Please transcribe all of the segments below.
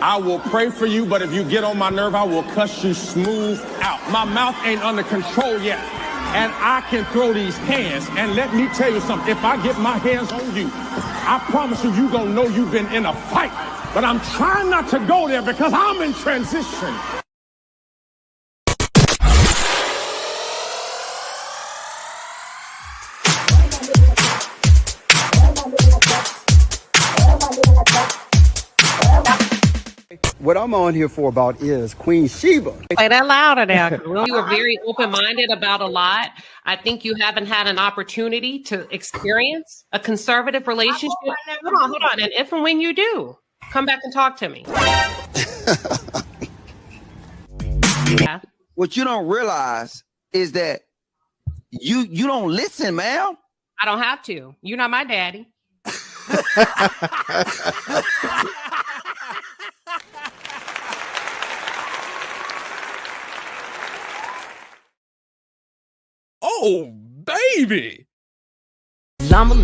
I will pray for you, but if you get on my nerve, I will cuss you smooth out. My mouth ain't under control yet, and I can throw these hands. And let me tell you something, if I get my hands on you, I promise you, you're gonna know you've been in a fight. But I'm trying not to go there because I'm in transition. What I'm on here for about is Queen Sheba. Play that louder now. You are very open-minded about a lot. I think you haven't had an opportunity to experience a conservative relationship. Hold on. And if and when you do, come back and talk to me. Yeah. What you don't realize is that you don't listen, man. I don't have to. You're not my daddy. Oh, baby. Llama,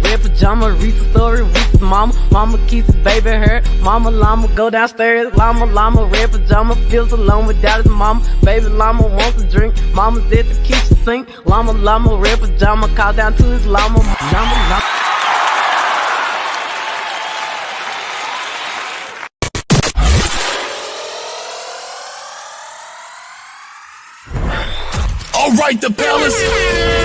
red pajama, Reese's story, Reese's mama kisses baby her, llama, go downstairs, llama, red pajama, feels alone without his mama, baby llama wants a drink, mama's at the kitchen sink, llama, red pajama, call down to his llama. All right, the palace.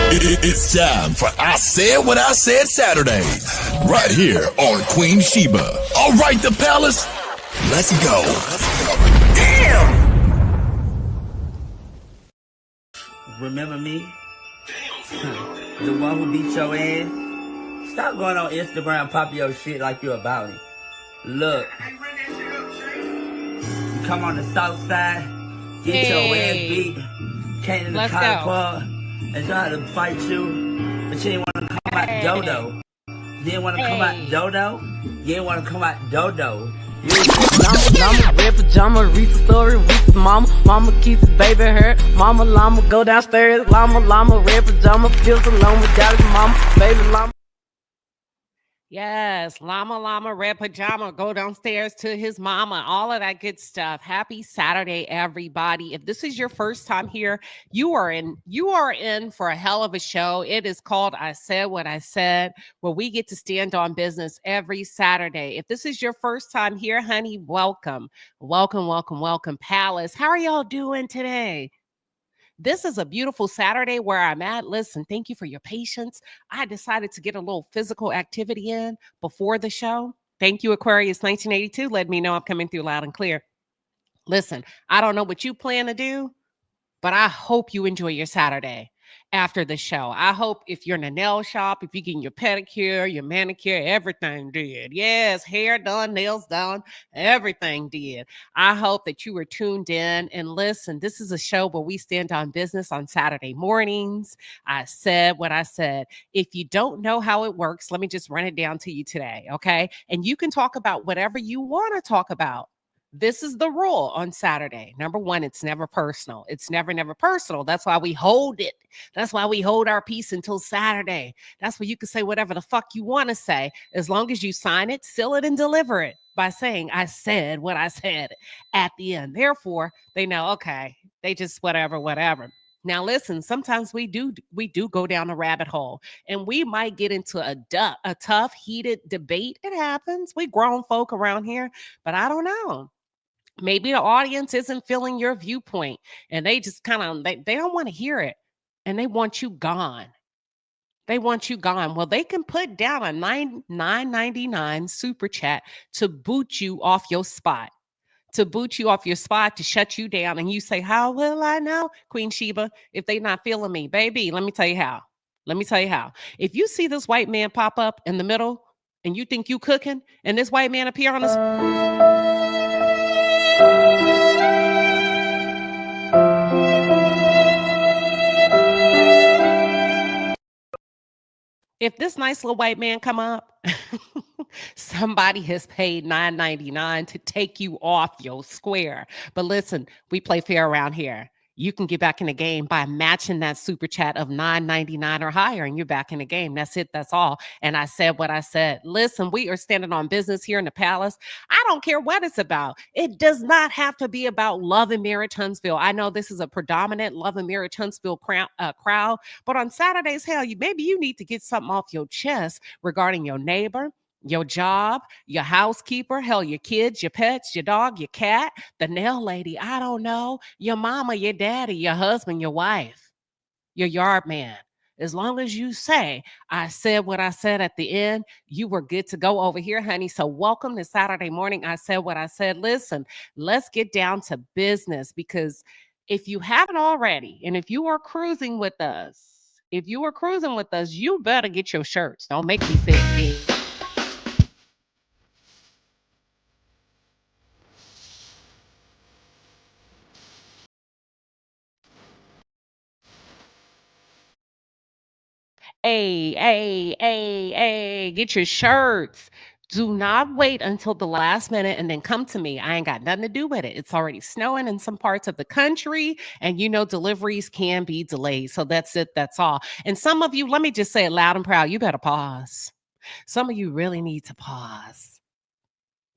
It's time for I Said What I Said Saturdays, right here on Queen Sheba. All right, the palace. Let's go. Damn. Remember me? The one who beat your ass? Stop going on Instagram, pop your shit like you about it. Look. You come on the south side, get your ass beat. Came to the car club and tried to fight you, but you didn't want to come out dodo. You didn't want to come out dodo. You didn't want to come out dodo. Llama, red pajama, Reese's story, Reese's mama kisses baby her, llama, go downstairs, llama, red pajama, feels alone without his mama, baby llama. Yes, llama, red pajama, go downstairs to his mama, all of that good stuff. Happy Saturday, everybody. If this is your first time here, you are in for a hell of a show. It is called I Said What I Said, where we get to stand on business every Saturday. If this is your first time here, honey, welcome. Palace. How are y'all doing today? This is a beautiful Saturday where I'm at. Listen, thank you for your patience. I decided to get a little physical activity in before the show. Thank you, Aquarius 1982. Let me know I'm coming through loud and clear. Listen, I don't know what you plan to do, but I hope you enjoy your Saturday after the show. I hope if you're in a nail shop, if you're getting your pedicure, your manicure, everything did. Yes, hair done, nails done, everything did. I hope that you were tuned in and listen. This is a show where we stand on business on Saturday mornings. I said what I said. If you don't know how it works, let me just run it down to you today, okay? And you can talk about whatever you want to talk about. This is the rule on Saturday. Number one, it's never personal. It's never personal. That's why we hold it. That's why we hold our peace until Saturday. That's where you can say whatever the fuck you want to say, as long as you sign it, seal it, and deliver it by saying, I said what I said at the end. Therefore, they know, okay, they just whatever. Now, listen, sometimes we do go down a rabbit hole, and we might get into a tough, heated debate. It happens. We grown folk around here, but I don't know. Maybe the audience isn't feeling your viewpoint, and they just kind of, they don't want to hear it, and they want you gone. Well, they can put down a $9.99 super chat to boot you off your spot. To shut you down. And you say, how will I know, Queen Sheba, if they not feeling me? Baby, let me tell you how. If you see this white man pop up in the middle and you think you cooking, and this white man appear on the if this nice little white man come up, somebody has paid $9.99 to take you off your square. But listen, we play fair around here. you can get back in the game by matching that super chat of $9.99 or higher, and you're back in the game. That's it. That's all. And I said what I said. Listen, we are standing on business here in the palace. I don't care what it's about. It does not have to be about Love and Marriage Huntsville. I know this is a predominant Love and Marriage Huntsville crowd, but on Saturdays, hell, maybe you need to get something off your chest regarding your neighbor, your job, your housekeeper, hell, your kids, your pets, your dog, your cat, the nail lady, I don't know, your mama, your daddy, your husband, your wife, your yard man. As long as you say, I said what I said at the end, you were good to go over here, honey. So welcome to Saturday morning. I said what I said. Listen, let's get down to business, because if you haven't already, and if you are cruising with us, you better get your shirts. Don't make me say it again. Hey, get your shirts. Do not wait until the last minute and then come to me. I ain't got nothing to do with it. It's already snowing in some parts of the country, and deliveries can be delayed. So that's it. That's all. And some of you, let me just say it loud and proud, you better pause. Some of you really need to pause.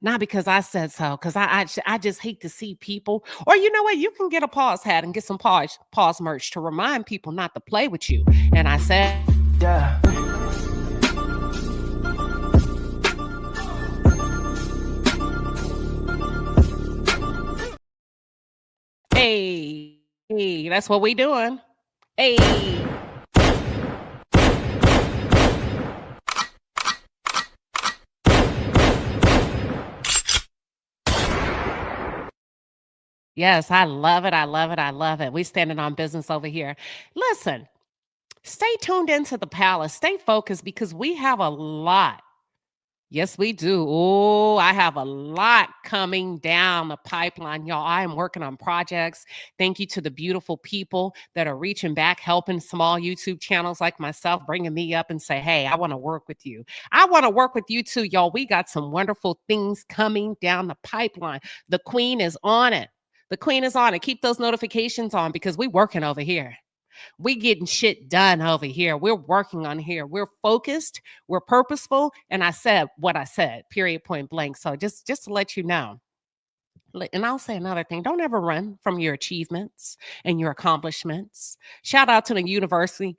Not because I said so, because I just hate to see people. Or you know what? You can get a pause hat and get some pause merch to remind people not to play with you. And I said, Yeah. hey, that's what we doing. Hey. Yes, I love it. I love it. I love it. We standing on business over here. Listen, stay tuned into the palace. Stay focused, because we have a lot. Yes, we do. Oh, I have a lot coming down the pipeline, y'all. I am working on projects. Thank you to the beautiful people that are reaching back, helping small YouTube channels like myself, bringing me up and say, hey, I want to work with you. I want to work with you too, y'all. We got some wonderful things coming down the pipeline. The queen is on it. The queen is on it. Keep those notifications on, because we're working over here. We getting shit done over here. We're working on here. We're focused. We're purposeful. And I said what I said, period, point blank. So just to let you know. And I'll say another thing. Don't ever run from your achievements and your accomplishments. Shout out to the University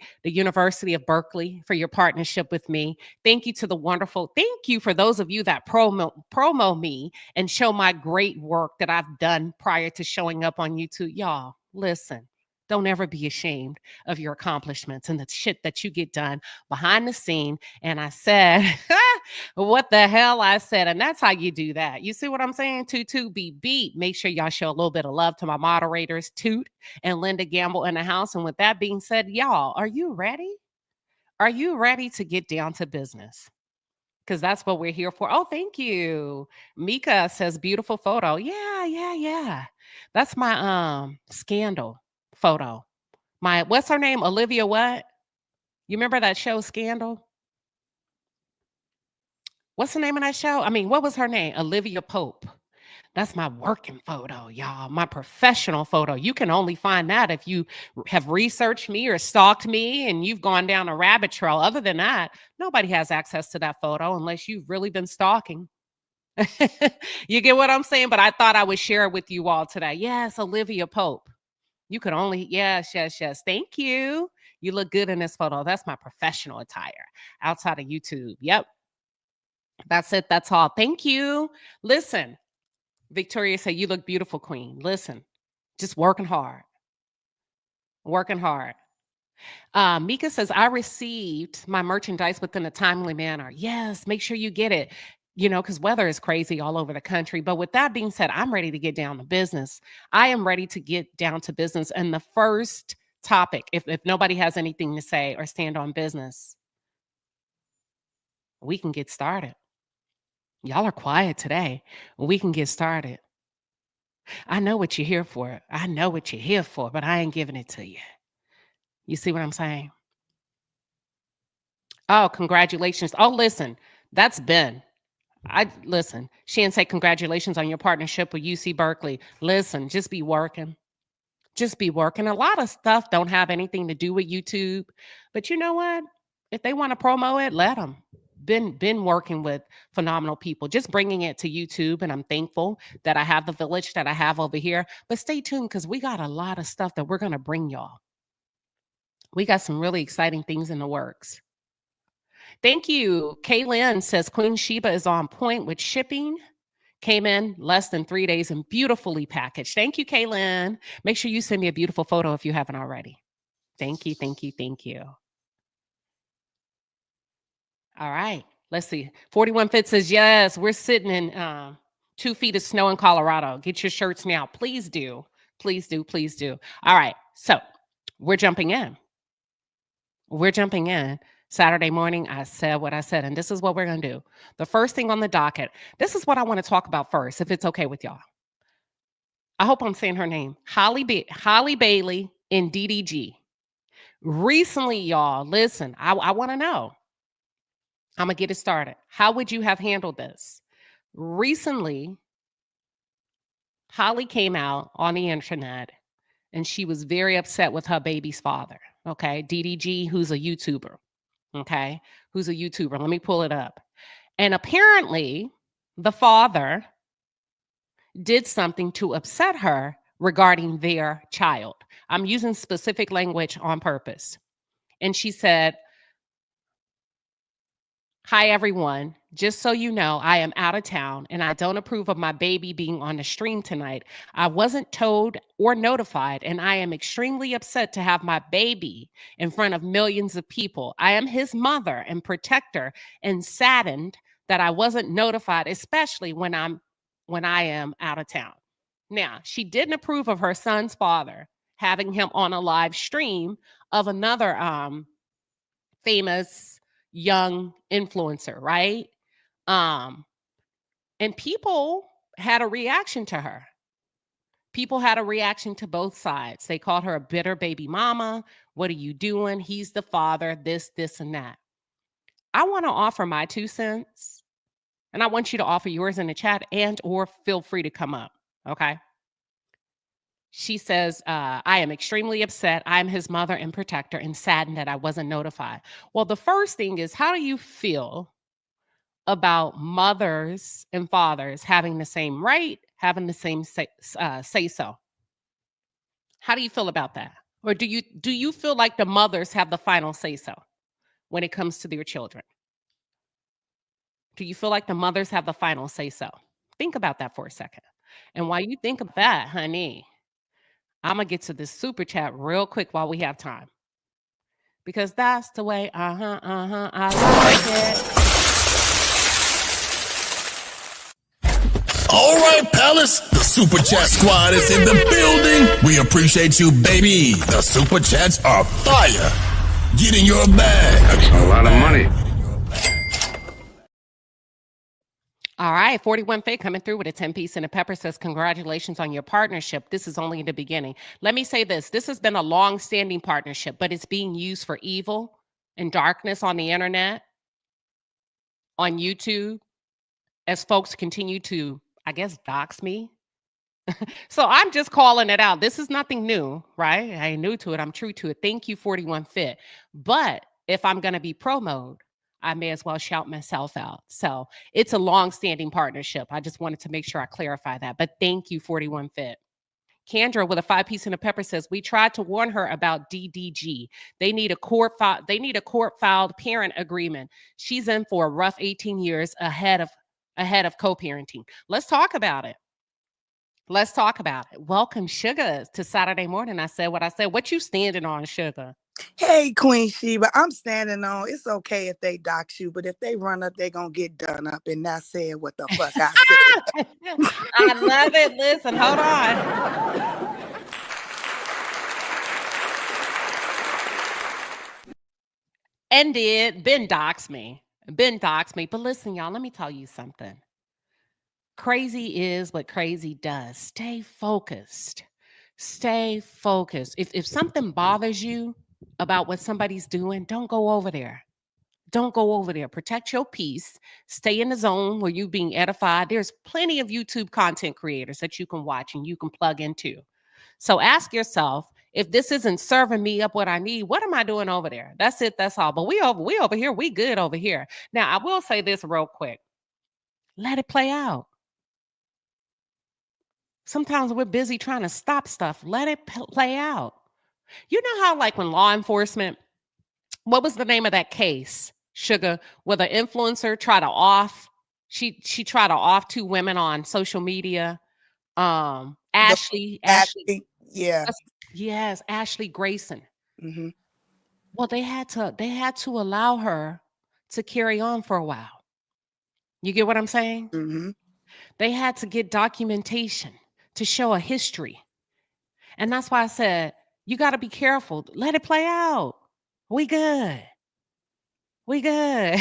of Berkeley, for your partnership with me. Thank you for those of you that promo me and show my great work that I've done prior to showing up on YouTube. Y'all, listen. Don't ever be ashamed of your accomplishments and the shit that you get done behind the scene. And I said, what the hell I said. And that's how you do that. You see what I'm saying? Toot be beat. Make sure y'all show a little bit of love to my moderators, Toot and Linda Gamble in the house. And with that being said, y'all, are you ready? Are you ready to get down to business? Because that's what we're here for. Oh, thank you. Mika says, beautiful photo. Yeah. That's my scandal photo. What's her name? Olivia what? You remember that show Scandal? What's the name of that show? What was her name? Olivia Pope. That's my working photo, y'all. My professional photo. You can only find that if you have researched me or stalked me and you've gone down a rabbit trail. Other than that, nobody has access to that photo unless you've really been stalking. You get what I'm saying? But I thought I would share it with you all today. Yes, Olivia Pope. You could only, yes. Thank you. You look good in this photo. That's my professional attire outside of YouTube. Yep. That's it. That's all. Thank you. Listen, Victoria said, you look beautiful, queen. Listen, just working hard. Mika says, I received my merchandise within a timely manner. Yes, make sure you get it. Because weather is crazy all over the country. But with that being said, I'm ready to get down to business. I am ready to get down to business. And the first topic, if nobody has anything to say or stand on business, we can get started. Y'all are quiet today. We can get started. I know what you're here for. But I ain't giving it to you. You see what I'm saying? Oh, congratulations. Oh, listen, that's Ben. She didn't say congratulations on your partnership with UC Berkeley. Listen, just be working. just be working. A lot of stuff don't have anything to do with YouTube, but you know what? If they want to promo it, let them. Been working with phenomenal people, just bringing it to YouTube, and I'm thankful that I have the village that I have over here. But stay tuned because we got a lot of stuff that we're going to bring y'all. We got some really exciting things in the works. Thank you. Kaylin says Queen Sheba is on point with shipping. Came in less than 3 days and beautifully packaged. Thank you, Kaylin. Make sure you send me a beautiful photo if you haven't already. Thank you, thank you, thank you. All right, let's see. 41 Fit says, yes, we're sitting in 2 feet of snow in Colorado. Get your shirts now. Please do. Please do. Please do. All right, so we're jumping in. We're jumping in. Saturday morning, I said what I said, and this is what we're going to do. The first thing on the docket, this is what I want to talk about first, if it's okay with y'all. I hope I'm saying her name. Halle Bailey and DDG. Recently, y'all, listen, I want to know. I'm going to get it started. How would you have handled this? Recently, Halle came out on the internet, and she was very upset with her baby's father, okay? DDG, who's a YouTuber, okay? Who's a YouTuber. Let me pull it up. And apparently, the father did something to upset her regarding their child. I'm using specific language on purpose. And she said, hi, everyone. Just so you know, I am out of town and I don't approve of my baby being on the stream tonight. I wasn't told or notified, and I am extremely upset to have my baby in front of millions of people. I am his mother and protector and saddened that I wasn't notified, especially when I am out of town. Now, she didn't approve of her son's father having him on a live stream of another famous young influencer, right? And people had a reaction to her. People had a reaction to both sides. They called her a bitter baby mama. What are you doing? He's the father, this, and that. I want to offer my 2 cents, and I want you to offer yours in the chat and or feel free to come up, okay? She says, I am extremely upset. I'm his mother and protector and saddened that I wasn't notified. Well, the first thing is, how do you feel about mothers and fathers having the same right, having the same say so? How do you feel about that? Or do you feel like the mothers have the final say so when it comes to their children? Do you feel like the mothers have the final say so? Think about that for a second. And while you think of that, honey, I'm going to get to this super chat real quick while we have time. Because that's the way, I like it. All right, Palace, the Super Chat squad is in the building. We appreciate you, baby. The Super Chats are fire. Get in your bag. That's a lot of money. All right, 41 Faye coming through with a 10-piece and a pepper says, congratulations on your partnership. This is only the beginning. Let me say this. This has been a long-standing partnership, but it's being used for evil and darkness on the internet, on YouTube, as folks continue to, I guess, dox me. So I'm just calling it out. This is nothing new, right? I ain't new to it. I'm true to it. Thank you, 41 Fit. But if I'm going to be promoted, I may as well shout myself out. So it's a long-standing partnership. I just wanted to make sure I clarify that. But thank you, 41 Fit. Kendra with a 5-piece and a pepper says, we tried to warn her about DDG. They need a court-filed parent agreement. She's in for a rough 18 years ahead of co-parenting. Let's talk about it. Let's talk about it. Welcome, Sugar, to Saturday morning. I said what I said. What you standing on, Sugar? Hey, Queen Sheba, I'm standing on. It's okay if they dox you, but if they run up, they're going to get done up. And I said what the fuck I said. I love it. Listen, hold on. And Ben doxed me. But listen, y'all, let me tell you something. Crazy is what crazy does. Stay focused. Stay focused. If something bothers you about what somebody's doing, don't go over there. Don't go over there. Protect your peace. Stay in the zone where you're being edified. There's plenty of YouTube content creators that you can watch and you can plug into. So ask yourself, if this isn't serving me up what I need, what am I doing over there? That's it. That's all. But we over here. We good over here. Now, I will say this real quick. Let it play out. Sometimes we're busy trying to stop stuff. Let it play out. You know how, like, when law enforcement, what was the name of that case, Sugar, where the influencer tried to off, she tried to off two women on social media. Ashley, yeah. Yes, Ashley Grayson. Mm-hmm. Well, they had to allow her to carry on for a while. You get what I'm saying? Mm-hmm. They had to get documentation to show a history. And that's why I said, you got to be careful. Let it play out. We good. We good.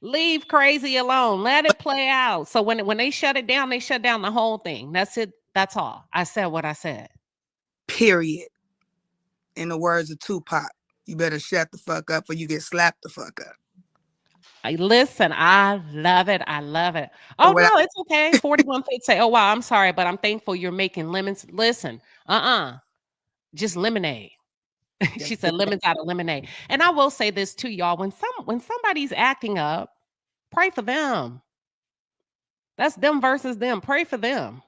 Leave crazy alone. Let it play out. So when they shut it down, they shut down the whole thing. That's it. That's all. I said what I said. Period. In the words of Tupac, you better shut the fuck up or you get slapped the fuck up. Listen, I love it. I love it. Oh, no, it's okay. 41 feet say, oh, wow, I'm sorry, but I'm thankful you're making lemons. Listen, just lemonade. She said lemons out of lemonade. And I will say this too, y'all. When somebody's acting up, pray for them. That's them versus them. Pray for them.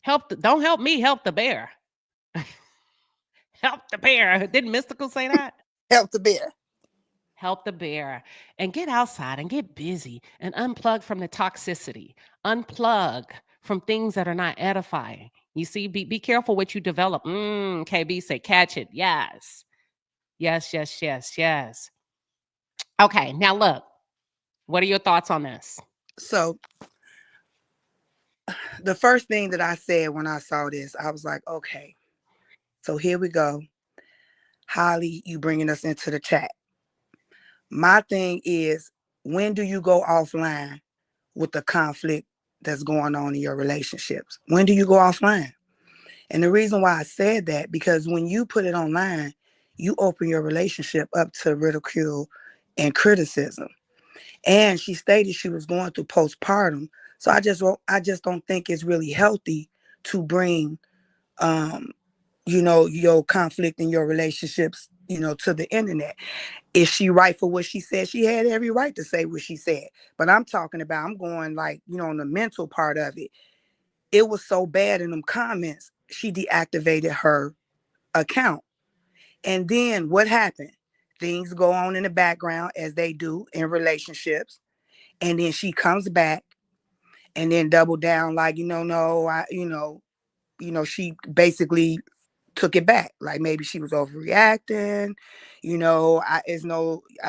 Don't help me, help the bear. Help the bear. Didn't Mystical say that? Help the bear. Help the bear. And get outside and get busy and unplug from the toxicity. Unplug from things that are not edifying. You see, be careful what you develop. KB say, catch it. Yes. Yes, yes, yes, yes. Okay, now look. What are your thoughts on this? So the first thing that I said when I saw this, I was like, okay, so here we go. Holly, you bringing us into the chat. My thing is, when do you go offline with the conflict that's going on in your relationships? When do you go offline? And the reason why I said that, because when you put it online, you open your relationship up to ridicule and criticism. And she stated she was going through postpartum. So I just don't think it's really healthy to bring, your conflict in your relationships, to the internet. Is she right for what she said? She had every right to say what she said. But I'm going like, on the mental part of it. It was so bad in them comments, she deactivated her account. And then what happened? Things go on in the background as they do in relationships. And then she comes back and then double down like, she basically took it back. Like maybe she was overreacting. I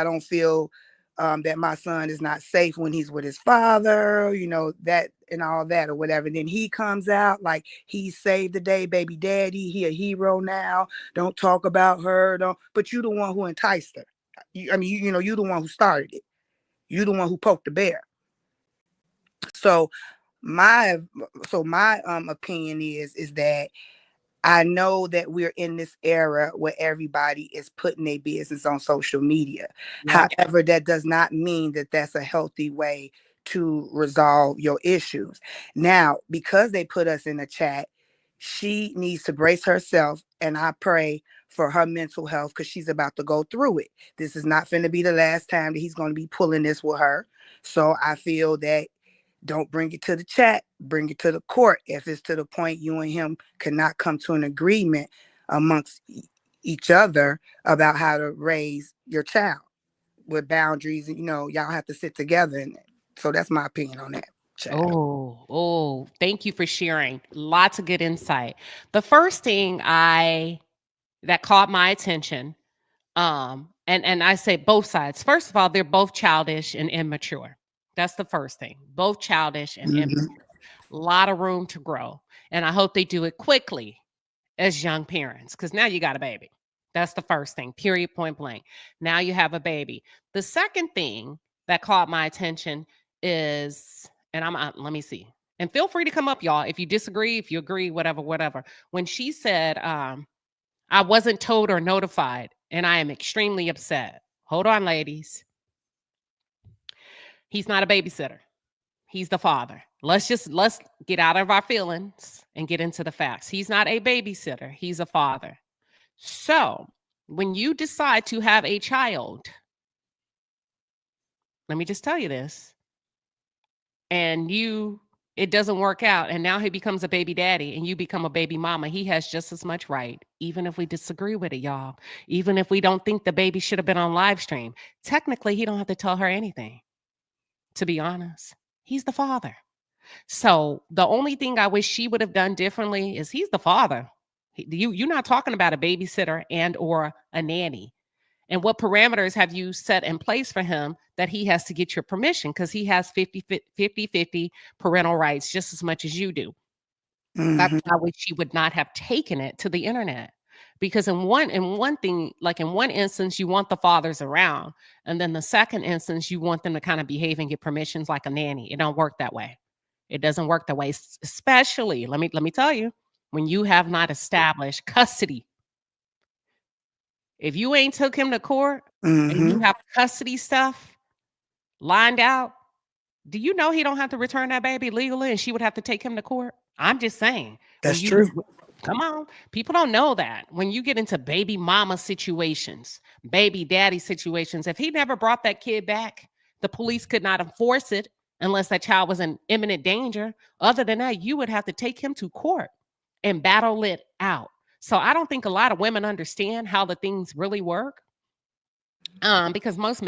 don't feel that my son is not safe when he's with his father, that and all that or whatever. Then he comes out like he saved the day, baby daddy. He a hero now. Don't talk about her. But you the one who enticed her. You the one who started it. You the one who poked the bear. So my opinion is that I know that we're in this era where everybody is putting their business on social media. Yeah. However, that does not mean that that's a healthy way to resolve your issues. Now, because they put us in the chat, she needs to brace herself, and I pray for her mental health because she's about to go through it. This is not going to be the last time that he's going to be pulling this with her. So I feel that don't bring it to the chat, bring it to the court. If it's to the point you and him cannot come to an agreement amongst each other about how to raise your child with boundaries, and y'all have to sit together in it. So that's my opinion on that. Oh, thank you for sharing. Lots of good insight. The first thing that caught my attention, and I say both sides. First of all, they're both childish and immature. That's the first thing. Both childish and immature. A lot of room to grow. And I hope they do it quickly as young parents, because now you got a baby. That's the first thing, period, point blank. Now you have a baby. The second thing that caught my attention is, and let me see. And feel free to come up, y'all, if you disagree, if you agree, whatever. When she said, I wasn't told or notified, and I am extremely upset. Hold on, ladies. He's not a babysitter. He's the father. Let's get out of our feelings and get into the facts. He's not a babysitter. He's a father. So when you decide to have a child, let me just tell you this, and it doesn't work out, and now he becomes a baby daddy and you become a baby mama, he has just as much right, even if we disagree with it, y'all. Even if we don't think the baby should have been on live stream, technically he don't have to tell her anything, to be honest. He's the father. So the only thing I wish she would have done differently is he's the father. You're not talking about a babysitter and or a nanny. And what parameters have you set in place for him that he has to get your permission? Because he has 50-50 parental rights just as much as you do. That's why I wish she would not have taken it to the internet. Because in one instance, you want the fathers around. And then the second instance, you want them to kind of behave and get permissions like a nanny. It don't work that way. It doesn't work that way, especially, let me tell you, when you have not established custody. If you ain't took him to court and you have custody stuff lined out, do you know he don't have to return that baby legally and she would have to take him to court? I'm just saying. That's true. Come on. People don't know that. When you get into baby mama situations, baby daddy situations, if he never brought that kid back, the police could not enforce it unless that child was in imminent danger. Other than that, you would have to take him to court and battle it out. So I don't think a lot of women understand how the things really work. Because most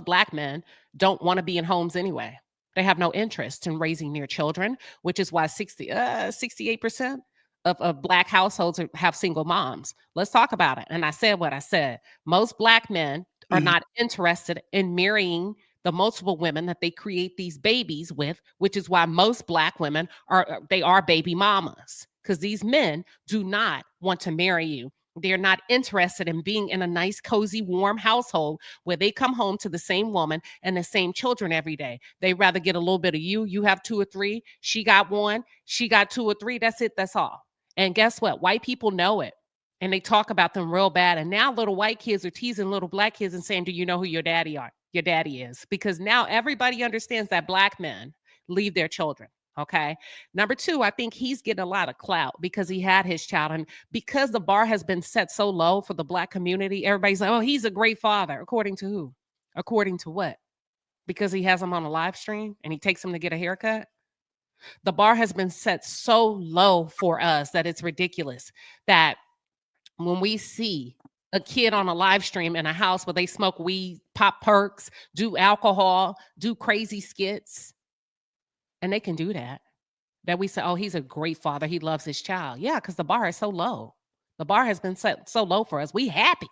black men don't want to be in homes anyway. They have no interest in raising their children, which is why 68% of black households have single moms. Let's talk about it. And I said what I said. Most black men are not interested in marrying the multiple women that they create these babies with, which is why most black women are baby mamas, because these men do not want to marry you. They're not interested in being in a nice, cozy, warm household where they come home to the same woman and the same children every day. They rather get a little bit of you. You have 2 or 3. She got 1. She got 2 or 3. That's it. That's all. And guess what? White people know it. And they talk about them real bad. And now little white kids are teasing little black kids and saying, do you know who your daddy is? Because now everybody understands that black men leave their children. Okay. Number 2, I think he's getting a lot of clout because he had his child. And because the bar has been set so low for the black community, everybody's like, oh, he's a great father. According to who? According to what? Because he has them on a live stream and he takes them to get a haircut? The bar has been set so low for us that it's ridiculous that when we see a kid on a live stream in a house where they smoke weed, pop perks, do alcohol, do crazy skits, and they can do that we say, oh, he's a great father. He loves his child. Yeah, because the bar is so low. The bar has been set so low for us. We happy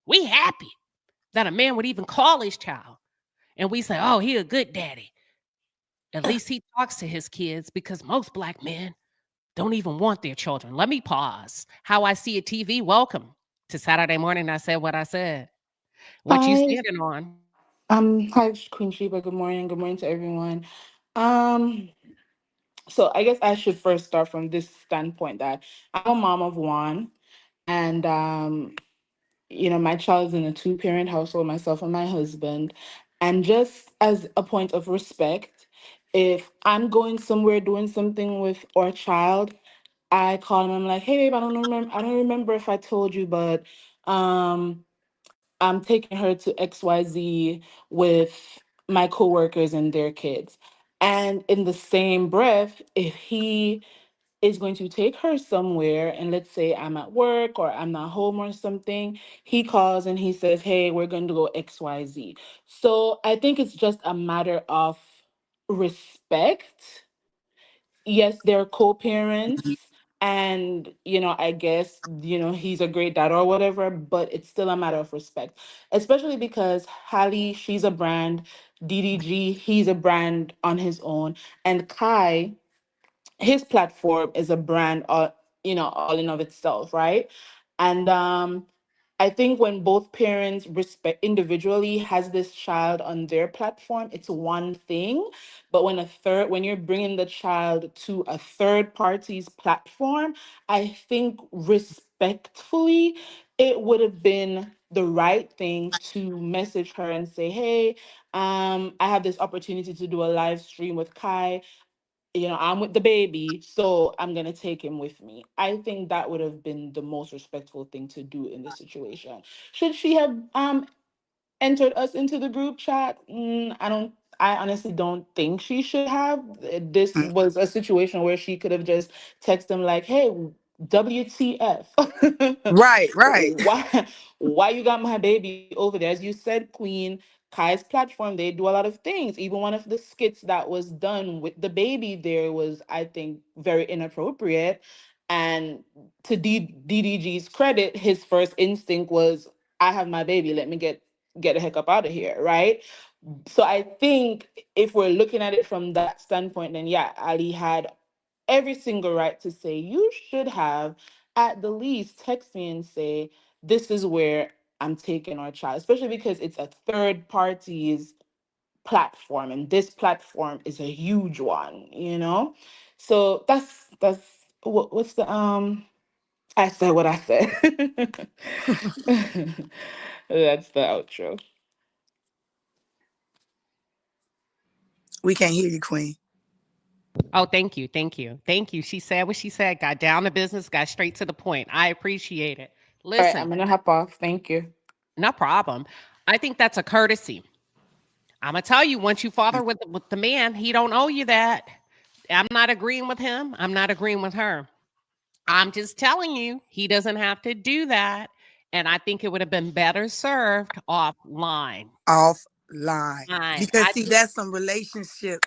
that a man would even call his child. And we say, oh, he a good daddy. At least he talks to his kids, because most black men don't even want their children. Let me pause. How I See It TV. Welcome to Saturday Morning. I said what I said. What you standing on? Hi, Queen Sheba. Good morning. Good morning to everyone. So I guess I should first start from this standpoint that I'm a mom of 1, and my child is in a 2-parent household, myself and my husband. And just as a point of respect, if I'm going somewhere doing something with our child, I call him. I'm like, hey babe, I don't remember if I told you, but I'm taking her to XYZ with my coworkers and their kids. And in the same breath, if he is going to take her somewhere, and let's say I'm at work or I'm not home or something, he calls and he says, hey, we're going to go XYZ. So I think it's just a matter of respect. Yes, they're co-parents, and I guess he's a great dad or whatever, but it's still a matter of respect, especially because Halle, she's a brand, DDG, he's a brand on his own, and Kai, his platform is a brand, all in of itself, right? And I think when both parents respect individually has this child on their platform, it's one thing. But when you're bringing the child to a third party's platform, I think respectfully, it would have been the right thing to message her and say, hey, I have this opportunity to do a live stream with Kai. I'm with the baby, so I'm gonna take him with me. I think that would have been the most respectful thing to do in this situation. Should she have entered us into the group chat? I honestly don't think she should have. This Mm. was a situation where she could have just texted him like, "Hey, WTF? Right, right. Why you got my baby over there?" As you said, Queen, Kai's platform, they do a lot of things. Even one of the skits that was done with the baby there was, I think, very inappropriate. And to DDG's credit, his first instinct was, "I have my baby. Let me get the heck up out of here," right? So I think if we're looking at it from that standpoint, then yeah, Ali had every single right to say, "You should have at the least text me and say, this is where I'm taking our child," especially because it's a third party's platform, and this platform is a huge one. So that's what's the I said what I said. That's the outro. We can't hear you, Queen. Oh, thank you. Thank you. Thank you. She said what she said, got down to business, got straight to the point. I appreciate it. All right, Listen, I'm gonna hop off. Thank you. no problem. I think that's a courtesy. I'm gonna tell you, once you father with the man, he don't owe you that. I'm not agreeing with him. I'm not agreeing with her. I'm just telling you, he doesn't have to do that. And I think it would have been better served offline. Offline. Fine. Because see, that's some relationship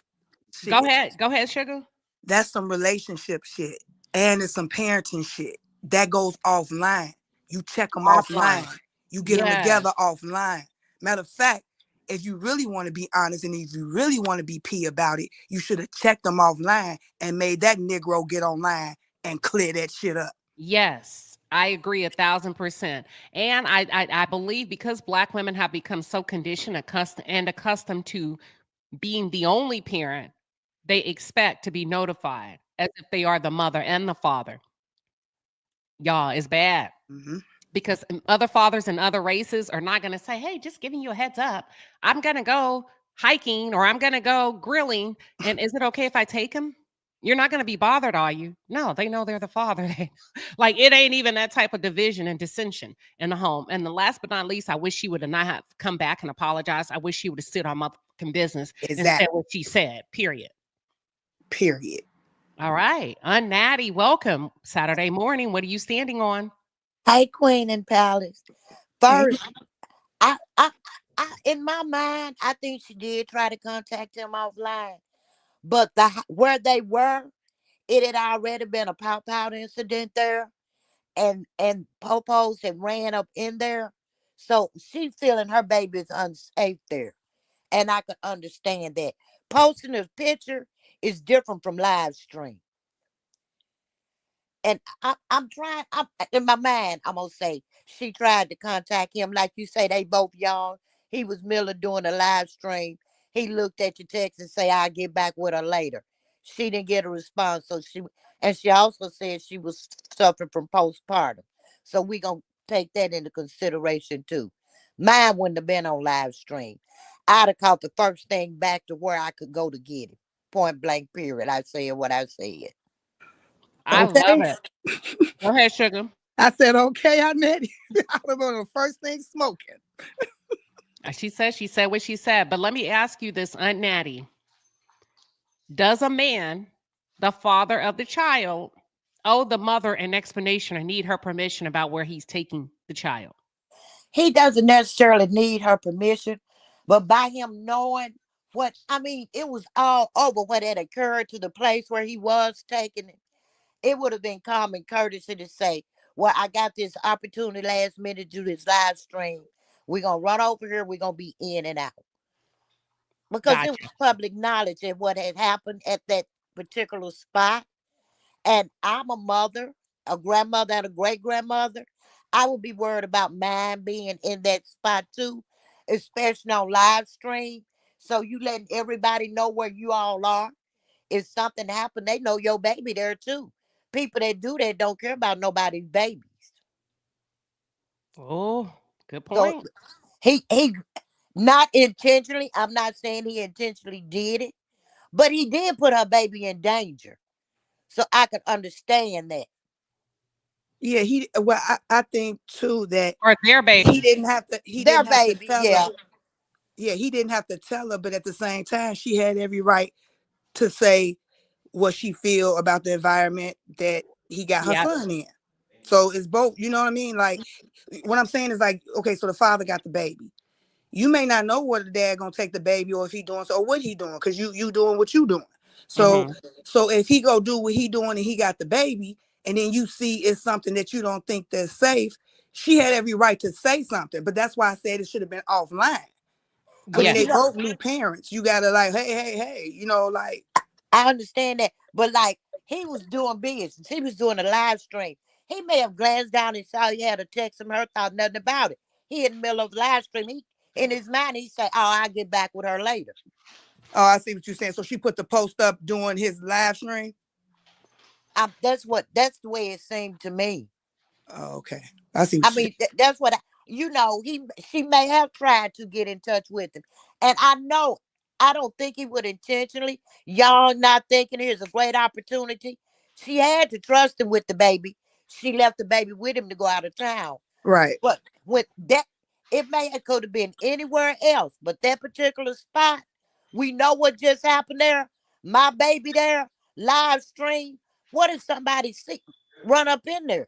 Go shit. ahead. Go ahead, sugar. That's some relationship shit. And it's some parenting shit. That goes offline. You check them Offline. offline. You get them Yes. together offline. Matter of fact, if you really want to be honest and if you really want to be P about it, you should have checked them offline and made that Negro get online and clear that shit up. Yes, I agree 1,000%. And I believe because Black women have become so conditioned, accustomed to being the only parent, they expect to be notified as if they are the mother and the father. Y'all, it's bad. Mm-hmm. Because other fathers and other races are not going to say, "Hey, just giving you a heads up. I'm going to go hiking or I'm going to go grilling. And is it okay if I take him?" You're not going to be bothered, are you? No, they know they're the father. Like it ain't even that type of division and dissension in the home. And the last but not least, I wish she would have not have come back and apologized. I wish she would have stood on motherfucking business and said Exactly. what she said, period. Period. All right. Unnatty, welcome. Saturday morning. What are you standing on? Hey, Queen and Palace. Hey. First, I, in my mind, I think she did try to contact him offline, but where they were, it had already been a pop out incident there, and popos had ran up in there, so she feeling her baby is unsafe there, and I could understand that. Posting a picture is different from live stream. And I'm trying. In my mind, I'm gonna say she tried to contact him, like you say. They both young. He was Miller doing a live stream. He looked at your text and say, "I'll get back with her later." She didn't get a response, so she also said she was suffering from postpartum. So we gonna take that into consideration too. Mine wouldn't have been on live stream. I'd have caught the first thing back to where I could go to get it. Point blank. Period. I said what I said. I love Okay. it. Go ahead, sugar. I said, okay, I met you. I was on the first thing smoking. She said what she said. But let me ask you this, Aunt Natty. Does a man, the father of the child, owe the mother an explanation or need her permission about where he's taking the child? He doesn't necessarily need her permission, but by him knowing it was all over what had occurred to the place where he was taking it. It would have been common courtesy to say, "Well, I got this opportunity last minute to do this live stream. We're going to run over here. We're going to be in and out." Because it Gotcha. was public knowledge of what had happened at that particular spot. And I'm a mother, a grandmother, and a great grandmother. I would be worried about mine being in that spot too, especially on live stream. So you letting everybody know where you all are. If something happened, they know your baby there too. People that do that don't care about nobody's babies. Oh, good So point. he not intentionally. I'm not saying he intentionally did it, But he did put her baby in danger. So I could understand that. Yeah, I think too that Or their baby. he didn't have to Their baby, tell yeah. her. Yeah, he didn't have to tell her, but at the same time, she had every right to say what she feel about the environment that he got her son in. So it's both, you know what I mean? Like, what I'm saying is like, okay, so the father got the baby. You may not know where the dad gonna take the baby, or if he doing so, or what he doing, because you doing what you doing. So so if he go do what he doing and he got the baby, and then you see it's something that you don't think that's safe, she had every right to say something. But that's why I said it should have been offline. I mean, they both new parents. You gotta like, hey, you know, like. I understand that, but like he was doing business. He was doing a live stream. He may have glanced down and saw you had a text from her, thought nothing about it. He in the middle of the live stream. He in his mind, he said, "Oh, I'll get back with her later." Oh, I see what you're saying. So she put the post up during his live stream. That's the way it seemed to me. Oh, okay. I see. I mean, that's what she may have tried to get in touch with him, and I don't think he would intentionally. Y'all not thinking here's a great opportunity. She had to trust him with the baby. She left the baby with him to go out of town. Right. But with that, could have been anywhere else, but that particular spot, we know what just happened there. My baby there, live stream. What if somebody run up in there?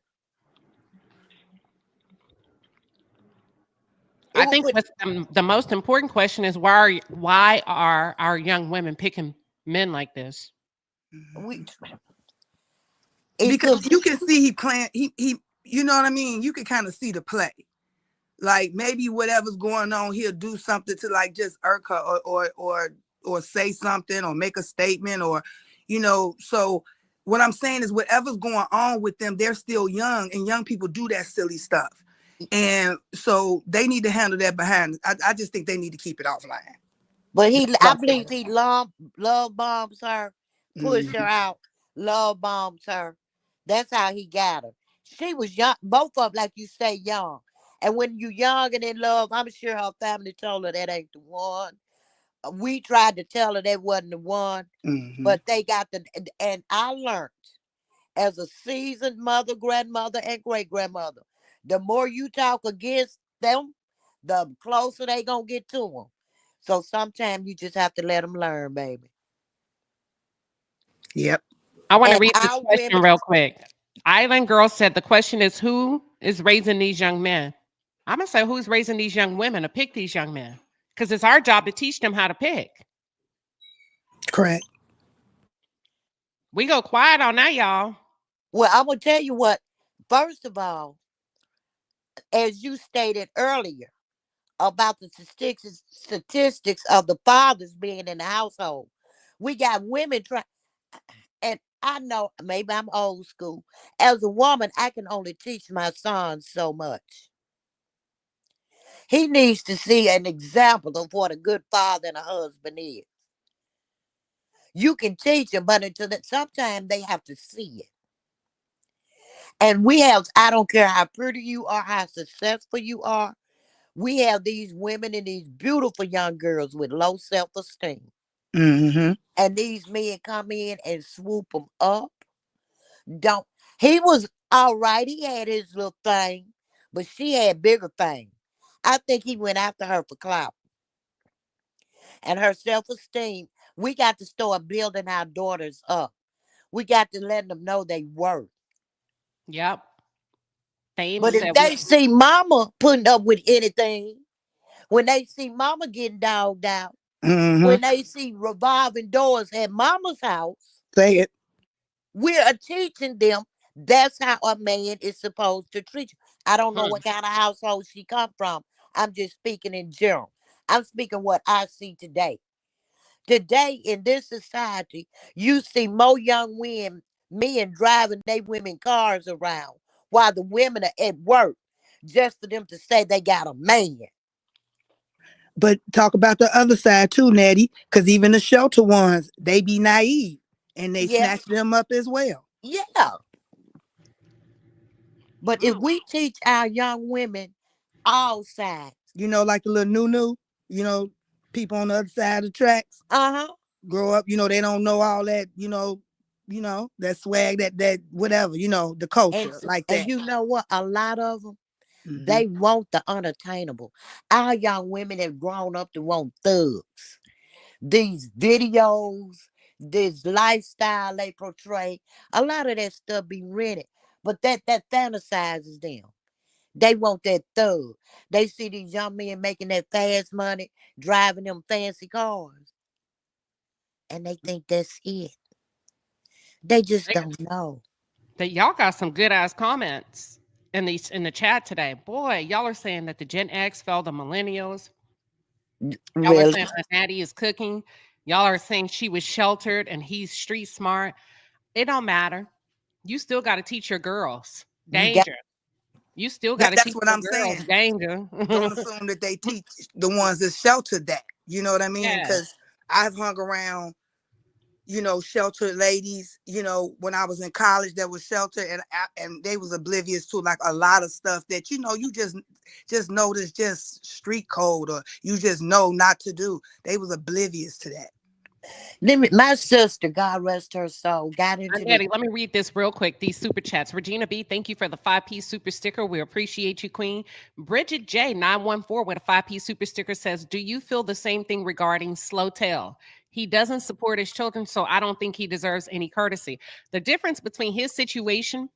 I think the most important question is why are our young women picking men like this? Because you can see he you know what I mean? You can kind of see the play. Like maybe whatever's going on, he'll do something to like just irk her or say something or make a statement, or you know. So what I'm saying is whatever's going on with them, they're still young, and young people do that silly stuff. And so they need to handle that behind. I just think they need to keep it offline. But I believe he love bombs her, push her out, love bombs her. That's how he got her. She was young, both of them, like you say, young. And when you young and in love, I'm sure her family told her that ain't the one. We tried to tell her that wasn't the one, but they got and I learned as a seasoned mother, grandmother, and great grandmother, the more you talk against them, the closer they gonna get to them. So sometimes you just have to let them learn, baby. Yep. I want to read this question real quick. Island Girl said the question is, who is raising these young men? I'm going to say, who's raising these young women to pick these young men? Because it's our job to teach them how to pick. Correct. We go quiet on that, y'all. Well, I'm going to tell you what. First of all, as you stated earlier about the statistics of the fathers being in the household, we got women trying. And I know maybe I'm old school. As a woman, I can only teach my son so much. He needs to see an example of what a good father and a husband is. You can teach him, but until that, sometimes they have to see it. And I don't care how pretty you are, how successful you are, we have these women and these beautiful young girls with low self-esteem. And these men come in and swoop them up. He was all right. He had his little thing, but she had bigger things. I think he went after her for clout. And her self-esteem, we got to start building our daughters up. We got to let them know they worth. Yep. But if they see mama putting up with anything, when they see mama getting dogged out, when they see revolving doors at mama's house, say it. We are teaching them that's how a man is supposed to treat you. I don't know what kind of household she come from. I'm just speaking in general. I'm speaking what I see today. Today in this society, you see more young men driving their women cars around while the women are at work just for them to say they got a man. But talk about the other side too, Natty, because even the shelter ones, they be naive and they snatch them up as well. Yeah. But if we teach our young women all sides. You know, like the little new, you know, people on the other side of the tracks. Uh-huh. grow up, they don't know all that, that swag, that whatever, the culture like And that. you know what? A lot of them, Mm-hmm. they want the unattainable. Our young women have grown up to want thugs. These videos, this lifestyle they portray, a lot of that stuff be rented, but that fantasizes them. They want that thug. They see these young men making that fast money, driving them fancy cars, and they think that's it. They just don't know. That y'all got some good ass comments in the chat today. Boy, y'all are saying that the Gen X fell the millennials. Y'all are Really? saying that Natty is cooking. Y'all are saying she was sheltered and he's street smart. It don't matter. You still got to teach your girls You got danger. You still got to That's teach what your I'm girls saying. danger. Don't assume that they teach the ones that sheltered that. You know what I mean? Yes. Because I've hung around, sheltered ladies, when I was in college that was sheltered, and they was oblivious to like a lot of stuff that, you just notice just street code, or you just know not to do. They was oblivious to that. My sister, God rest her soul, got into Daddy, let me read this real quick. These super chats. Regina B, thank you for the 5-piece super sticker. We appreciate you, Queen. Bridget J 914 with a 5-piece super sticker says, "Do you feel the same thing regarding Slowtail? He doesn't support his children, so I don't think he deserves any courtesy." The difference between his situation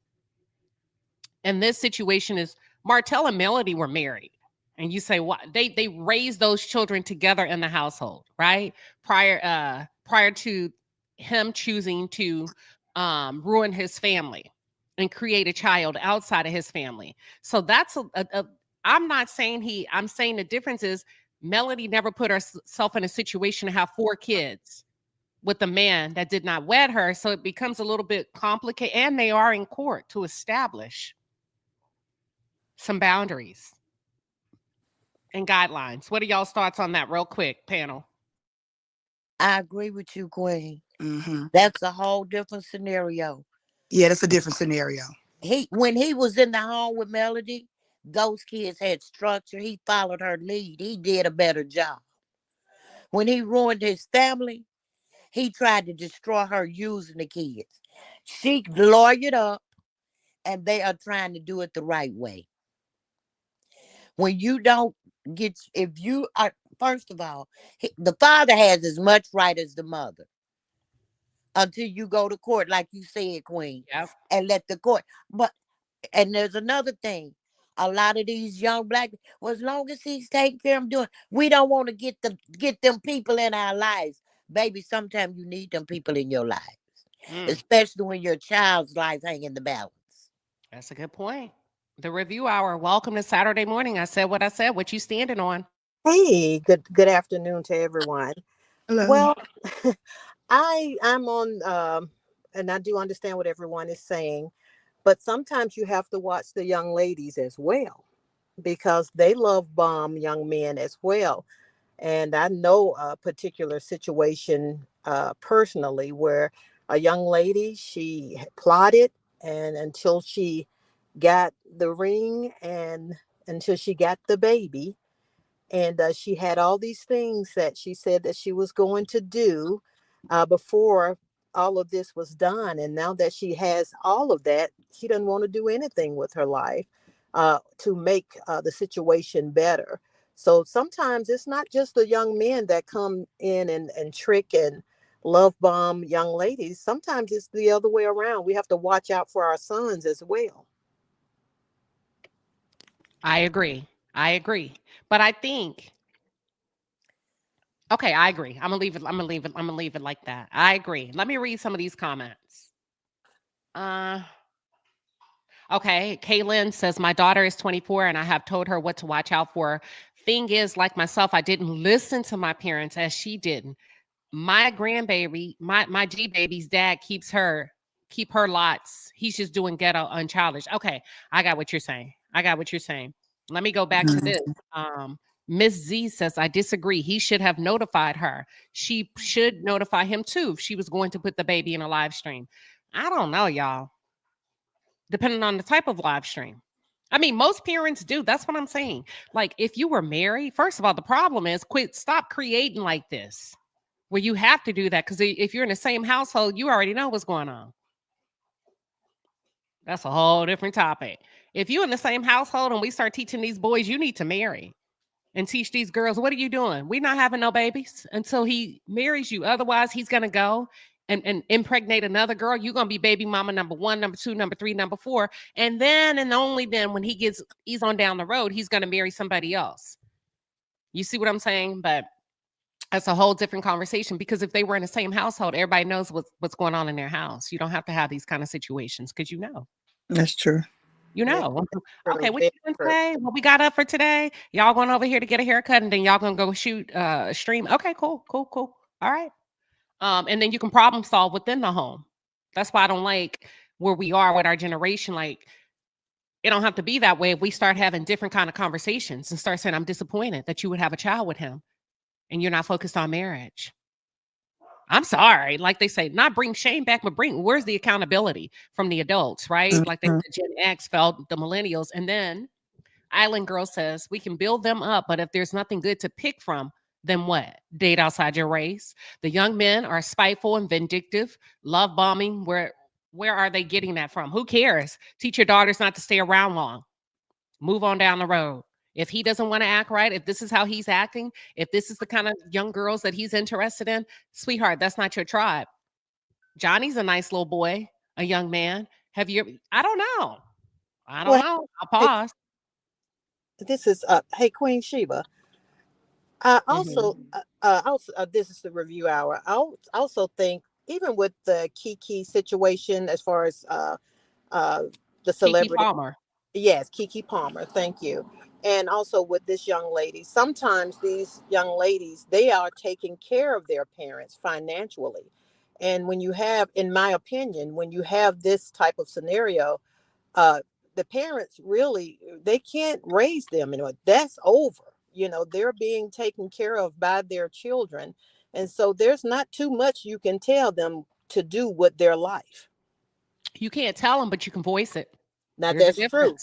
and this situation is Martell and Melody were married. And you say, what? They raised those children together in the household, right? Prior to him choosing to ruin his family and create a child outside of his family. So that's I'm not saying I'm saying the difference is Melody never put herself in a situation to have 4 kids with a man that did not wed her. So it becomes a little bit complicated, and they are in court to establish some boundaries and guidelines. What are y'all's thoughts on that real quick, panel? I agree with you, Queen. Mm-hmm. That's a whole different scenario. Yeah, that's a different scenario. When he was in the home with Melody, those kids had structure. He followed her lead. He did a better job. When he ruined his family, he tried to destroy her using the kids. She lawyered up, and they are trying to do it the right way. When you don't if you are, first of all, the father has as much right as the mother until you go to court, like you said, Queen, and let the court. And there's another thing. A lot of these young black, well, as long as he's taking care of them, we don't want to get them people in our lives. Baby, sometimes you need them people in your lives, especially when your child's life hang in the balance. That's a good point. The review hour. Welcome to Saturday morning. I said what I said. What you standing on? Hey, good afternoon to everyone. Hello. Well, I'm on and I do understand what everyone is saying, but sometimes you have to watch the young ladies as well, because they love bomb young men as well. And I know a particular situation personally where a young lady, she plotted, and until she got the ring and until she got the baby, and she had all these things that she said that she was going to do before all of this was done. And now that she has all of that, she doesn't want to do anything with her life to make the situation better. So sometimes it's not just the young men that come in and trick and love bomb young ladies. Sometimes it's the other way around. We have to watch out for our sons as well. I agree. But I think, okay, I agree. I'm gonna leave it like that. I agree. Let me read some of these comments. Okay, Kaylin says, "My daughter is 24 and I have told her what to watch out for. Thing is, like myself, I didn't listen to my parents as she didn't. My grandbaby, my G baby's dad keep her lots. He's just doing ghetto unchildish." Okay, I got what you're saying. Let me go back to this. Miss Z says, "I disagree. He should have notified her. She should notify him too if she was going to put the baby in a live stream." I don't know, y'all. Depending on the type of live stream. I mean, most parents do. That's what I'm saying. Like, if you were married, first of all, the problem is stop creating like this Well, you have to do that because if you're in the same household, you already know what's going on. That's a whole different topic. If you're in the same household and we start teaching these boys, you need to marry and teach these girls, what are you doing? We're not having no babies until he marries you. Otherwise, he's going to go and impregnate another girl. You're going to be baby mama number 1, number 2, number 3, number 4. And then and only then when he's on down the road, he's going to marry somebody else. You see what I'm saying? But that's a whole different conversation because if they were in the same household, everybody knows what's going on in their house. You don't have to have these kind of situations because you know. That's true. You know. Okay, what Very you doing true. today? What we got up for today? Y'all going over here to get a haircut and then y'all gonna go shoot a stream. Okay, cool. All right. And then you can problem solve within the home. That's why I don't like where we are with our generation. Like, it don't have to be that way if we start having different kind of conversations and start saying, I'm disappointed that you would have a child with him and you're not focused on marriage. I'm sorry. Like they say, not bring shame back, but where's the accountability from the adults, right? Mm-hmm. Like the Gen X felt the millennials. And then Island Girl says, we can build them up, but if there's nothing good to pick from, then what? Date outside your race. The young men are spiteful and vindictive, love bombing. Where are they getting that from? Who cares? Teach your daughters not to stay around long. Move on down the road. If he doesn't want to act right, if this is how he's acting, if this is the kind of young girls that he's interested in, sweetheart, that's not your tribe. Johnny's a nice little boy, a young man. I don't know. I'll pause. This is hey, Queen Sheba. Also, this is the review hour. I also think even with the Kiki situation, as far as the celebrity, Kiki Palmer. Yes, Kiki Palmer. Thank you. And also with this young lady, sometimes these young ladies, they are taking care of their parents financially. And when you have, in my opinion, when you have this type of scenario, the parents really, they can't raise them anymore. That's over. They're being taken care of by their children. And so there's not too much you can tell them to do with their life. You can't tell them, but you can voice it. Now, There's that's true.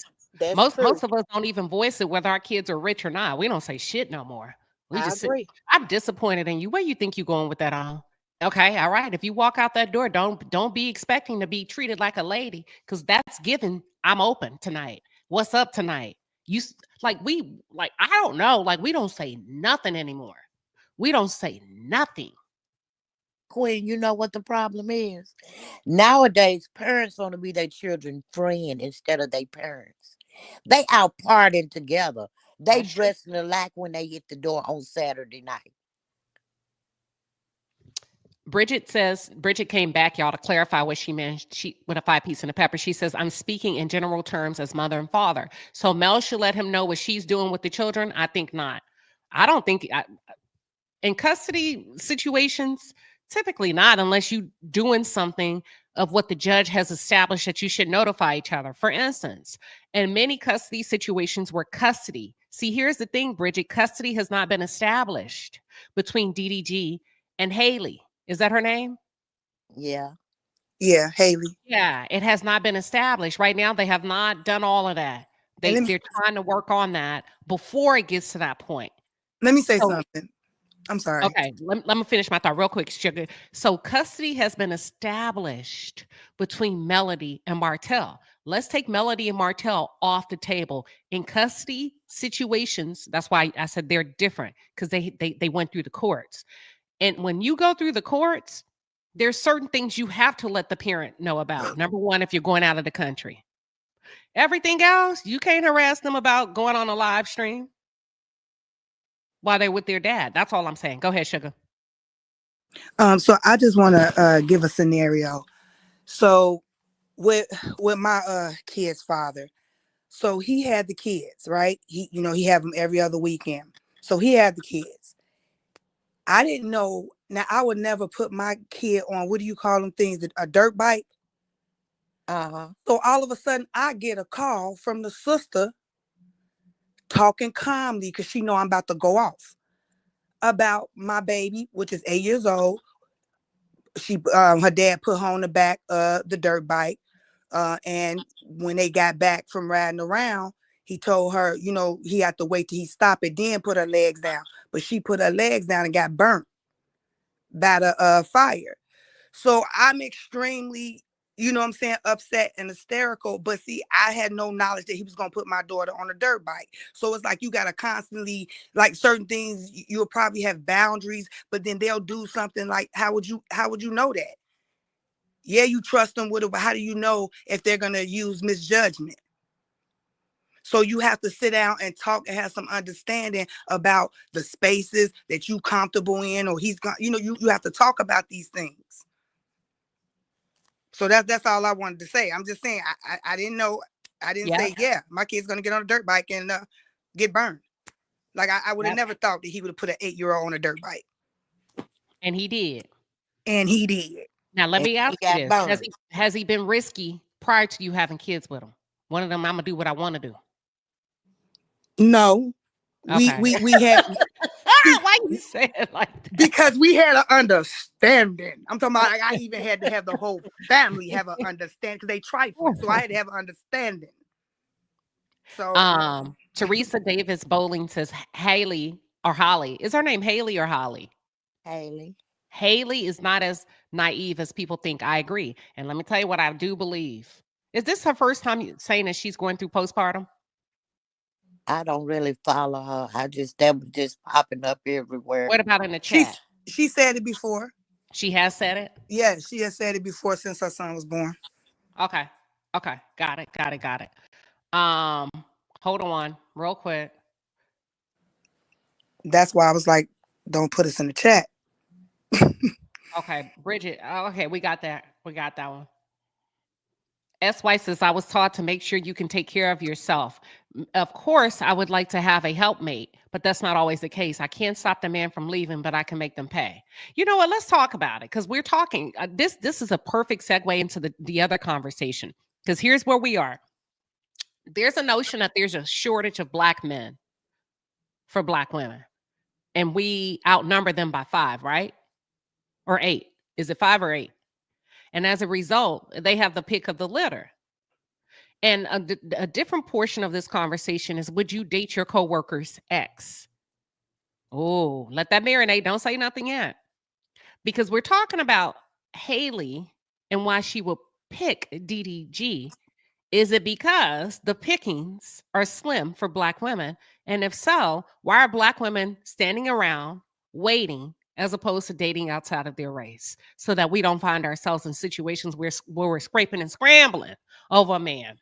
Most of us don't even voice it, whether our kids are rich or not. We don't say shit no more. I agree. I'm disappointed in you. Where you think you going with that on? Okay, all right. If you walk out that door, don't be expecting to be treated like a lady, because that's given. I'm open tonight. What's up tonight? I don't know. Like, we don't say nothing anymore. We don't say nothing. Queen, you know what the problem is? Nowadays, parents want to be their children's friend instead of their parents. They out partying together. They dressing alike when they hit the door on Saturday night. Bridget came back, y'all, to clarify what she meant. She with a 5-piece and a pepper. She says, I'm speaking in general terms as mother and father. So Mel should let him know what she's doing with the children. I think not. I don't think in custody situations, typically not, unless you doing something of what the judge has established that you should notify each other. For instance, in many custody situations where see, here's the thing, Bridget, custody has not been established between DDG and Haley. Is that her name? Yeah. Yeah, Haley. Yeah, it has not been established. Right now, they have not done all of that. They're trying to work on that before it gets to that point. Let me say something. I'm sorry. Okay, let me finish my thought real quick, Sugar. So custody has been established between Melody and Martell. Let's take Melody and Martell off the table. In custody situations, that's why I said they're different, because they went through the courts. And when you go through the courts, there's certain things you have to let the parent know about. Number one, if you're going out of the country. Everything else, you can't harass them about going on a live stream while they're with their dad. That's all I'm saying. Go ahead, Sugar. So I just want to give a scenario. So with my kid's father, so he had the kids, right? He have them every other weekend. So he had the kids. I didn't know. Now, I would never put my kid on, what do you call them things, a dirt bike? So all of a sudden, I get a call from the sister talking calmly, because she know I'm about to go off, about my baby, which is 8 years old. She, her dad put her on the back of the dirt bike. And when they got back from riding around, he told her, he had to wait till he stopped it, then put her legs down. But she put her legs down and got burnt by the fire. So I'm extremely, you know what I'm saying, upset and hysterical. But see, I had no knowledge that he was gonna put my daughter on a dirt bike. So it's like you gotta constantly, like, certain things you'll probably have boundaries, but then they'll do something like, how would you know that? Yeah, you trust them with it, but how do you know if they're gonna use misjudgment? So you have to sit down and talk and have some understanding about the spaces that you comfortable in, or he's going, you have to talk about these things. So that's all I wanted to say. I'm just saying, I didn't know. I didn't say, yeah, my kid's gonna get on a dirt bike and get burned. Like I would have never thought that he would have put an 8-year-old on a dirt bike. And he did. And he did. Now let me ask you this: burned. has he been risky prior to you having kids with him? One of them, I'm gonna do what I want to do. No, Okay. we had. Why you say it like that? Because we had an understanding. I'm talking about, like, I even had to have the whole family have an understanding because they trifle. So I had to have an understanding. So Teresa Davis Bowling says Haley or Holly. Is her name Haley or Holly? Haley. Haley is not as naive as people think. I agree. And let me tell you what I do believe. Is this her first time saying that she's going through postpartum? I don't really follow her. That was just popping up everywhere. What about in the chat? She said it before. She has said it? Yeah, she has said it before since her son was born. Okay. Got it. Hold on real quick. That's why I was like, don't put us in the chat. Okay, Bridget. Okay, we got that. We got that one. SY says, I was taught to make sure you can take care of yourself. Of course, I would like to have a helpmate, but that's not always the case. I can't stop the man from leaving, but I can make them pay. You know what? Let's talk about it, because we're talking. This is a perfect segue into the other conversation, because here's where we are. There's a notion that there's a shortage of Black men for Black women, and we outnumber them by 5, right? Or 8. Is it 5 or 8? And as a result, they have the pick of the litter. And a different portion of this conversation is, would you date your coworker's ex? Oh, let that marinate. Don't say nothing yet. Because we're talking about Haley and why she will pick DDG. Is it because the pickings are slim for Black women? And if so, why are Black women standing around waiting as opposed to dating outside of their race, so that we don't find ourselves in situations where we're scraping and scrambling over a man,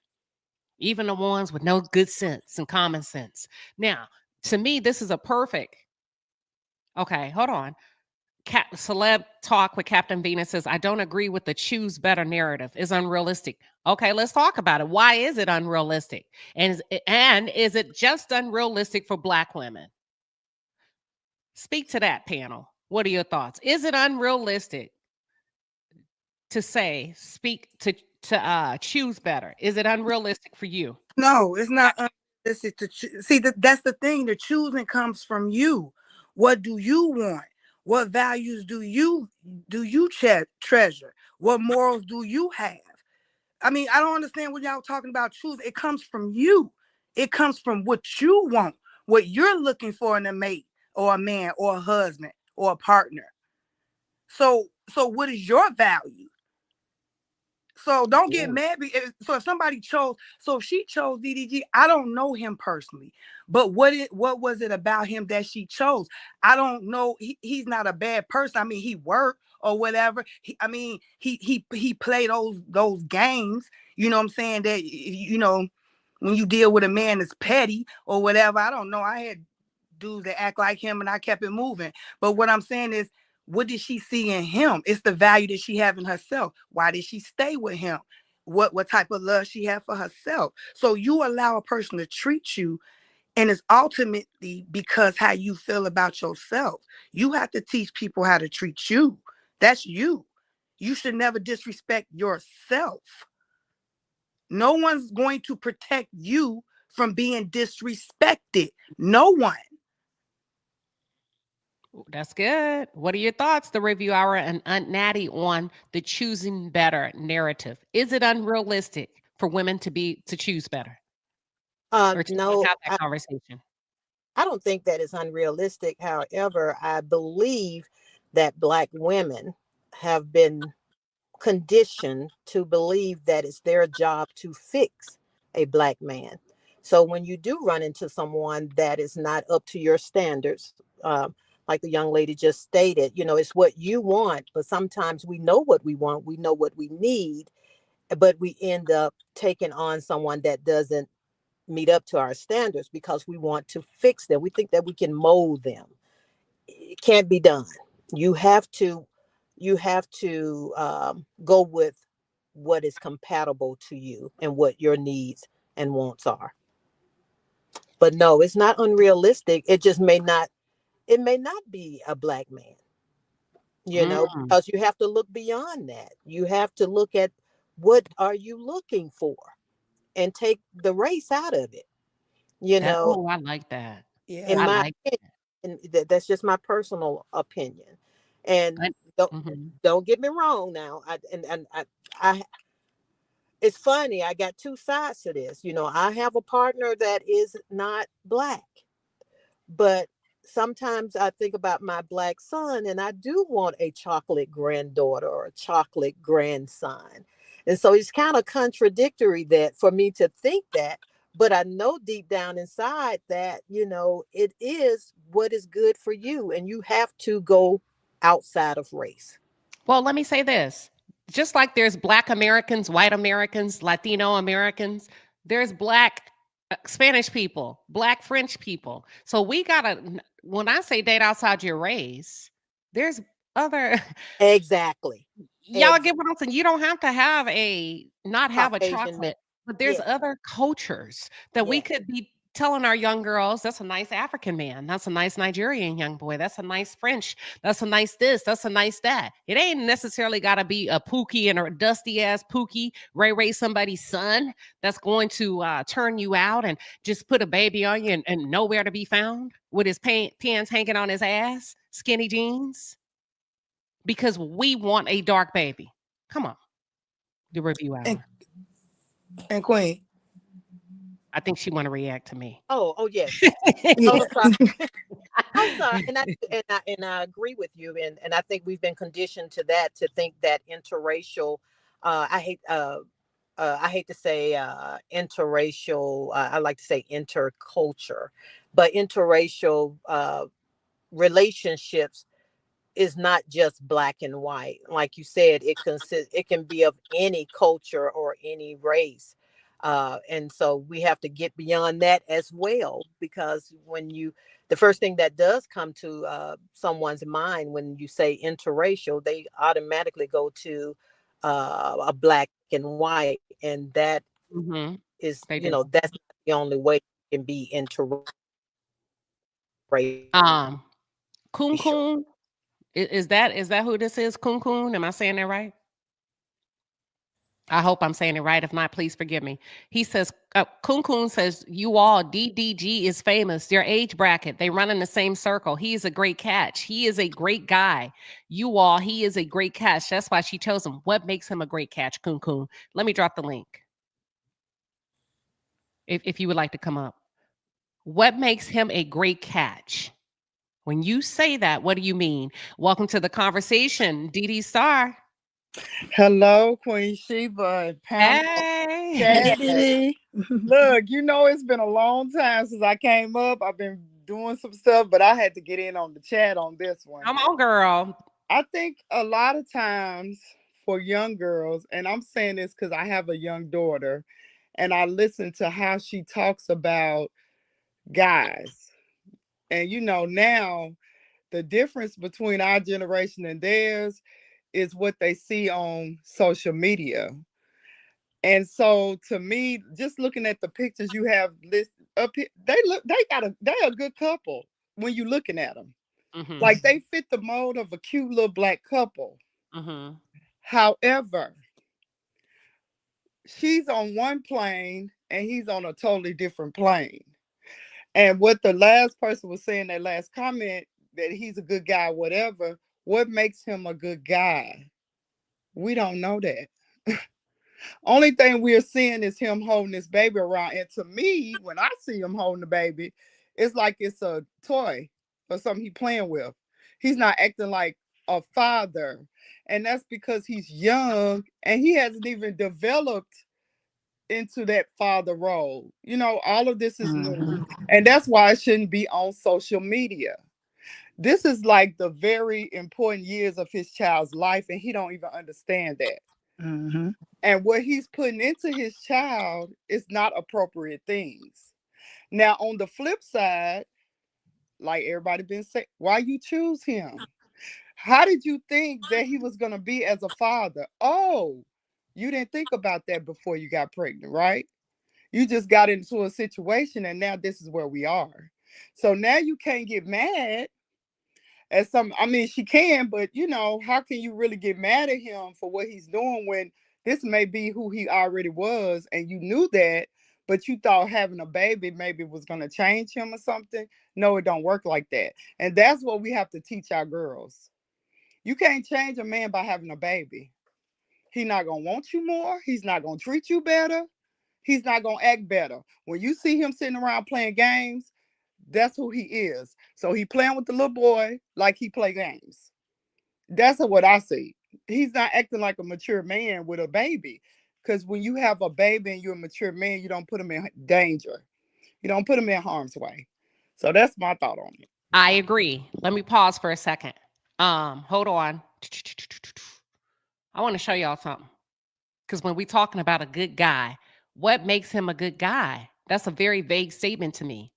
even the ones with no good sense and common sense? Now, to me, this is a perfect. Okay, hold on. Celeb Talk with Captain Venus says, I don't agree with the choose better narrative. It's unrealistic. Okay, let's talk about it. Why is it unrealistic? And is it just unrealistic for Black women? Speak to that, panel. What are your thoughts? Is it unrealistic to say, choose better? Is it unrealistic for you? No, it's not unrealistic to see. That's the thing. The choosing comes from you. What do you want? What values do you treasure? What morals do you have? I mean, I don't understand what y'all talking about choosing. It comes from you. It comes from what you want, what you're looking for in a mate or a man or a husband or a partner. So what is your value? So don't get mad. So if somebody chose, so if she chose DDG, I don't know him personally, but what was it about him that she chose? I don't know. He's not a bad person. I mean, he worked or whatever. He played those games. You know what I'm saying? That, you know, when you deal with a man that's petty or whatever. I don't know. I had dudes that act like him, and I kept it moving. But what I'm saying is, what did she see in him? It's the value that she have in herself. Why did she stay with him? What type of love she have for herself? So you allow a person to treat you, and it's ultimately because how you feel about yourself. You have to teach people how to treat you. That's you. You should never disrespect yourself. No one's going to protect you from being disrespected. No one. That's good. What are your thoughts, the review hour and Aunt Natty, on the choosing better narrative? Is it unrealistic for women to choose better? Or to No, have that conversation? I don't think that is unrealistic. However, I believe that Black women have been conditioned to believe that it's their job to fix a Black man. So when you do run into someone that is not up to your standards, like the young lady just stated, it's what you want, but sometimes we know what we want, we know what we need, but we end up taking on someone that doesn't meet up to our standards because we want to fix them. We think that we can mold them. It can't be done. You have to go with what is compatible to you and what your needs and wants are. But no, it's not unrealistic. It may not be a Black man, because you have to look beyond that. You have to look at what are you looking for and take the race out of it. I like that. In I my like opinion, and that's just my personal opinion. And don't get me wrong now. I it's funny. I got two sides to this. I have a partner that is not Black, but sometimes I think about my Black son and I do want a chocolate granddaughter or a chocolate grandson. And so it's kind of contradictory that for me to think that, but I know deep down inside that, it is what is good for you, and you have to go outside of race. Well, let me say this. Just like there's Black Americans, white Americans, Latino Americans, there's Black Spanish people, Black French people. So we gotta, when I say date outside your race, there's other. Exactly. Y'all get what I'm saying? You don't have to have not have a Caucasian chocolate, man. but there's Yeah. other cultures that we Yes. could be telling our young girls, that's a nice African man. That's a nice Nigerian young boy. That's a nice French. That's a nice this. That's a nice that. It ain't necessarily got to be a Pookie and a dusty ass Pookie, Ray somebody's son that's going to turn you out and just put a baby on you and nowhere to be found with his pants hanging on his ass, skinny jeans. Because we want a dark baby. Come on. The review hour. And Queen. I think she want to react to me. Oh yes. Yeah. I'm sorry. And I agree with you. And I think we've been conditioned to that, to think that interracial, I hate to say interracial, I like to say interculture, but interracial relationships is not just Black and white. Like you said, it can be of any culture or any race. And so we have to get beyond that as well, because the first thing that does come to someone's mind when you say interracial, they automatically go to a Black and white, and that is, that's not the only way you can be interracial. Kun Kun, is that who this is? Kun Kun, am I saying that right? I hope I'm saying it right. If not, please forgive me. He says, Kun Kun says, you all, DDG is famous. Their age bracket, they run in the same circle. He is a great catch. He is a great guy. You all, he is a great catch. That's why she chose him. What makes him a great catch, Kun Kun? Let me drop the link. If you would like to come up. What makes him a great catch? When you say that, what do you mean? Welcome to the conversation, DD Star. Hello, Queen Sheba and Pamela. Hey. Look, it's been a long time since I came up. I've been doing some stuff, but I had to get in on the chat on this one. Come on, girl. I think a lot of times for young girls, and I'm saying this because I have a young daughter, and I listen to how she talks about guys. And now the difference between our generation and theirs is what they see on social media. And so to me, just looking at the pictures you have listed up here, they're a good couple when you're looking at them. Mm-hmm. Like they fit the mold of a cute little Black couple. Mm-hmm. However, she's on one plane and he's on a totally different plane. And what the last person was saying, that last comment, that he's a good guy, whatever, what makes him a good guy? We don't know that. Only thing we're seeing is him holding this baby around. And to me, when I see him holding the baby, it's like it's a toy or something he's playing with. He's not acting like a father. And that's because he's young and he hasn't even developed into that father role. You know, all of this is new. And that's why it shouldn't be on social media. This is like the very important years of his child's life, and he don't even understand that. And what he's putting into his child is not appropriate things. Now, on the flip side, like everybody been saying, why you choose him? How did you think that he was going to be as a father? Oh, you didn't think about that before you got pregnant, right? You just got into a situation and now this is where we are. So now you can't get mad at some, I mean, she can, but you know, how can you really get mad at him for what he's doing when this may be who he already was and you knew that, but you thought having a baby maybe was going to change him or something? No, it don't work like that. And that's what we have to teach our girls. You can't change a man by having a baby. He's not going to want you more. He's not going to treat you better. He's not going to act better. When you see him sitting around playing games, that's who he is. So he playing with the little boy like he play games. That's what I see. He's not acting like a mature man with a baby. Because when you have a baby and you're a mature man, you don't put him in danger. You don't put him in harm's way. So that's my thought on it. I agree. Let me pause for a second. Hold on. I want to show y'all something. Because when we're talking about a good guy, what makes him a good guy? That's a very vague statement to me.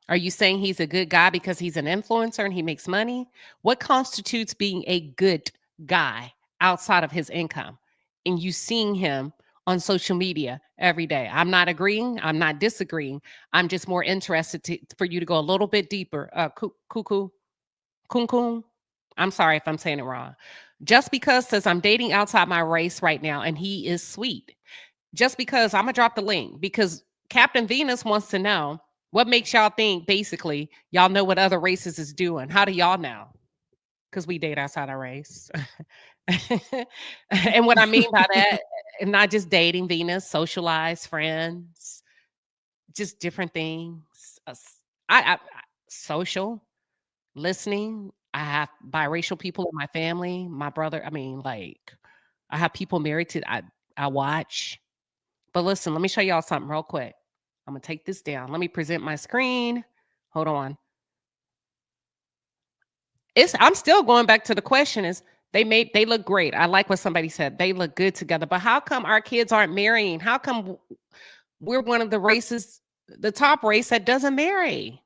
Are you saying he's a good guy because he's an influencer and he makes money? What constitutes being a good guy outside of his income? And you seeing him on social media every day. I'm not agreeing. I'm not disagreeing. I'm just more interested for you to go a little bit deeper. Cuckoo. Kun. I'm sorry if I'm saying it wrong. Just because says I'm dating outside my race right now and he is sweet. Just because I'm going to drop the link because Captain Venus wants to know what makes y'all think basically y'all know what other races is doing. How do y'all know? Because we date outside our race. And what I mean by that, not just dating Venus, socialize, friends, just different things. I social, listening. I have biracial people in my family. My brother, I mean, like, I have people married to, I watch. But listen, let me show y'all something real quick. I'm going to take this down. Let me present my screen. Hold on. I'm still going back to the question is, they look great. I like what somebody said. They look good together. But how come our kids aren't marrying? How come we're one of the races, the top race that doesn't marry?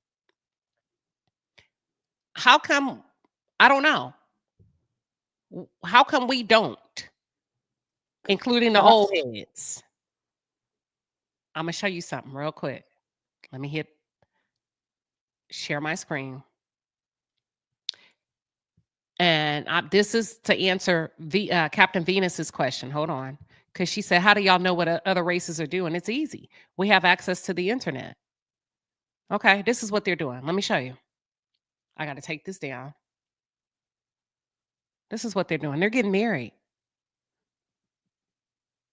How come? I don't know. How come we don't? Including the old heads. I'm going to show you something real quick. Let me hit share my screen. And this is to answer Captain Venus's question. Hold on. Because she said, how do y'all know what other races are doing? It's easy. We have access to the internet. Okay, this is what they're doing. Let me show you. I got to take this down. This is what they're doing. They're getting married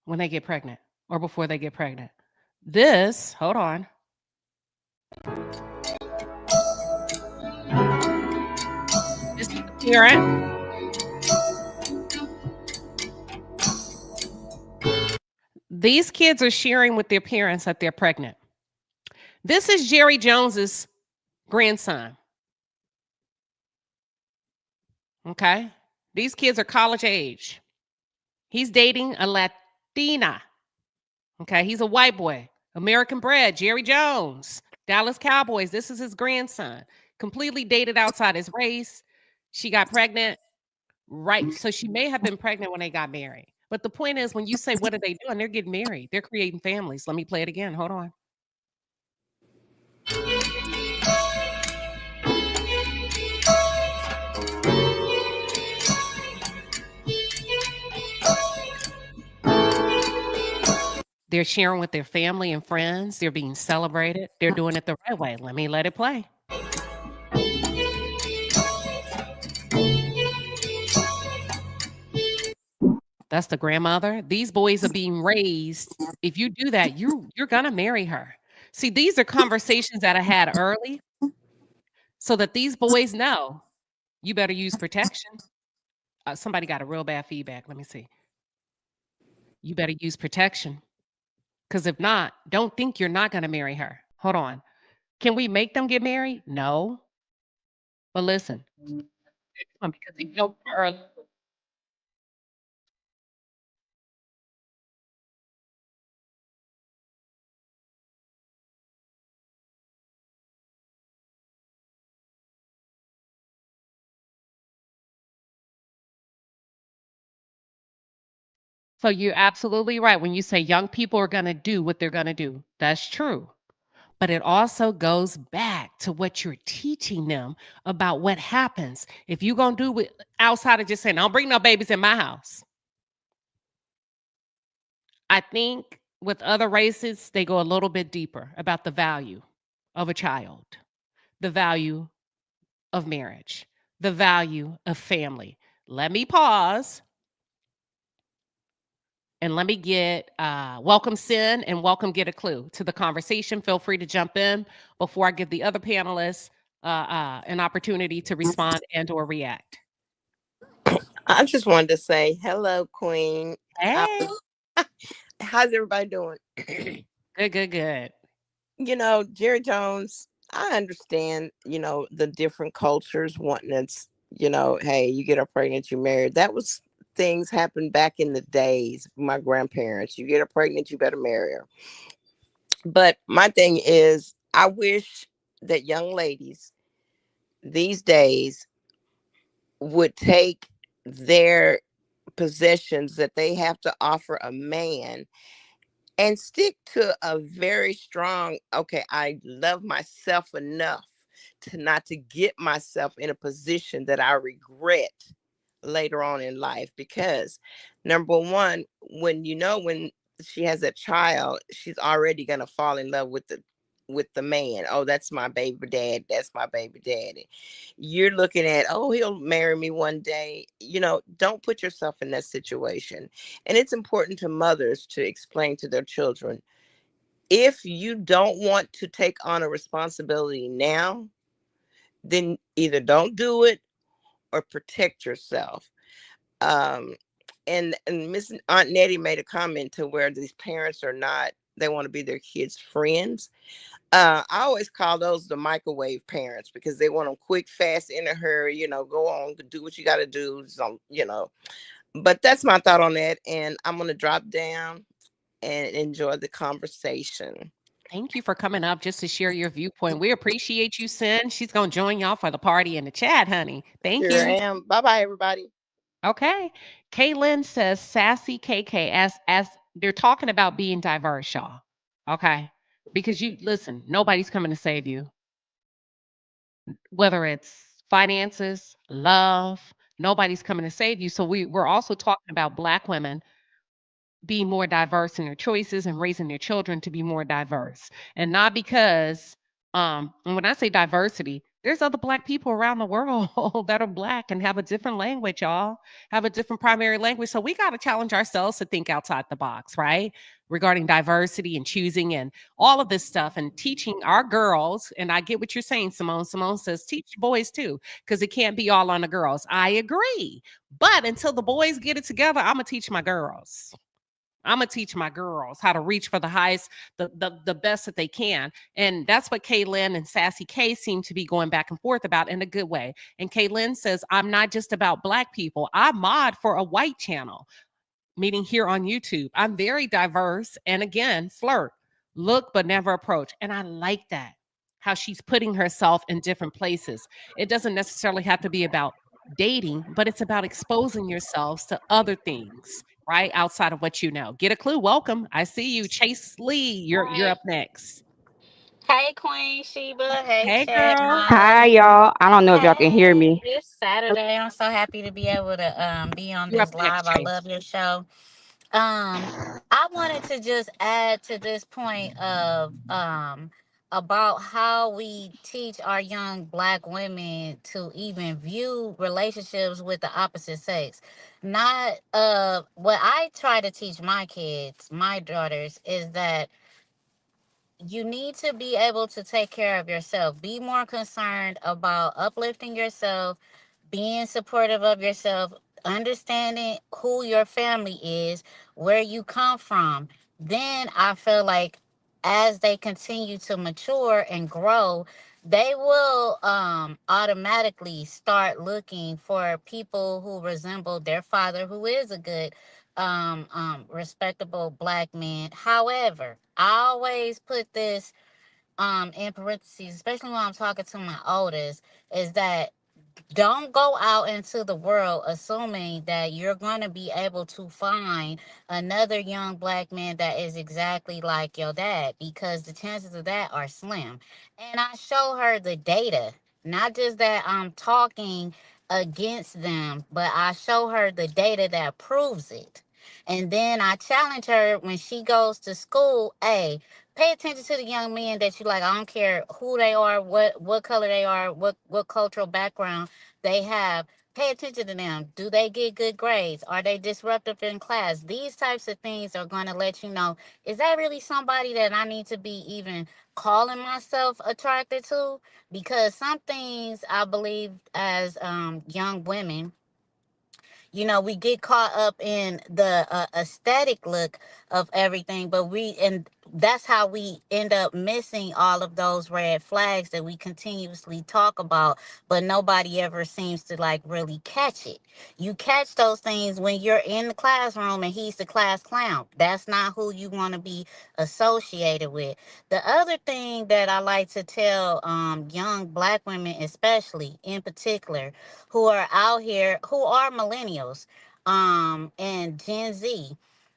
when they get pregnant or before they get pregnant. This, hold on. This is the parent. These kids are sharing with their parents that they're pregnant. This is Jerry Jones's grandson. Okay. These kids are college age. He's dating a Latina. Okay. He's a white boy, American bred, Jerry Jones, Dallas Cowboys. This is his grandson. Completely dated outside his race. She got pregnant. Right. So she may have been pregnant when they got married. But the point is, when you say, what are they doing? They're getting married. They're creating families. Let me play it again. Hold on. They're sharing with their family and friends. They're being celebrated. They're doing it the right way. Let me let it play. That's the grandmother. These boys are being raised. If you do that, you're going to marry her. See, these are conversations that I had early so that these boys know you better use protection. Somebody got a real bad feedback. Let me see. You better use protection. Because if not, don't think you're not going to marry her. Hold on. Can we make them get married? No. But listen, because they know early. So you're absolutely right when you say young people are going to do what they're going to do. That's true. But it also goes back to what you're teaching them about what happens if you're going to do it outside of just saying, don't bring no babies in my house. I think with other races, they go a little bit deeper about the value of a child, the value of marriage, the value of family. Let me pause and let me get welcome Sin and welcome Get a Clue to the conversation. Feel free to jump in before I give the other panelists an opportunity to respond and or react. I just wanted to say hello, Queen. Hey. How's everybody doing? Good. You know, Jerry Jones, I understand, the different cultures wanting it's, hey, you get her pregnant, you married. That was things happened back in the days. My grandparents, you get her pregnant, you better marry her. But my thing is, I wish that young ladies these days would take their possessions that they have to offer a man and stick to a very strong, okay, I love myself enough to not to get myself in a position that I regret later on in life. Because number one, when she has a child, she's already gonna fall in love with the man. Oh, that's my baby dad. That's my baby daddy. You're looking at, oh, he'll marry me one day. Don't put yourself in that situation. And it's important to mothers to explain to their children, if you don't want to take on a responsibility now, then either don't do it or protect yourself. And Miss Aunt Nettie made a comment to where these parents are not, they want to be their kids' friends. I always call those the microwave parents, because they want them quick, fast, in a hurry, go on, do what you got to do. But that's my thought on that. And I'm going to drop down and enjoy the conversation. Thank you for coming up just to share your viewpoint. We appreciate you, Sin. She's going to join y'all for the party in the chat, honey. Thank Sure you. am. Bye-bye, everybody. Okay. Kaylin says, sassy KK, as they're talking about being diverse, y'all. Okay. Because listen, nobody's coming to save you. Whether it's finances, love, nobody's coming to save you. So we're also talking about Black women being more diverse in their choices and raising their children to be more diverse. And not because, and when I say diversity, there's other Black people around the world that are Black and have a different language, y'all, have a different primary language. So we got to challenge ourselves to think outside the box, right? Regarding diversity and choosing and all of this stuff and teaching our girls. And I get what you're saying, Simone. Simone says, teach boys too, because it can't be all on the girls. I agree. But until the boys get it together, I'm going to teach my girls. I'm gonna teach my girls how to reach for the highest, the best that they can. And that's what Kaylin and Sassy K seem to be going back and forth about in a good way. And Kaylin says, I'm not just about Black people. I mod for a white channel, meaning here on YouTube. I'm very diverse. And again, flirt, look, but never approach. And I like that, how she's putting herself in different places. It doesn't necessarily have to be about dating, but it's about exposing yourselves to other things, right? Outside of what you know. Get a clue. Welcome. I see you. Chase Lee, you're up next. Hey, Queen Sheba. Hey, Hey, Chat girl. Hi, Mom. y'all. I don't know if y'all can hear me. It's Saturday. I'm so happy to be able to be on You're up this next, live. I Chase. love your show. I wanted to just add to this point of about how we teach our young Black women to even view relationships with the opposite sex. Not what I try to teach my kids, my daughters, is that you need to be able to take care of yourself. Be more concerned about uplifting yourself, being supportive of yourself. understanding who your family is, where you come from, then I feel like as they continue to mature and grow, they will automatically start looking for people who resemble their father, who is a good respectable black man. However, I always put this in parentheses, especially when I'm talking to my oldest, is that don't go out into the world assuming that you're going to be able to find another young black man that is exactly like your dad, because the chances of that are slim. And I show her the data, not just that I'm talking against them, but I show her the data that proves it. And then I challenge her when she goes to school, hey, pay attention to the young men that you like. I don't care who they are, what color they are, what cultural background they have. Pay attention to them. Do they get good grades? Are they disruptive in class? These types of things are going to let you know, is that really somebody that I need to be even calling myself attracted to? Because some things I believe as young women, you know, we get caught up in the aesthetic look of everything, but and that's how we end up missing all of those red flags that we continuously talk about, but nobody ever seems to like really catch it. You catch those things when you're in the classroom and he's the class clown. That's not who you want to be associated with. The other thing that I like to tell young black women, especially in particular, who are out here, who are millennials, and Gen Z,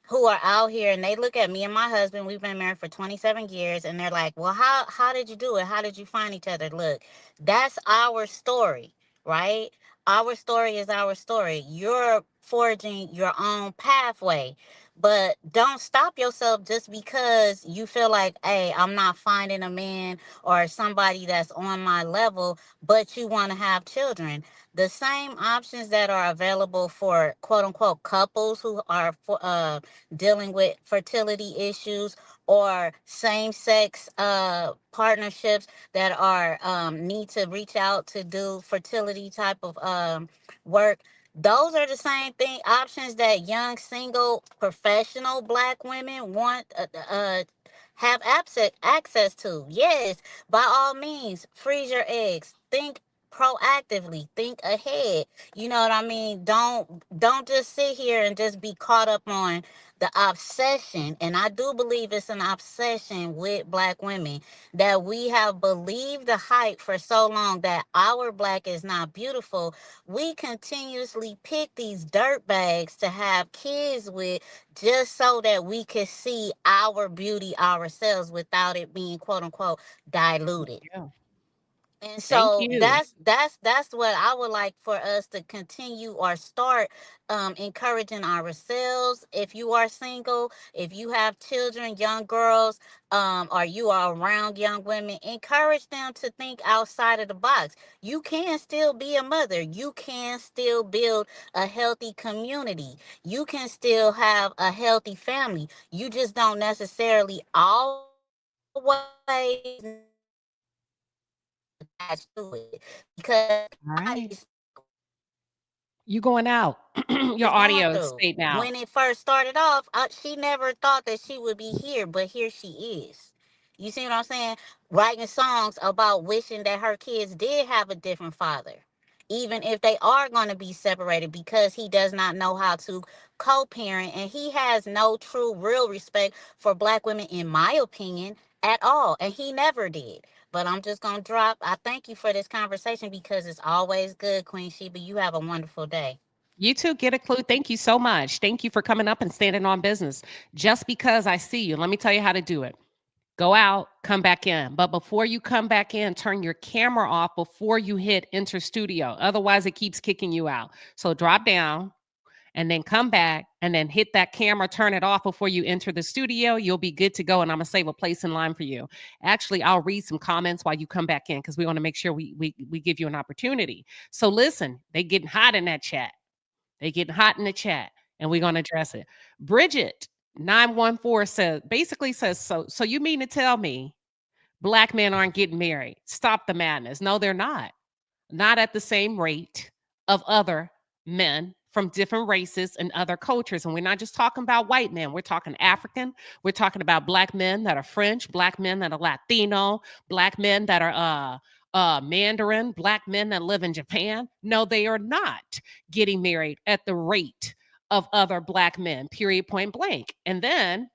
who are out here and they look at me and my husband, we've been married for 27 years, and they're like, well, how did you do it? How did you find each other? Look, that's our story, right? Our story is our story. You're forging your own pathway. But don't stop yourself just because you feel like, hey, I'm not finding a man or somebody that's on my level, but you want to have children. The same options that are available for quote unquote couples who are dealing with fertility issues, or same sex partnerships that are need to reach out to do fertility type of work. Those are the same thing options that young single professional black women want have access to. Yes, by all means, freeze your eggs. Think proactively, think ahead. You know what I mean? Don't just sit here and just be caught up on the obsession, and I do believe it's an obsession with black women, that we have believed the hype for so long that our black is not beautiful. We continuously pick these dirt bags to have kids with, just so that we can see our beauty ourselves without it being quote unquote diluted. Yeah. And Thank so you. that's what I would like for us to continue or start encouraging ourselves. If you are single, if you have children, young girls, or you are around young women, encourage them to think outside of the box. You can still be a mother. You can still build a healthy community. You can still have a healthy family. You just don't necessarily always attached to it, because All I right. You going out. Your is going audio is through. fading out. When it first started off, she never thought that she would be here, but here she is. You see what I'm saying? Writing songs about wishing that her kids did have a different father, even if they are going to be separated, because he does not know how to co-parent, and he has no true, real respect for black women, in my opinion, at all. And he never did. But I'm just going to drop. I thank you for this conversation, because it's always good, Queen Sheba. You have a wonderful day. You too, get a clue. Thank you so much. Thank you for coming up and standing on business. Just because I see you, let me tell you how to do it. Go out, come back in. But before you come back in, turn your camera off before you hit enter studio. Otherwise, it keeps kicking you out. So drop down and then come back and then hit that camera, turn it off before you enter the studio. You'll be good to go. And I'm going to save a place in line for you. Actually, I'll read some comments while you come back in, because we want to make sure we give you an opportunity. So listen, they getting hot in that chat. They getting hot in the chat, and we're going to address it. Bridget 914 says, so you mean to tell me black men aren't getting married? Stop the madness. No, they're not. Not at the same rate of other men from different races and other cultures. And we're not just talking about white men. We're talking African. We're talking about black men that are French, black men that are Latino, black men that are Mandarin, black men that live in Japan. No, they are not getting married at the rate of other black men, period, point blank. And then,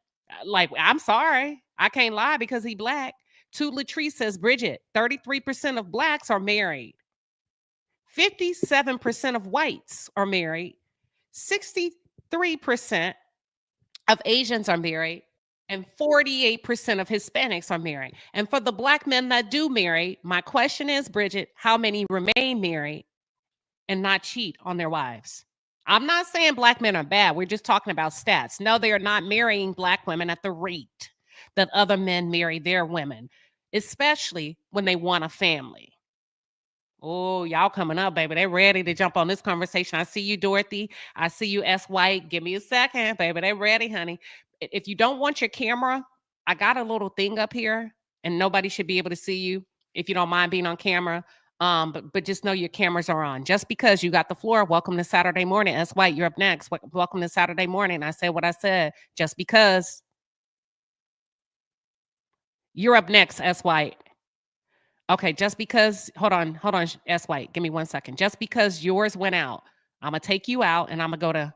like, I'm sorry, I can't lie because he black. To Latrice says, Bridget, 33% of blacks are married. 57% of whites are married. 63% of Asians are married. And 48% of Hispanics are married. And for the black men that do marry, my question is, Bridget, how many remain married and not cheat on their wives? I'm not saying black men are bad. We're just talking about stats. No, they are not marrying black women at the rate that other men marry their women, especially when they want a family. Oh, y'all coming up, baby. They're ready to jump on this conversation. I see you, Dorothy. I see you, S. White. Give me a second, baby. They're ready, honey. If you don't want your camera, I got a little thing up here, and nobody should be able to see you if you don't mind being on camera. But just know your cameras are on. Just because you got the floor, welcome to Saturday morning. S. White, you're up next. Welcome to Saturday morning. I said what I said. Just because. You're up next, S. White. Okay, just because, hold on, S. White, give me 1 second. Just because yours went out, I'm gonna take you out and I'm gonna go to,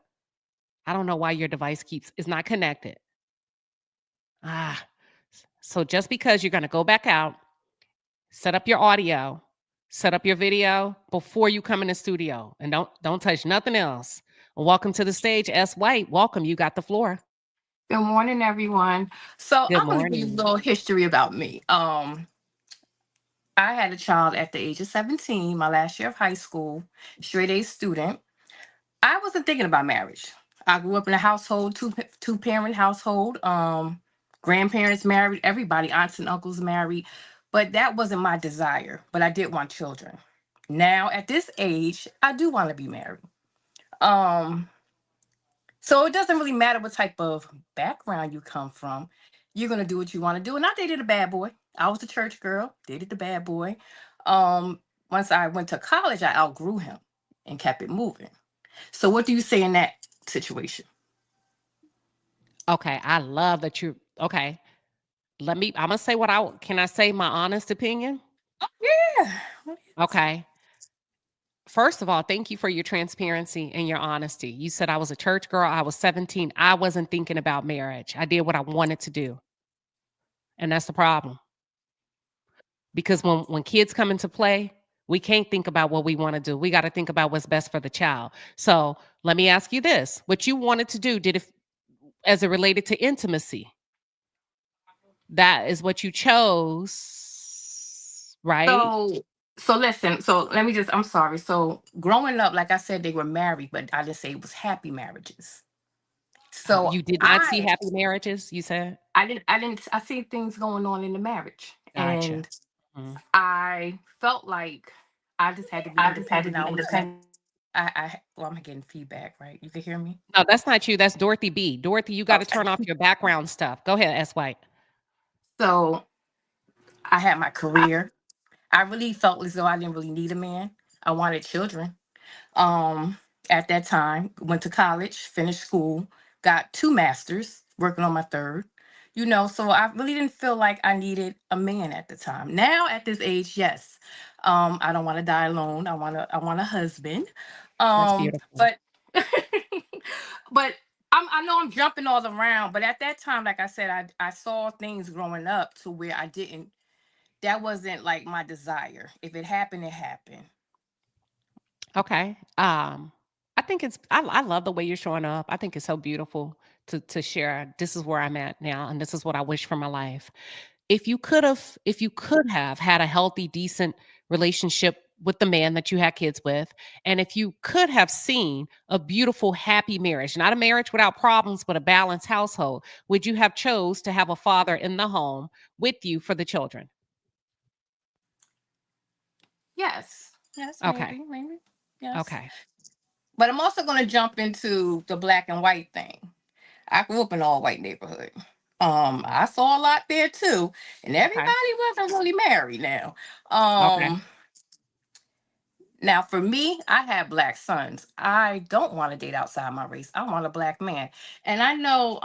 I don't know why your device is not connected. So just because you're gonna go back out, set up your audio, set up your video before you come in the studio, and don't touch nothing else. Welcome to the stage, S. White. Welcome, you got the floor. Good morning, everyone. So Good I'm going to give you a morning. little history about me. I had a child at the age of 17, my last year of high school, straight A student. I wasn't thinking about marriage. I grew up in a household, two parent household. Grandparents married, everybody, aunts and uncles married, but that wasn't my desire. But I did want children. Now at this age, I do want to be married. So it doesn't really matter what type of background you come from. You're gonna do what you want to do. And I dated a bad boy. I was a church girl, dated the bad boy. Once I went to college, I outgrew him and kept it moving. So what do you say in that situation? Okay, I love that you, okay. I'm gonna say can I say my honest opinion? Yeah. Okay. First of all, thank you for your transparency and your honesty. You said I was a church girl. I was 17. I wasn't thinking about marriage. I did what I wanted to do. And that's the problem. Because when kids come into play, we can't think about what we want to do. We got to think about what's best for the child. So let me ask you this. What you wanted to do, as it related to intimacy, that is what you chose, right? So listen, so let me just, I'm sorry. So growing up, like I said, they were married, but I didn't say it was happy marriages. So you did not see happy marriages, you said? I see things going on in the marriage. Gotcha. And I felt like I just had to be independent. Well, I'm getting feedback, right? You can hear me? No, that's not you. That's Dorothy B. Dorothy, you got to turn off your background stuff. Go ahead, S. White. So I had my career. I really felt as though I didn't really need a man. I wanted children. At that time, went to college, finished school, got 2 masters, working on my 3rd. So I really didn't feel like I needed a man at the time. Now at this age, yes. I don't want to die alone. I want a husband. That's beautiful. But but I know I'm jumping all around, but at that time, like I said, I saw things growing up to where that wasn't like my desire. If it happened, it happened. Okay. I think I love the way you're showing up. I think it's so beautiful to share. This is where I'm at now, and this is what I wish for my life. If you could have had a healthy, decent relationship with the man that you had kids with, and if you could have seen a beautiful, happy marriage, not a marriage without problems, but a balanced household, would you have chose to have a father in the home with you for the children? Yes. Okay. Maybe. Yes. Okay. But I'm also going to jump into the black and white thing. I grew up in an all white neighborhood. I saw a lot there too, and everybody wasn't really married now. Okay. Now, for me, I have black sons. I don't want to date outside my race. I want a black man. And I know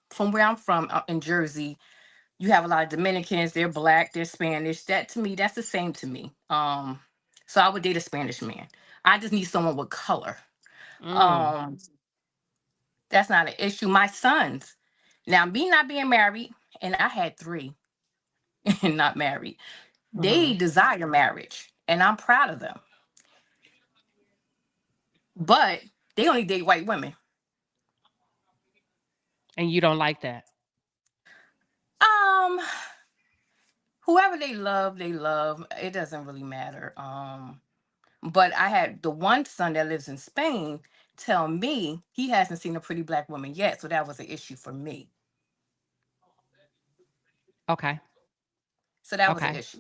from where I'm from in Jersey, you have a lot of Dominicans. They're black, they're Spanish. That to me, that's the same to me. So I would date a Spanish man. I just need someone with color. Um, that's not an issue. My sons, now me not being married, and I had 3 and not married, they desire marriage, and I'm proud of them. But they only date white women. And you don't like that? Whoever they love, it doesn't really matter. But I had the one son that lives in Spain tell me he hasn't seen a pretty black woman yet, so that was an issue for me. Okay. So that was an issue.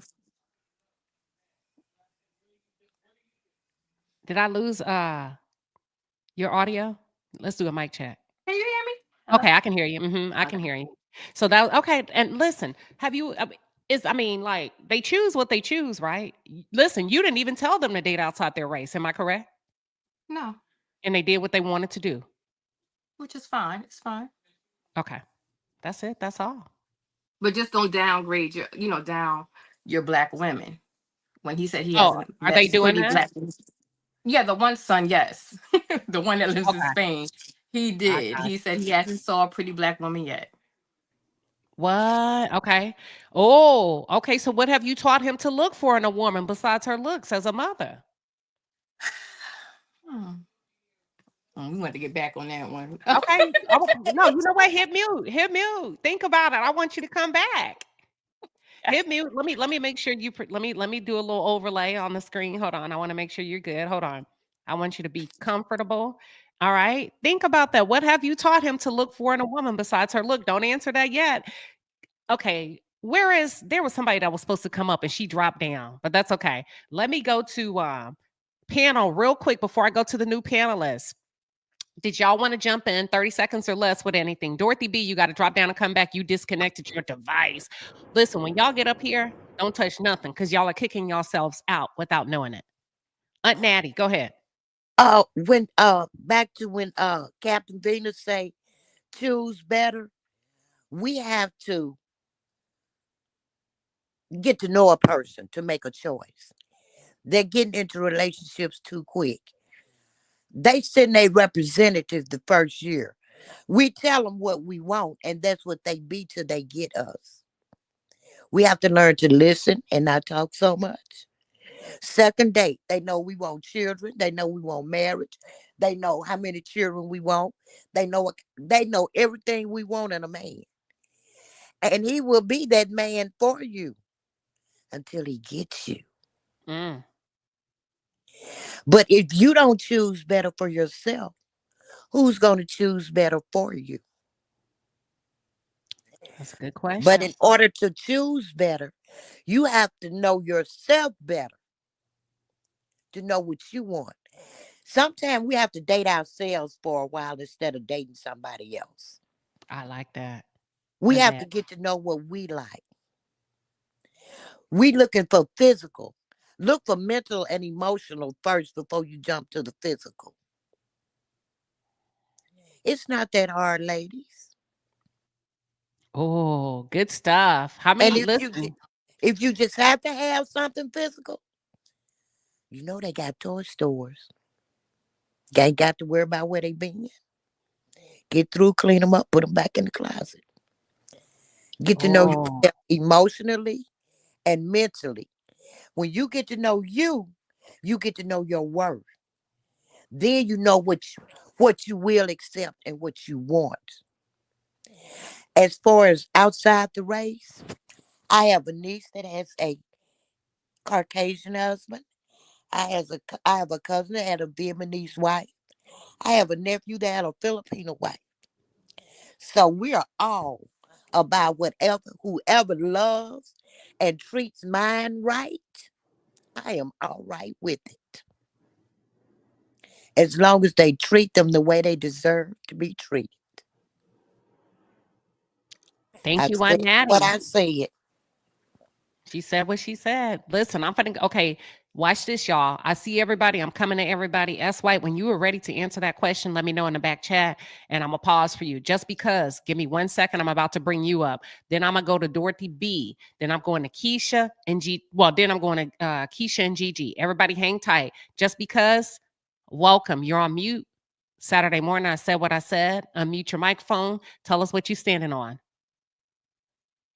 Did I lose your audio? Let's do a mic check. Can you hear me? Okay, I can hear you. I can hear you. So that okay. And listen, have you? Like they choose what they choose, right? Listen, you didn't even tell them to date outside their race. Am I correct? No. And they did what they wanted to do, which is fine. It's fine. Okay, that's it. That's all. But just don't downgrade your black women. When he said he hasn't, are they doing pretty that? black. Yeah, the one son, yes, the one that lives in Spain, he did. He said he hasn't saw a pretty black woman yet. What? Okay. Oh, okay. So what have you taught him to look for in a woman besides her looks as a mother? We want to get back on that one. Okay. No, you know what? Hit mute. Hit mute. Think about it. I want you to come back. Hit mute. Let me make sure you. Let me do a little overlay on the screen. Hold on. I want to make sure you're good. Hold on. I want you to be comfortable. All right. Think about that. What have you taught him to look for in a woman besides her look? Don't answer that yet. Okay. Whereas there was somebody that was supposed to come up and she dropped down, but that's okay. Let me go to panel real quick before I go to the new panelists. Did y'all want to jump in 30 seconds or less with anything? Dorothy B, you got to drop down and come back. You disconnected your device. Listen, when y'all get up here, don't touch nothing because y'all are kicking yourselves out without knowing it. Aunt Natty, go ahead. When back to when Captain Venus say choose better, we have to get to know a person to make a choice. They're getting into relationships too quick. They send a representative the first year. We tell them what we want, and that's what they be till they get us. We have to learn to listen and not talk so much. Second date, they know we want children. They know we want marriage. They know how many children we want. They know everything we want in a man. And he will be that man for you until he gets you. But if you don't choose better for yourself, who's going to choose better for you? That's a good question. But in order to choose better, you have to know yourself better to know what you want. Sometimes we have to date ourselves for a while instead of dating somebody else. I like that. We have to get to know what we like. We looking for physical. Look for mental and emotional first before you jump to the physical. It's not that hard, ladies. Oh, good stuff. How many? If you just have to have something physical, you know they got toy stores. You ain't got to worry about where they been. Get through, clean them up, put them back in the closet. Get to know yourself emotionally and mentally. When you get to know you get to know your worth. Then you know what you will accept and what you want. As far as outside the race, I have a niece that has a Caucasian husband. I have a cousin that had a Vietnamese wife. I have a nephew that had a Filipino wife. So we are all about whoever loves and treats mine right, I am all right with it. As long as they treat them the way they deserve to be treated. Thank you, Aunt Natty. What I said. She said what she said. Listen, I'm finna. Okay, Watch this, y'all. I see everybody. I'm coming to everybody. S. White, when you are ready to answer that question, let me know in the back chat, and I'm going to pause for you. Just because. Give me 1 second. I'm about to bring you up. Then I'm going to go to Dorothy B. Then I'm going to Keisha and G. Well, then I'm going to Keisha and Gigi. Everybody hang tight. Just because, welcome. You're on mute. Saturday morning, I said what I said. Unmute your microphone. Tell us what you're standing on.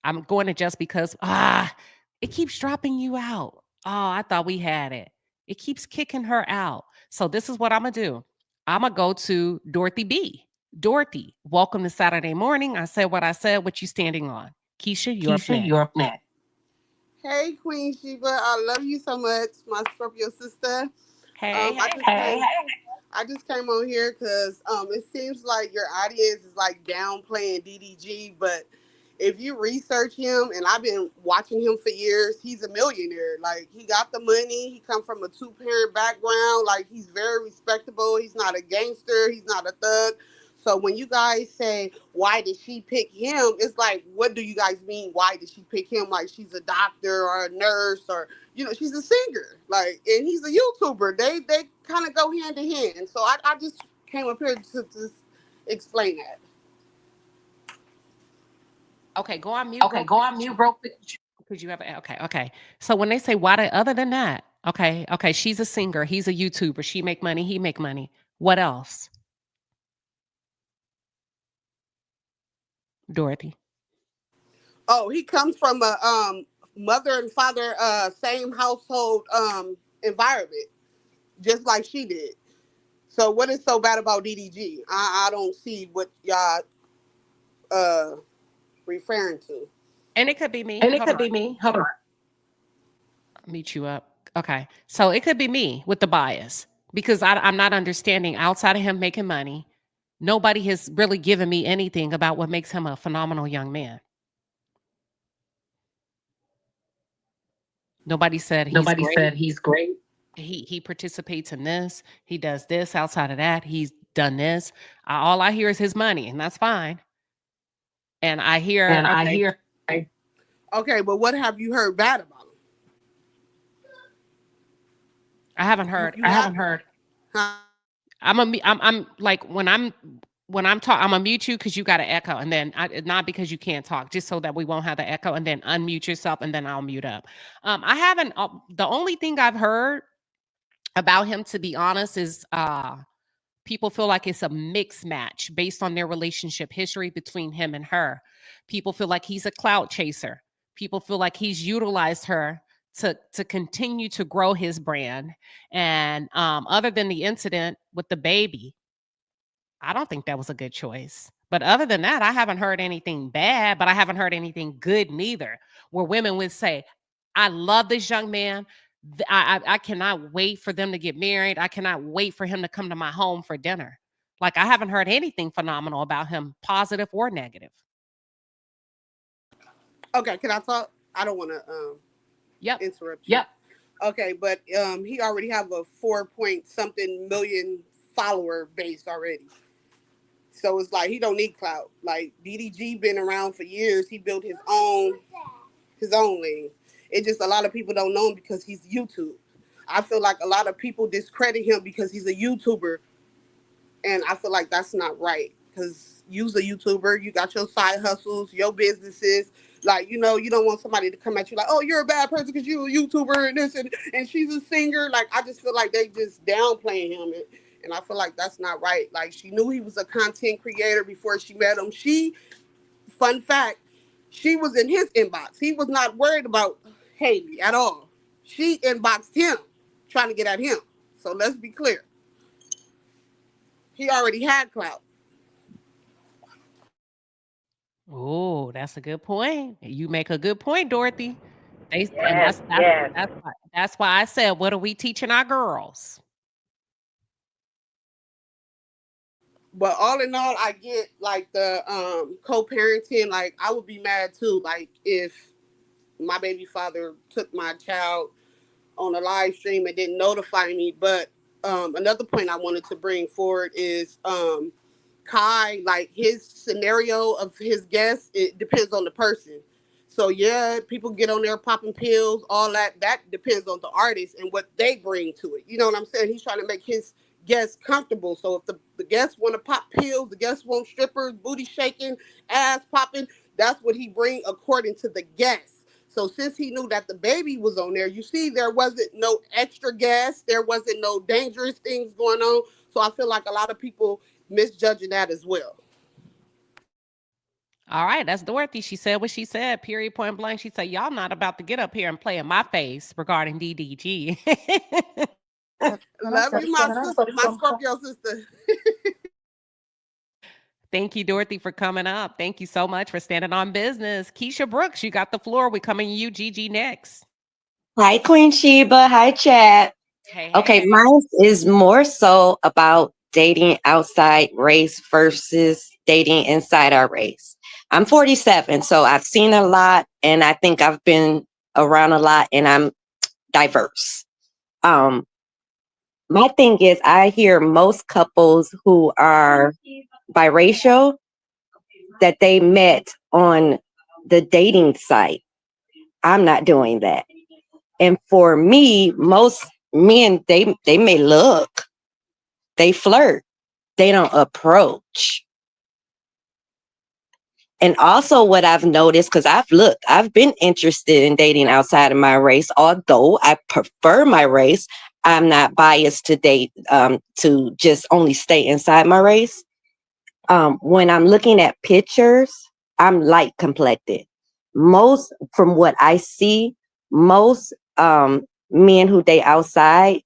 I'm going to just because. It keeps dropping you out. Oh, I thought we had it. It keeps kicking her out. So this is what I'm going to do. I'm going to go to Dorothy B. Dorothy, welcome to Saturday morning. I said what I said. What you standing on? Keisha, you're up next. You're up next. Hey, Queen Sheba. I love you so much, my Scorpio sister. Hey. I just came on here because it seems like your audience is like downplaying DDG, but if you research him, and I've been watching him for years, he's a millionaire. Like, he got the money. He come from a 2-parent background. Like, he's very respectable. He's not a gangster. He's not a thug. So when you guys say, why did she pick him? It's like, what do you guys mean? Why did she pick him? Like, she's a doctor or a nurse, or, she's a singer. Like, and he's a YouTuber. They kind of go hand in hand. So I just came up here to explain that. Okay, go on mute. Go on mute, bro. Because you have okay. So when they say why, other than that, okay, she's a singer, he's a YouTuber, she make money, he make money. What else? Dorothy. Oh, he comes from a mother and father same household environment, just like she did. So what is so bad about DDG? I don't see what y'all referring to. And it could be me. Hold on. Meet you up. Okay. So it could be me with the bias because I'm not understanding outside of him making money. Nobody has really given me anything about what makes him a phenomenal young man. Nobody said he's great. He participates in this. He does this. Outside of that, he's done this. All I hear is his money, and that's fine. And I hear. Okay, but what have you heard bad about him? I haven't heard. Huh? I'm like when I'm talking, I'm gonna mute you because you got to echo, and then not because you can't talk, just so that we won't have the echo, and then unmute yourself, and then I'll mute up. I haven't. The only thing I've heard about him, to be honest, is people feel like it's a mixed match based on their relationship history between him and her. People feel like he's a clout chaser. People feel like he's utilized her to continue to grow his brand. And other than the incident with the baby, I don't think that was a good choice. But other than that, I haven't heard anything bad, but I haven't heard anything good neither, where women would say, I love this young man. I cannot wait for them to get married. I cannot wait for him to come to my home for dinner. Like, I haven't heard anything phenomenal about him, positive or negative. Okay, can I talk? I don't want to interrupt you. Okay, but he already have a 4-point-something million follower base already. So it's like he don't need clout. Like, DDG been around for years. He built his own lane. It's just a lot of people don't know him because he's YouTube. I feel like a lot of people discredit him because he's a YouTuber, and I feel like that's not right. Because you's a YouTuber, you got your side hustles, your businesses. Like, you don't want somebody to come at you like, oh, you're a bad person because you're a YouTuber and this and she's a singer. Like, I just feel like they just downplaying him, and I feel like that's not right. Like, she knew he was a content creator before she met him. Fun fact, she was in his inbox. He was not worried about Haley at all. She inboxed him, trying to get at him. So let's be clear. He already had clout. Oh, that's a good point. You make a good point, Dorothy. And that's why I said, what are we teaching our girls? But all in all, I get like the co-parenting. Like, I would be mad too. Like, if my baby father took my child on a live stream and didn't notify me. But another point I wanted to bring forward is Kai, like, his scenario of his guests, it depends on the person. So yeah, people get on there popping pills, all that. That depends on the artist and what they bring to it. You know what I'm saying? He's trying to make his guests comfortable. So if the guests want to pop pills, the guests want strippers, booty shaking, ass popping, that's what he bring according to the guests. So since he knew that the baby was on there, you see there wasn't no extra gas, there wasn't no dangerous things going on. So I feel like a lot of people misjudging that as well. All right, that's Dorothy. She said what she said, period, point blank. She said, y'all not about to get up here and play in my face regarding DDG. Love you, my sister, my Scorpio sister. Thank you, Dorothy, for coming up. Thank you so much for standing on business. Keisha Brooks, you got the floor. We're coming to you, Gigi, next. Hi, Queen Sheba. Hi, chat. Hey, okay, hey. mine is more so about dating outside race versus dating inside our race. I'm 47, so I've seen a lot, and I think I've been around a lot, and I'm diverse. My thing is, I hear most couples who are biracial that they met on the dating site. I'm not doing that. And for me, most men, they may look, they flirt, they don't approach. And also what I've noticed, because I've been interested in dating outside of my race, although I prefer my race. I'm not biased to date, to just only stay inside my race. When I'm looking at pictures, I'm light complected. Most, from what I see, most men who date outside,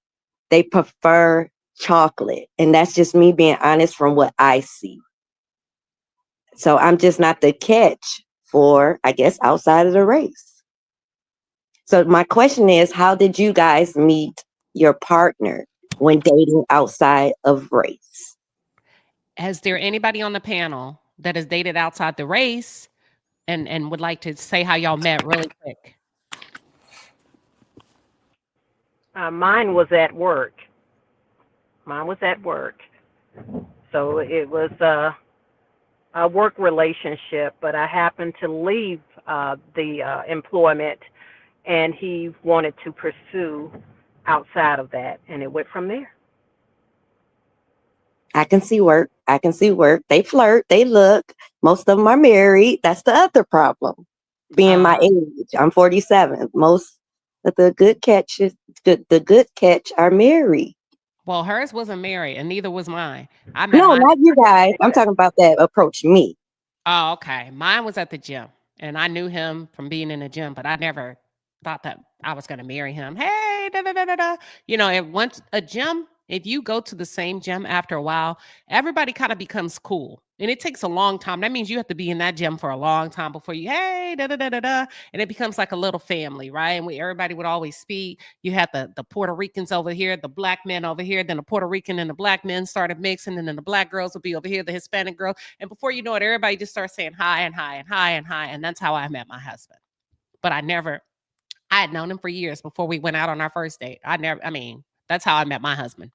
they prefer chocolate. And that's just me being honest from what I see. So I'm just not the catch for, I guess, outside of the race. So my question is, how did you guys meet your partner when dating outside of race? Is there anybody on the panel that has dated outside the race and would like to say how y'all met really quick? Mine was at work. So it was a work relationship, but I happened to leave the employment, and he wanted to pursue outside of that, and it went from there. I can see work. They flirt, they look. Most of them are married. That's the other problem. Being my age, I'm 47. Most of the good catch are married. Well, hers wasn't married, and neither was mine. No, not you guys. I'm talking about that approach me. Oh, okay. Mine was at the gym, and I knew him from being in the gym, but I never thought that I was going to marry him. Hey, da da da da da. You know, if once a gym, if you go to the same gym after a while, everybody kind of becomes cool. And it takes a long time. That means you have to be in that gym for a long time before you, hey, da da da da da. And it becomes like a little family, right? And everybody would always speak. You had the Puerto Ricans over here, the black men over here, then the Puerto Rican and the black men started mixing, and then the black girls would be over here, the Hispanic girl. And before you know it, everybody just starts saying hi and hi and hi and hi. And that's how I met my husband. But I had known him for years before we went out on our first date. That's how I met my husband.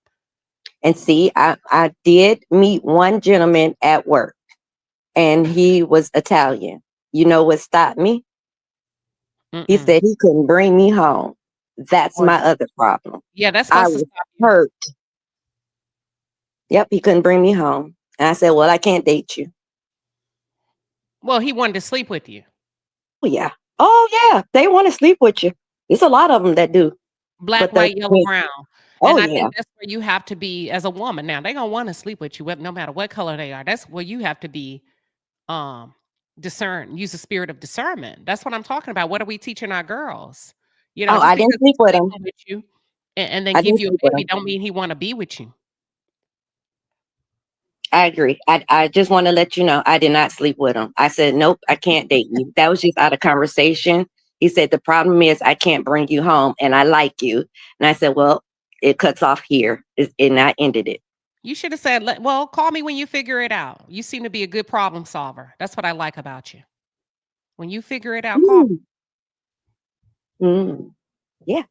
And see, I did meet one gentleman at work, and he was Italian. You know what stopped me? He said he couldn't bring me home. That's my other problem. Yeah, that's I supposed to was stop you. hurt. Yep, he couldn't bring me home. And I said, well, I can't date you. Well, he wanted to sleep with you. Oh, yeah. They want to sleep with you. There's a lot of them that do. Black, white, yellow, brown. Oh, and I yeah. think that's where you have to be as a woman. Now, they're going to want to sleep with you no matter what color they are. That's where you have to be use the spirit of discernment. That's what I'm talking about. What are we teaching our girls? You know, I didn't sleep with him. With you and then give you a baby don't mean he want to be with you. I agree. I just want to let you know, I did not sleep with him. I said, nope, I can't date you. That was just out of conversation. He said, the problem is I can't bring you home, and I like you. And I said, well, it cuts off here. And I ended it. You should have said, well, call me when you figure it out. You seem to be a good problem solver. That's what I like about you. When you figure it out, call me. Yeah.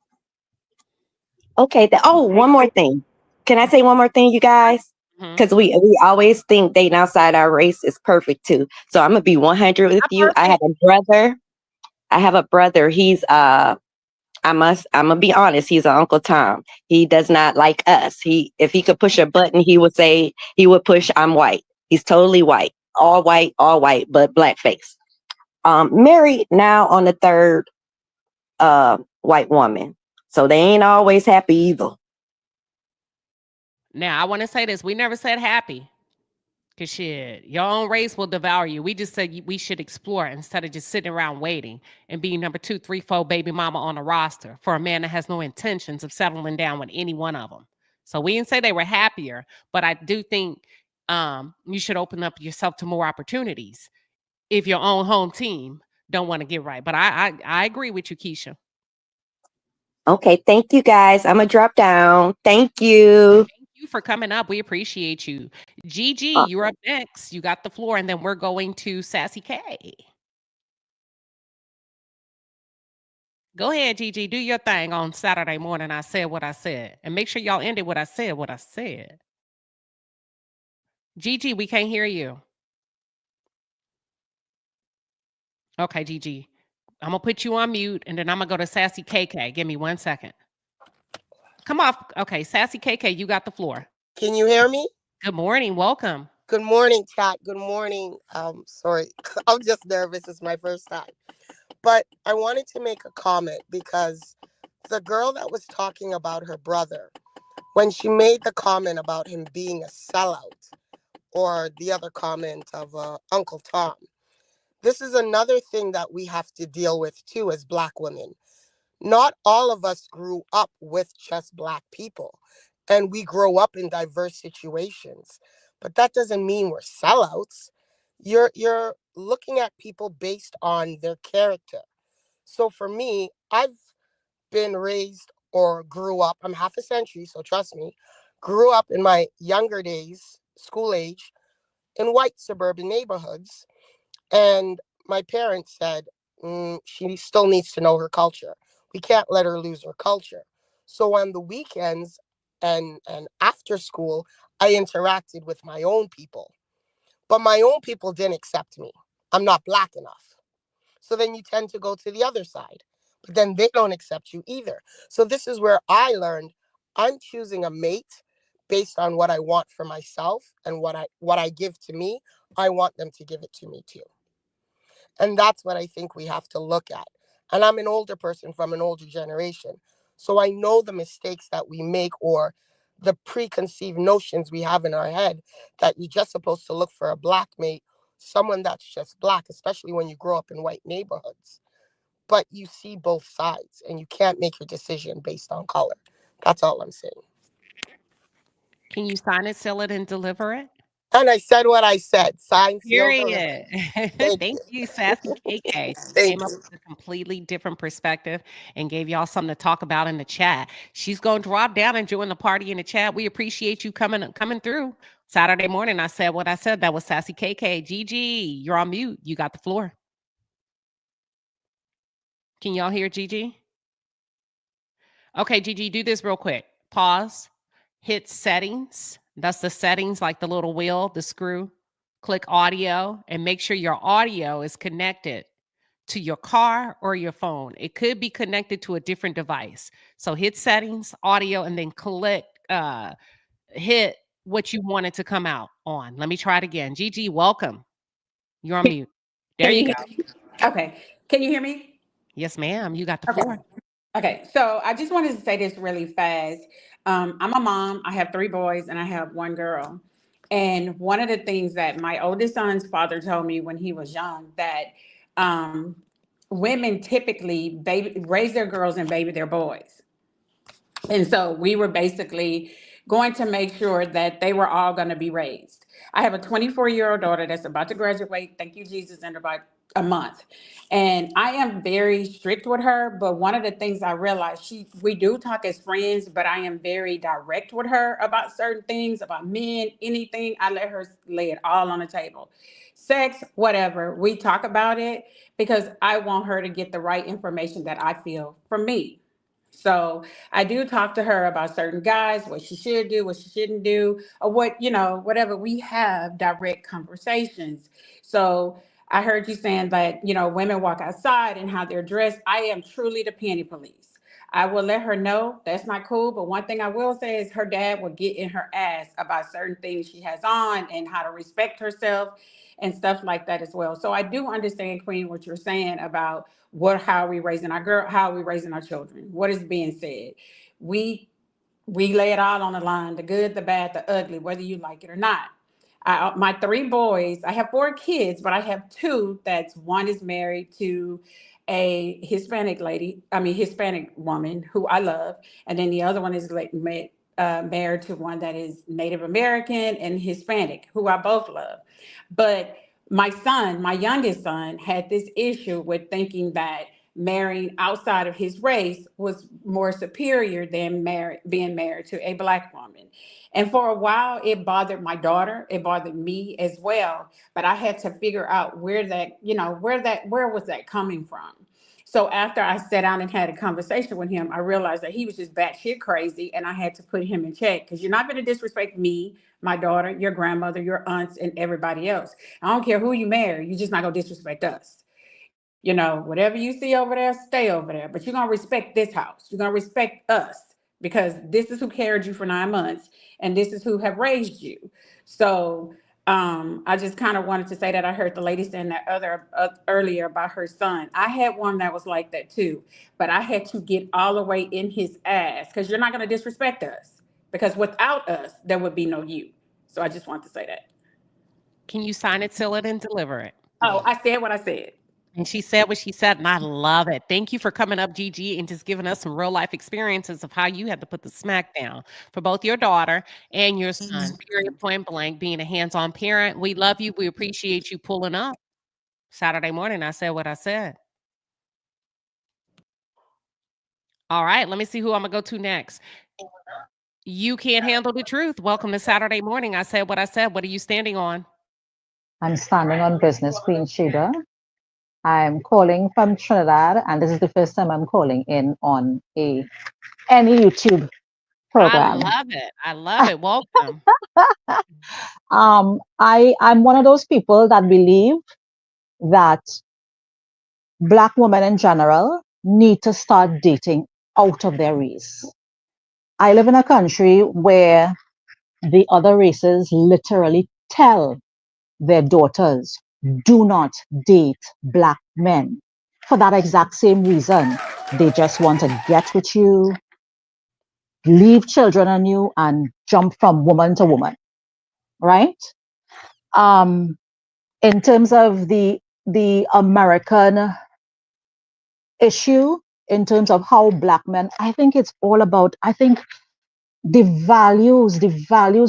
Okay. One more thing. Can I say one more thing, you guys? Because we always think dating outside our race is perfect too. So I'm gonna be 100 with you. I had a brother. I have a brother. He's I'm gonna be honest. He's an Uncle Tom. He does not like us. If he could push a button, he would push I'm white. He's totally white, all white, but blackface. Married now on the third white woman. So they ain't always happy either. Now, I want to say this. We never said happy. Because shit, your own race will devour you. We just said we should explore instead of just sitting around waiting and being number 2, 3, 4 baby mama on the roster for a man that has no intentions of settling down with any one of them. So we didn't say they were happier, but I do think you should open up yourself to more opportunities if your own home team don't want to get right. But I agree with you, Keisha. Okay, thank you guys. I'm gonna drop down. Thank you. Thank you for coming up. We appreciate you. Gigi, you're up next. You got the floor, and then we're going to Sassy K. Go ahead, Gigi. Do your thing on Saturday morning. I said what I said. And make sure y'all ended what I said. Gigi, we can't hear you. Okay, Gigi. I'm going to put you on mute, and then I'm going to go to Sassy KK. Give me 1 second. Come off. Okay, Sassy KK, you got the floor. Can you hear me? Good morning. Welcome. Good morning, chat. Good morning. Sorry, I'm just nervous. It's my first time. But I wanted to make a comment because the girl that was talking about her brother, when she made the comment about him being a sellout, or the other comment of Uncle Tom, this is another thing that we have to deal with too as Black women. Not all of us grew up with just Black people, and we grow up in diverse situations. But that doesn't mean we're sellouts. You're looking at people based on their character. So for me, I've been raised or grew up, I'm half a century, so trust me, grew up in my younger days, school age, in white suburban neighborhoods. And my parents said, she still needs to know her culture. We can't let her lose her culture. So on the weekends and after school, I interacted with my own people. But my own people didn't accept me. I'm not Black enough. So then you tend to go to the other side. But then they don't accept you either. So this is where I learned I'm choosing a mate based on what I want for myself and what I give to me. I want them to give it to me too. And that's what I think we have to look at. And I'm an older person from an older generation. So I know the mistakes that we make or the preconceived notions we have in our head that you're just supposed to look for a Black mate, someone that's just Black, especially when you grow up in white neighborhoods. But you see both sides and you can't make your decision based on color. That's all I'm saying. Can you sign it, seal it, and deliver it? And I said what I said. Sign, seal, Period. Thank you, Sassy KK. Thank Came up you. with a completely different perspective and gave y'all something to talk about in the chat. She's going to drop down and join the party in the chat. We appreciate you coming through. Saturday morning, I said what I said. That was Sassy KK. Gigi, you're on mute. You got the floor. Can y'all hear Gigi? Okay, Gigi, do this real quick. Pause. Hit settings. That's the settings, like the little wheel, the screw. Click audio and make sure your audio is connected to your car or your phone. It could be connected to a different device. So hit settings, audio, and then hit what you want it to come out on. Let me try it again. Gigi, welcome. You're on mute. There you go. Okay. Can you hear me? Yes, ma'am. You got the floor. Okay. So I just wanted to say this really fast. I'm a mom. I have 3 boys and I have 1 girl. And one of the things that my oldest son's father told me when he was young, that women typically raise their girls and baby their boys. And so we were basically going to make sure that they were all going to be raised. I have a 24-year-old daughter that's about to graduate, thank you, Jesus, in about a month. And I am very strict with her, but one of the things I realized, we do talk as friends, but I am very direct with her about certain things, about men, anything. I let her lay it all on the table. Sex, whatever, we talk about it because I want her to get the right information that I feel from me. So I do talk to her about certain guys, what she should do, what she shouldn't do, or whatever. We have direct conversations. So I heard you saying that, women walk outside and how they're dressed. I am truly the penny police. I will let her know that's not cool. But one thing I will say is her dad will get in her ass about certain things she has on and how to respect herself and stuff like that as well. So I do understand, Queen, what you're saying about how are we raising our girl, how are we raising our children? What is being said? We lay it all on the line, the good, the bad, the ugly, whether you like it or not. My 3 boys, I have 4 kids, but I have 2 that's one is married to a Hispanic woman who I love. And then the other one is married to one that is Native American and Hispanic, who I both love. But my youngest son, had this issue with thinking that marrying outside of his race was more superior than being married to a Black woman. And for a while, it bothered my daughter. It bothered me as well. But I had to figure out where was that coming from? So after I sat down and had a conversation with him, I realized that he was just batshit crazy, and I had to put him in check, because you're not going to disrespect me, my daughter, your grandmother, your aunts, and everybody else. I don't care who you marry. You're just not going to disrespect us. Whatever you see over there, stay over there. But you're going to respect this house. You're going to respect us, because this is who carried you for 9 months, and this is who have raised you. So I just kind of wanted to say that. I heard the lady saying that earlier about her son. I had one that was like that too, but I had to get all the way in his ass, because you're not going to disrespect us, because without us, there would be no you. So I just want to say that. Can you sign it, seal it, and deliver it? Oh, I said what I said. And she said what she said, and I love it. Thank you for coming up, Gigi, and just giving us some real life experiences of how you had to put the smack down for both your daughter and your son. Period, point blank, being a hands-on parent. We love you. We appreciate you pulling up. Saturday morning, I said what I said. All right, let me see who I'm going to go to next. You can't handle the truth. Welcome to Saturday morning. I said what I said. What are you standing on? I'm standing on business, Queen Shiba. I'm calling from Trinidad, and this is the first time I'm calling in on any YouTube program. I love it. I love it. Welcome. I'm one of those people that believe that Black women in general need to start dating out of their race. I live in a country where the other races literally tell their daughters, do not date Black men. For that exact same reason, they just want to get with you, leave children on you, and jump from woman to woman, right? In terms of the American issue, in terms of how Black men, I think it's all about, the values,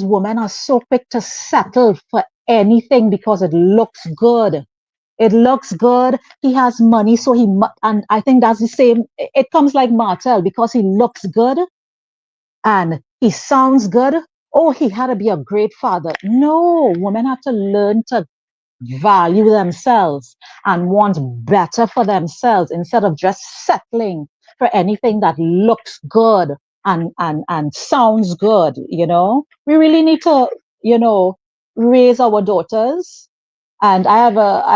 women are so quick to settle for anything because it looks good. It looks good. He has money, so and I think that's the same. It comes like Martel, because he looks good and he sounds good. Oh, he had to be a great father. No, women have to learn to value themselves and want better for themselves instead of just settling for anything that looks good and sounds good. We really need to raise our daughters. And I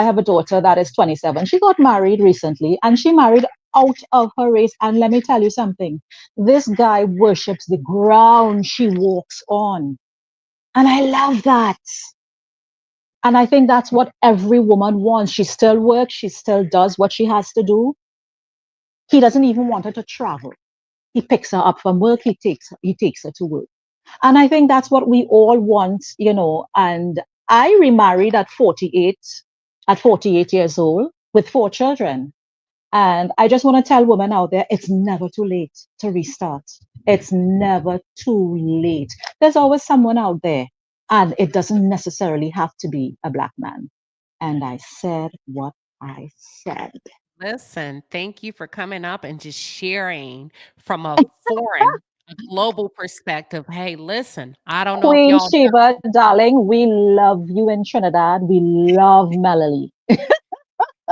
have a daughter that is 27. She got married recently, and she married out of her race. And let me tell you something, this guy worships the ground she walks on, and I love that. And I think that's what every woman wants. She still works. She still does what she has to do. He doesn't even want her to travel. He picks her up from work. He takes her to work. And I think that's what we all want, And I remarried at 48 years old with 4 children. And I just want to tell women out there, it's never too late to restart. It's never too late. There's always someone out there. And it doesn't necessarily have to be a Black man. And I said what I said. Listen, thank you for coming up and just sharing from a global perspective. Hey, listen, I don't know if Queen y'all Shiba, darling, we love you in Trinidad. We love Melody.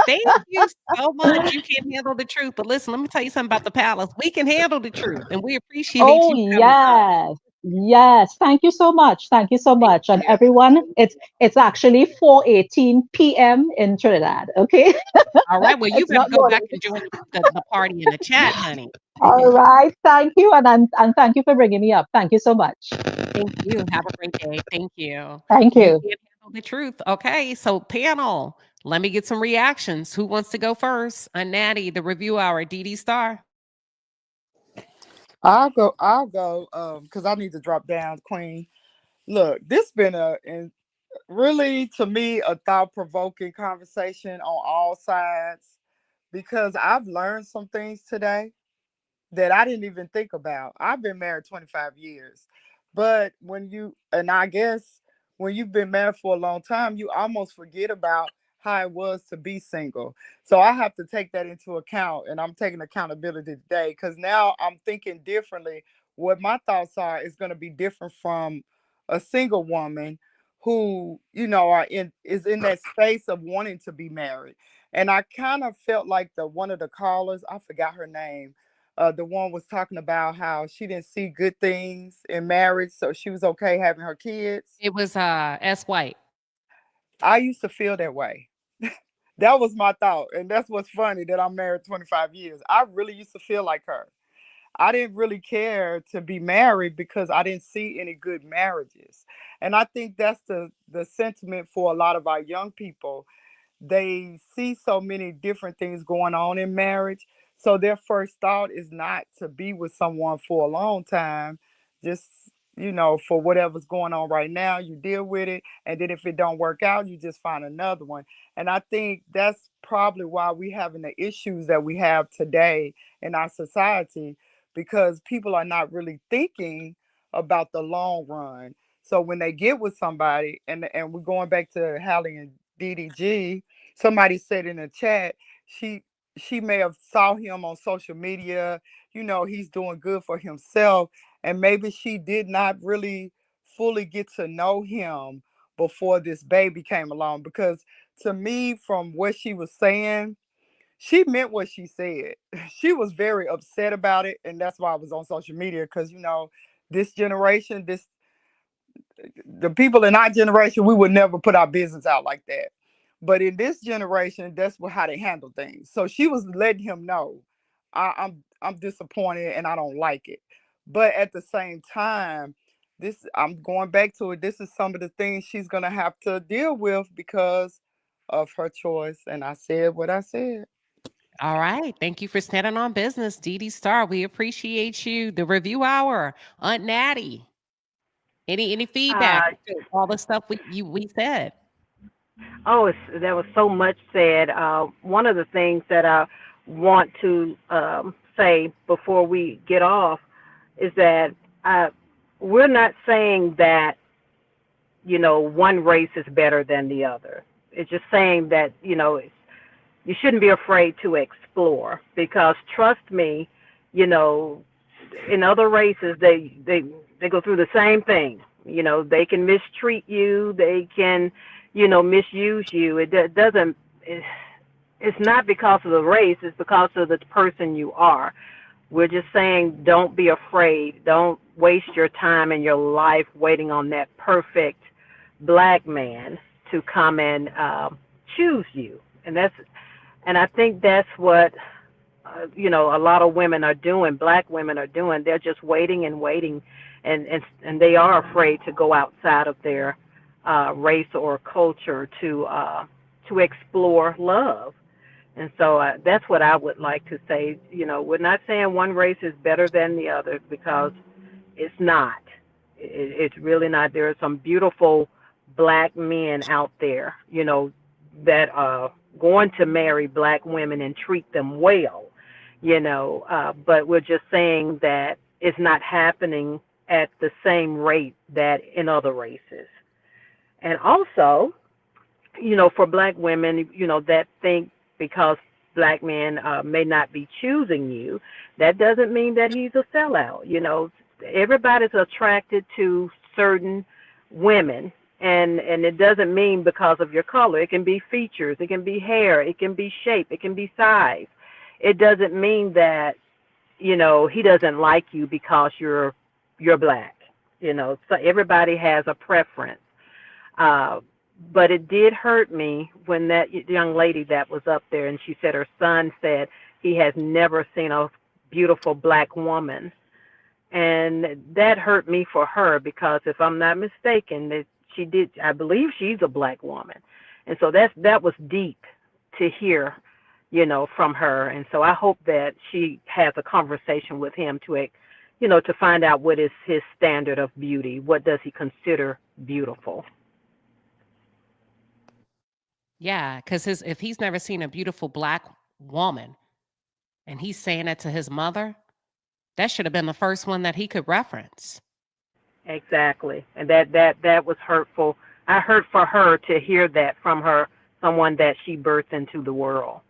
Thank you so much. You can't handle the truth. But listen, let me tell you something about the palace. We can handle the truth, and we appreciate Oh, you coming up. Yes, thank you so much. Thank you so much. And everyone, it's actually 4:18 p.m. in Trinidad. Okay. All right. Well, you It's better not go back morning. and join the party in the chat, honey. All right. Thank you. And thank you for bringing me up. Thank you so much. Thank you. Have a great day. Thank you. Thank You you. can't handle the truth. Okay. So, panel, let me get some reactions. Who wants to go first? Natty, the review hour, DD Star. I'll go. Because I need to drop down, Queen. Look, this been really, to me, a thought-provoking conversation on all sides, because I've learned some things today that I didn't even think about. I've been married 25 years. But I guess when you've been married for a long time, you almost forget about how it was to be single. So I have to take that into account, and I'm taking accountability today, because now I'm thinking differently. What my thoughts are is going to be different from a single woman who, is in that space of wanting to be married. And I kind of felt like one of the callers, I forgot her name, the one was talking about how she didn't see good things in marriage, so she was okay having her kids. It was S. White. I used to feel that way. That was my thought. And that's what's funny, that I'm married 25 years. I really used to feel like her. I didn't really care to be married because I didn't see any good marriages. And I think that's the sentiment for a lot of our young people. They see so many different things going on in marriage. So their first thought is not to be with someone for a long time. Just, for whatever's going on right now, you deal with it. And then if it don't work out, you just find another one. And I think that's probably why we having the issues that we have today in our society, because people are not really thinking about the long run. So when they get with somebody, and we're going back to Halle and DDG, somebody said in the chat, she may have saw him on social media, he's doing good for himself, and maybe she did not really fully get to know him before this baby came along. Because to me, from what she was saying, she meant what she said. She was very upset about it, and that's why I was on social media, because this generation, the people in our generation, we would never put our business out like that. But in this generation, that's how they handle things. So she was letting him know, I'm disappointed and I don't like it. But at the same time, I'm going back to it. This is some of the things she's gonna have to deal with because of her choice. And I said what I said. All right. Thank you for standing on business, DD Star. We appreciate you. The review hour, Aunt Natty. Any feedback to all the stuff we said? Oh, there was so much said. One of the things that I want to say before we get off is that we're not saying that, one race is better than the other. It's just saying that, you shouldn't be afraid to explore, because trust me, in other races, they go through the same thing. They can mistreat you. They can, misuse you. It doesn't. It's not because of the race. It's because of the person you are. We're just saying, don't be afraid. Don't waste your time and your life waiting on that perfect black man to come and choose you. And I think that's what a lot of women are doing. Black women are doing. They're just waiting and waiting, and they are afraid to go outside of their race or culture to explore love. And so that's what I would like to say. We're not saying one race is better than the other, because it's not. It's really not. There are some beautiful black men out there, that are going to marry black women and treat them well, but we're just saying that it's not happening at the same rate that in other races. And also, for black women, that think because black men may not be choosing you, that doesn't mean that he's a sellout. Everybody's attracted to certain women, and it doesn't mean because of your color. It can be features, it can be hair, it can be shape, it can be size. It doesn't mean that he doesn't like you because you're black. So everybody has a preference. But it did hurt me when that young lady that was up there, and she said her son said he has never seen a beautiful black woman. And that hurt me for her because if I'm not mistaken, that I believe she's a black woman. And so that was deep to hear, from her. And so I hope that she has a conversation with him to find out what is his standard of beauty. What does he consider beautiful? Yeah, because if he's never seen a beautiful black woman and he's saying that to his mother, that should have been the first one that he could reference. Exactly. And that was hurtful. I hurt for her to hear that from someone that she birthed into the world.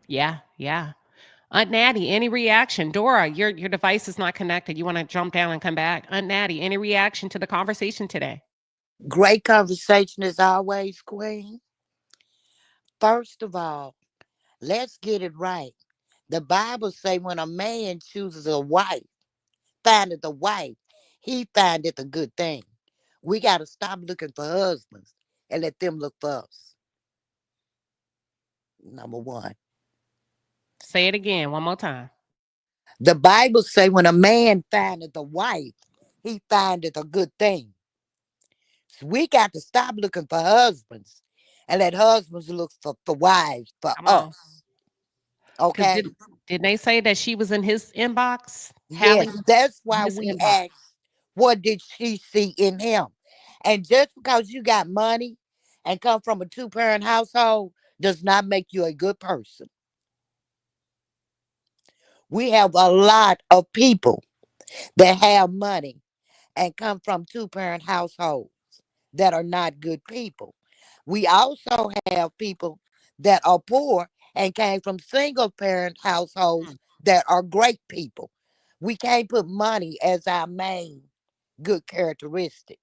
Yeah. Aunt Natty, any reaction? Dora, your device is not connected. You want to jump down and come back? Aunt Natty, any reaction to the conversation today? Great conversation as always, Queen. First of all, let's get it right. The Bible say when a man chooses a wife, findeth a wife, he findeth a good thing. We got to stop looking for husbands and let them look for us. Number one. Say it again, one more time. The Bible say when a man findeth a wife, he findeth a good thing. So we got to stop looking for husbands and let husbands look for wives for us. Okay? Didn't they say that she was in his inbox? Yes, that's why we asked, what did she see in him? And just because you got money and come from a 2-parent household does not make you a good person. We have a lot of people that have money and come from 2-parent households that are not good people. We also have people that are poor and came from single-parent households that are great people. We can't put money as our main good characteristic.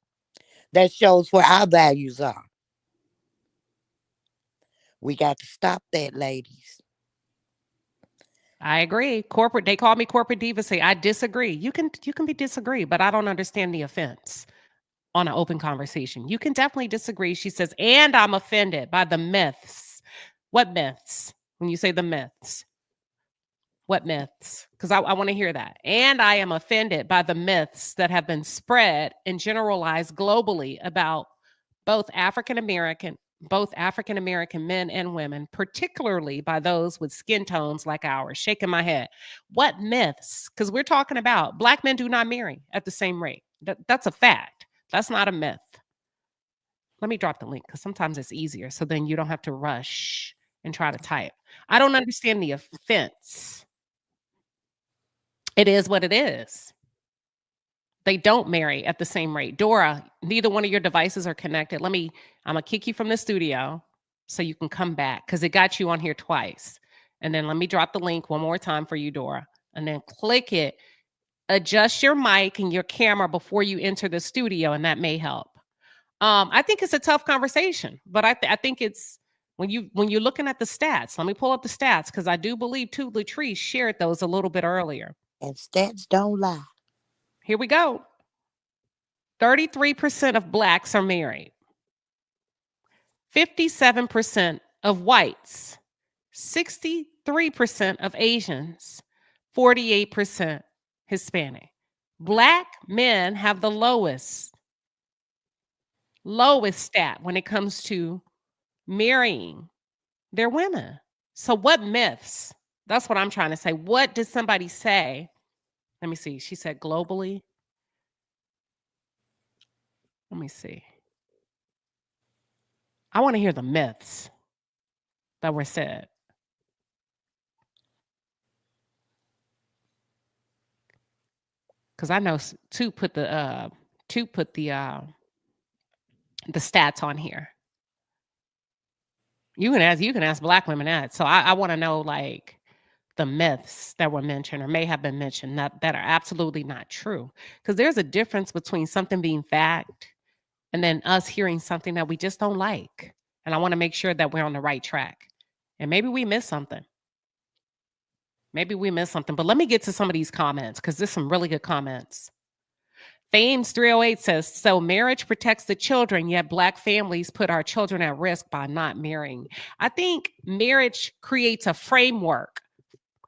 That shows where our values are. We got to stop that, ladies. I agree. They call me corporate diva. Say I disagree. You can be disagree, but I don't understand the offense on an open conversation. You can definitely disagree. She says, and I'm offended by the myths. What myths? When you say the myths, what myths? Because I want to hear that. And I am offended by the myths that have been spread and generalized globally about both African American men and women, particularly by those with skin tones like ours. Shaking my head. What myths? Because we're talking about Black men do not marry at the same rate. That's a fact. That's not a myth. Let me drop the link because sometimes it's easier. So then you don't have to rush and try to type. I don't understand the offense. It is what it is. They don't marry at the same rate. Dora, neither one of your devices are connected. I'm going to kick you from the studio so you can come back because it got you on here twice. And then let me drop the link one more time for you, Dora. And then click it. Adjust your mic and your camera before you enter the studio, and that may help. I think it's a tough conversation, but I think it's when you're looking at the stats. Let me pull up the stats because I do believe too Latrice shared those a little bit earlier. And stats don't lie. Here we go. 33% of Blacks are married. 57% of whites. 63% of Asians. 48% Hispanic. Black men have the lowest stat when it comes to marrying their women. So what myths? That's what I'm trying to say. What did somebody say? Let me see. She said globally. Let me see. I want to hear the myths that were said. Because I know two put the stats on here. You can ask Black women that. So I want to know like the myths that were mentioned or may have been mentioned that are absolutely not true. Because there's a difference between something being fact and then us hearing something that we just don't like. And I want to make sure that we're on the right track. And maybe we missed something. But let me get to some of these comments because there's some really good comments. Fames 308 says, so marriage protects the children, yet Black families put our children at risk by not marrying. I think marriage creates a framework,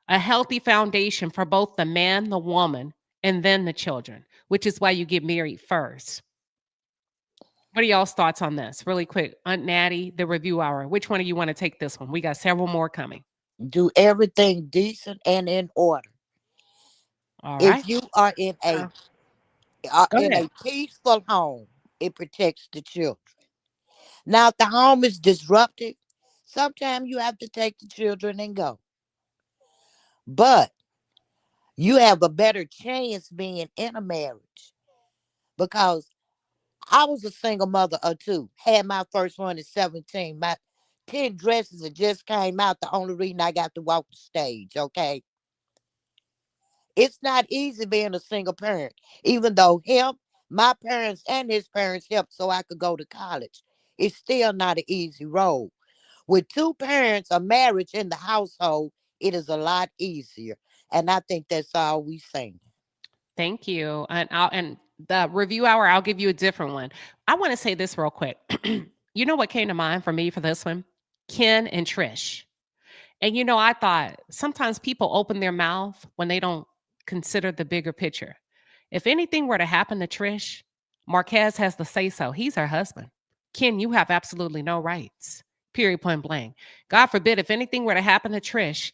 a healthy foundation for both the man, the woman, and then the children, which is why you get married first. What are y'all's thoughts on this? Really quick. Aunt Natty, the review hour. Which one of you want to take this one? We got several more coming. Do everything decent and in order. All right. If you are in a peaceful home, it protects the children. Now, if the home is disrupted, sometimes you have to take the children and go. But you have a better chance being in a marriage, because I was a single mother or two. Had my first one at 17. My 10 dresses that just came out. The only reason I got to walk the stage, okay? It's not easy being a single parent, even though my parents and his parents helped so I could go to college. It's still not an easy road. With two parents, a marriage in the household, it is a lot easier. And I think that's all we saying. Thank you. And the review hour, I'll give you a different one. I want to say this real quick. You know what came to mind for me for this one? Ken and Trish. And I thought sometimes people open their mouth when they don't consider the bigger picture. If anything were to happen to Trish, Marquez has the say so. He's her husband. Ken, you have absolutely no rights. Period, point blank. God forbid, if anything were to happen to Trish,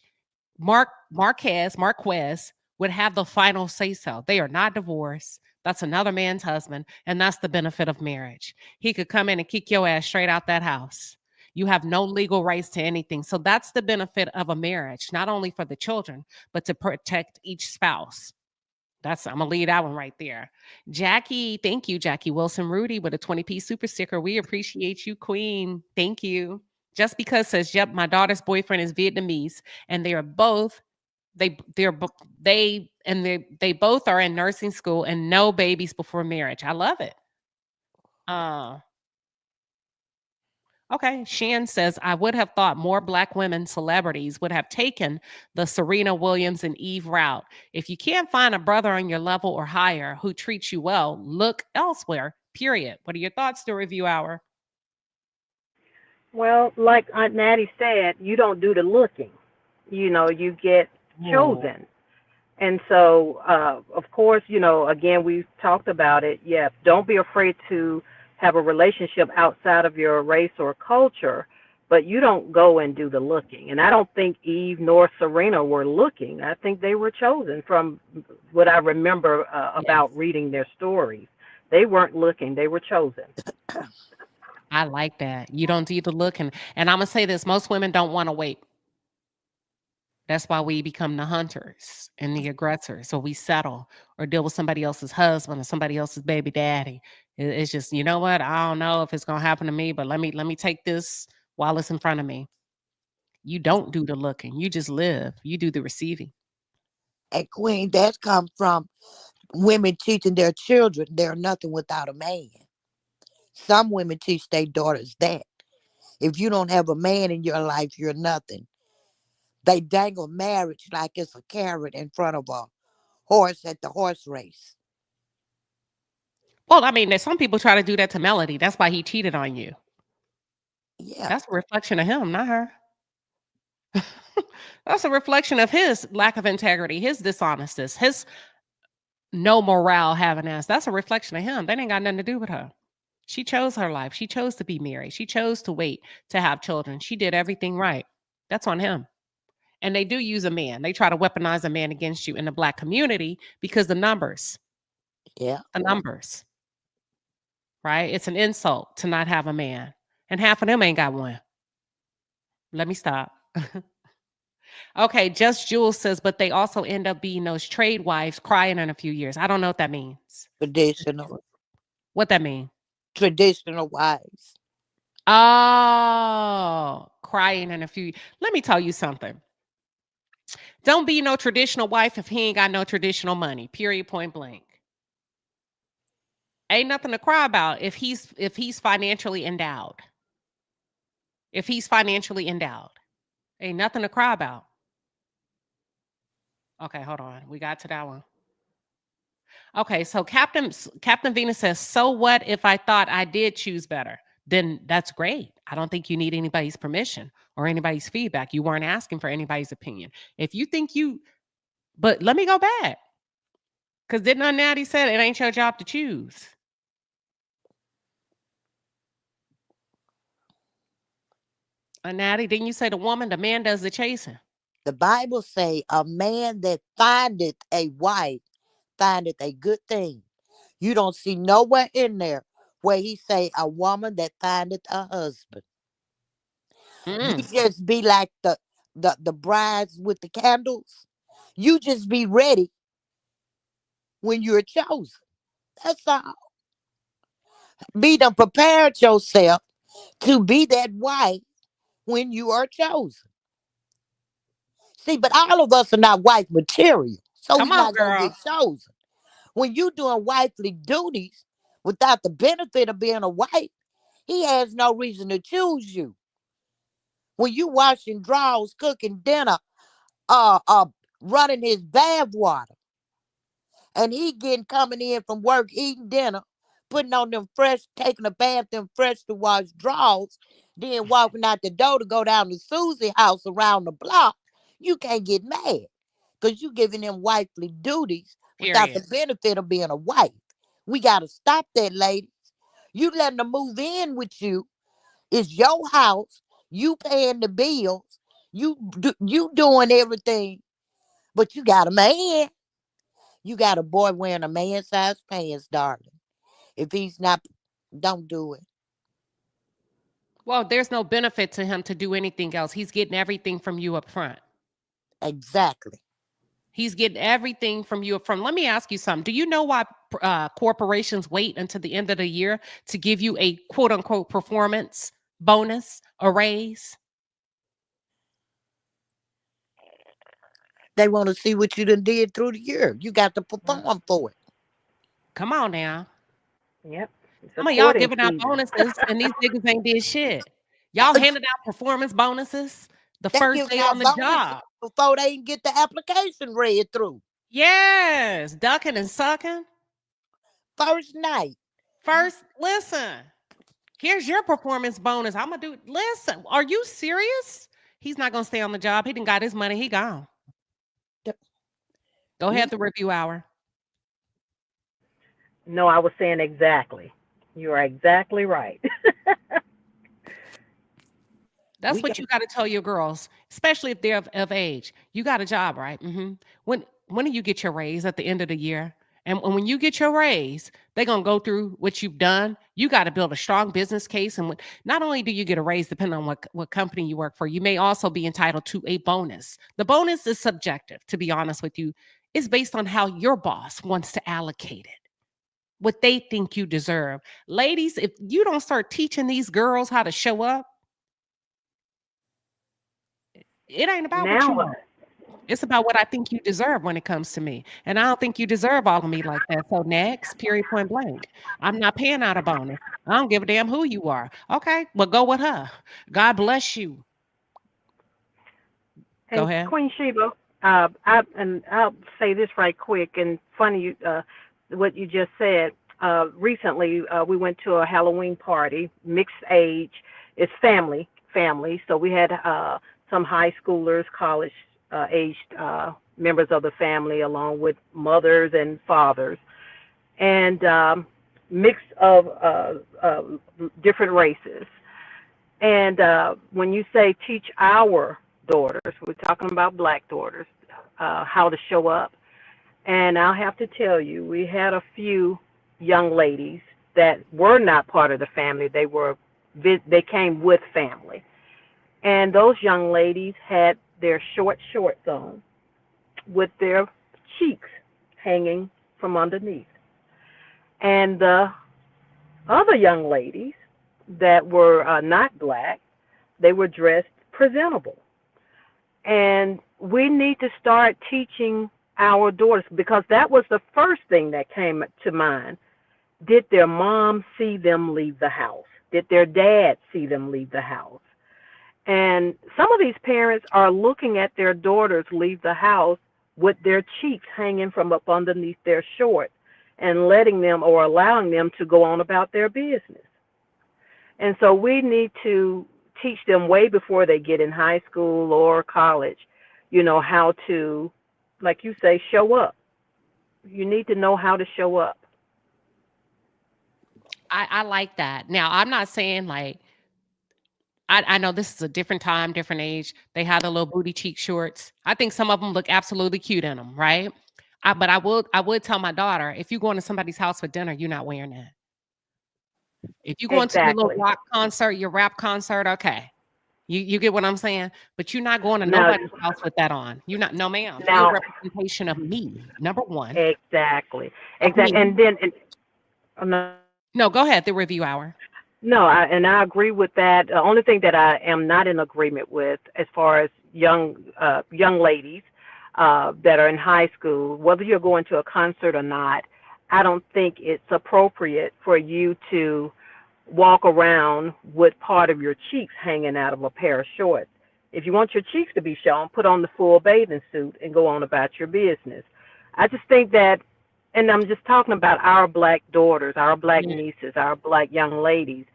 Marquez would have the final say so. They are not divorced. That's another man's husband, and that's the benefit of marriage. He could come in and kick your ass straight out that house. You have no legal rights to anything. So that's the benefit of a marriage, not only for the children, but to protect each spouse. I'm going to leave that one right there. Jackie, thank you, Jackie Wilson Rudy with a 20-piece super sticker. We appreciate you, Queen. Thank you. Just because says, yep, my daughter's boyfriend is Vietnamese, and they are both they both are in nursing school and no babies before marriage. I love it. Okay, Shan says, I would have thought more Black women celebrities would have taken the Serena Williams and Eve route. If you can't find a brother on your level or higher who treats you well, look elsewhere, period. What are your thoughts to review hour? Well, like Aunt Natty said, you don't do the looking. You get chosen. And so, of course, again, we've talked about it. Yes, don't be afraid to have a relationship outside of your race or culture, but you don't go and do the looking. And I don't think Eve nor Serena were looking. I think they were chosen from what I remember about reading their stories. They weren't looking. They were chosen. I like that. You don't do the looking. And I'm going to say this. Most women don't want to wait. That's why we become the hunters and the aggressors. So we settle or deal with somebody else's husband or somebody else's baby daddy. It's just, you know what? I don't know if it's going to happen to me, but let me take this while it's in front of me. You don't do the looking. You just live. You do the receiving. And Queen, that comes from women teaching their children they're nothing without a man. Some women teach their daughters that. If you don't have a man in your life, you're nothing. They dangle marriage like it's a carrot in front of a horse at the horse race. Well, I mean, there's some people try to do that to Melody. That's why he cheated on you. Yeah. That's a reflection of him, not her. That's a reflection of his lack of integrity, his dishonesty, his no morale having ass. That's a reflection of him. That ain't got nothing to do with her. She chose her life. She chose to be married. She chose to wait to have children. She did everything right. That's on him. And they do use a man. They try to weaponize a man against you in the Black community because the numbers. Yeah. The numbers. Right? It's an insult to not have a man. And half of them ain't got one. Let me stop. Okay, Just Jules says, but they also end up being those trade wives crying in a few years. I don't know what that means. Traditional. What that mean? Traditional wives. Oh, crying in a few. Let me tell you something. Don't be no traditional wife if he ain't got no traditional money. Period, point blank. Ain't nothing to cry about if he's financially endowed. If he's financially endowed. Ain't nothing to cry about. Okay, hold on. We got to that one. Okay, so Captain Venus says, so what if I thought I did choose better? Then that's great. I don't think you need anybody's permission or anybody's feedback. You weren't asking for anybody's opinion. If you think but let me go back. Because didn't Natty said it ain't your job to choose? Natty, didn't you say the man does the chasing? The Bible say a man that findeth a wife findeth a good thing. You don't see nowhere in there where he say a woman that findeth a husband. You just be like the brides with the candles. You just be ready when you're chosen. That's all. Be done prepared yourself to be that wife when you are chosen. See, but all of us are not wife material, so Come we're on, not gonna girl. get chosen. When you doing wifely duties without the benefit of being a wife, he has no reason to choose you. When you washing drawers, cooking dinner, uh, uh, running his bath water, and he getting coming in from work, eating dinner, putting on them fresh, taking a bath, them fresh to wash drawers, then walking out the door to go down to Susie's house around the block, you can't get mad because you giving them wifely duties without the Period. benefit of being a wife. We got to stop that, ladies. You letting them move in with you. It's your house. You paying the bills. You doing everything, but you got a man. You got a boy wearing a man-sized pants, darling. If he's not, don't do it. Well, there's no benefit to him to do anything else. He's getting everything from you up front. Exactly. He's getting everything from you up front. Let me ask you something. Do you know why corporations wait until the end of the year to give you a quote unquote performance bonus, a raise? They want to see what you done did through the year. You got to perform for it. Come on now. Yep. Some of y'all Supporting giving out season. bonuses and these niggas ain't did shit. Y'all handed out performance bonuses the They first giving day on out the bonuses job. before they can get the application read through. Yes, ducking and sucking. First night. First, listen. Here's your performance bonus. I'm gonna do. Listen, are you serious? He's not gonna stay on the job. He done got his money. He gone. Go ahead. The review hour. No, I was saying exactly. You are exactly right. That's what you got to tell your girls, especially if they're of age. You got a job, right? When do you get your raise at the end of the year? And when you get your raise, they're gonna go through what you've done. You got to build a strong business case, and not only do you get a raise, depending on what company you work for, you may also be entitled to a bonus. The bonus is subjective, to be honest with you. It's based on how your boss wants to allocate it, what they think you deserve. Ladies, if you don't start teaching these girls how to show up, it ain't about what you Now, want. It's about what I think you deserve when it comes to me. And I don't think you deserve all of me like that. So next, period, point blank. I'm not paying out a bonus. I don't give a damn who you are. Okay, well, go with her. God bless you. Go and ahead. Queen Sheba, I'll say this right quick. And funny, what you just said. Recently, we went to a Halloween party, mixed age. It's family. So we had some high schoolers, college aged members of the family, along with mothers and fathers, and mix of different races. And when you say teach our daughters, we're talking about black daughters, how to show up. And I'll have to tell you, we had a few young ladies that were not part of the family. They came with family. And those young ladies had their shorts on with their cheeks hanging from underneath. And the other young ladies that were not black, they were dressed presentable. And we need to start teaching our daughters, because that was the first thing that came to mind. Did their mom see them leave the house? Did their dad see them leave the house? And some of these parents are looking at their daughters leave the house with their cheeks hanging from up underneath their shorts. and letting them or allowing them to go on about their business. And so we need to teach them way before they get in high school or college, how to, like you say, show up. You need to know how to show up. I like that. Now, I'm not saying like, I know this is a different time, different age. They have the little booty cheek shorts. I think some of them look absolutely cute in them, right? But I would tell my daughter, if you go into somebody's house for dinner, you're not wearing that. If you go into your little Exactly. rock concert, your rap concert, okay. You get what I'm saying? But you're not going to Now, nobody's house with that on. You're not, no ma'am. You're a now, representation of me, number one. exactly, Of me. And then, no, No, go ahead, the review hour. no, I agree with that. The only thing that I am not in agreement with, as far as young ladies that are in high school, whether you're going to a concert or not, I don't think it's appropriate for you to walk around with part of your cheeks hanging out of a pair of shorts. If you want your cheeks to be shown, put on the full bathing suit and go on about your business. I just think that, and I'm just talking about our black daughters, our black nieces, our black young ladies,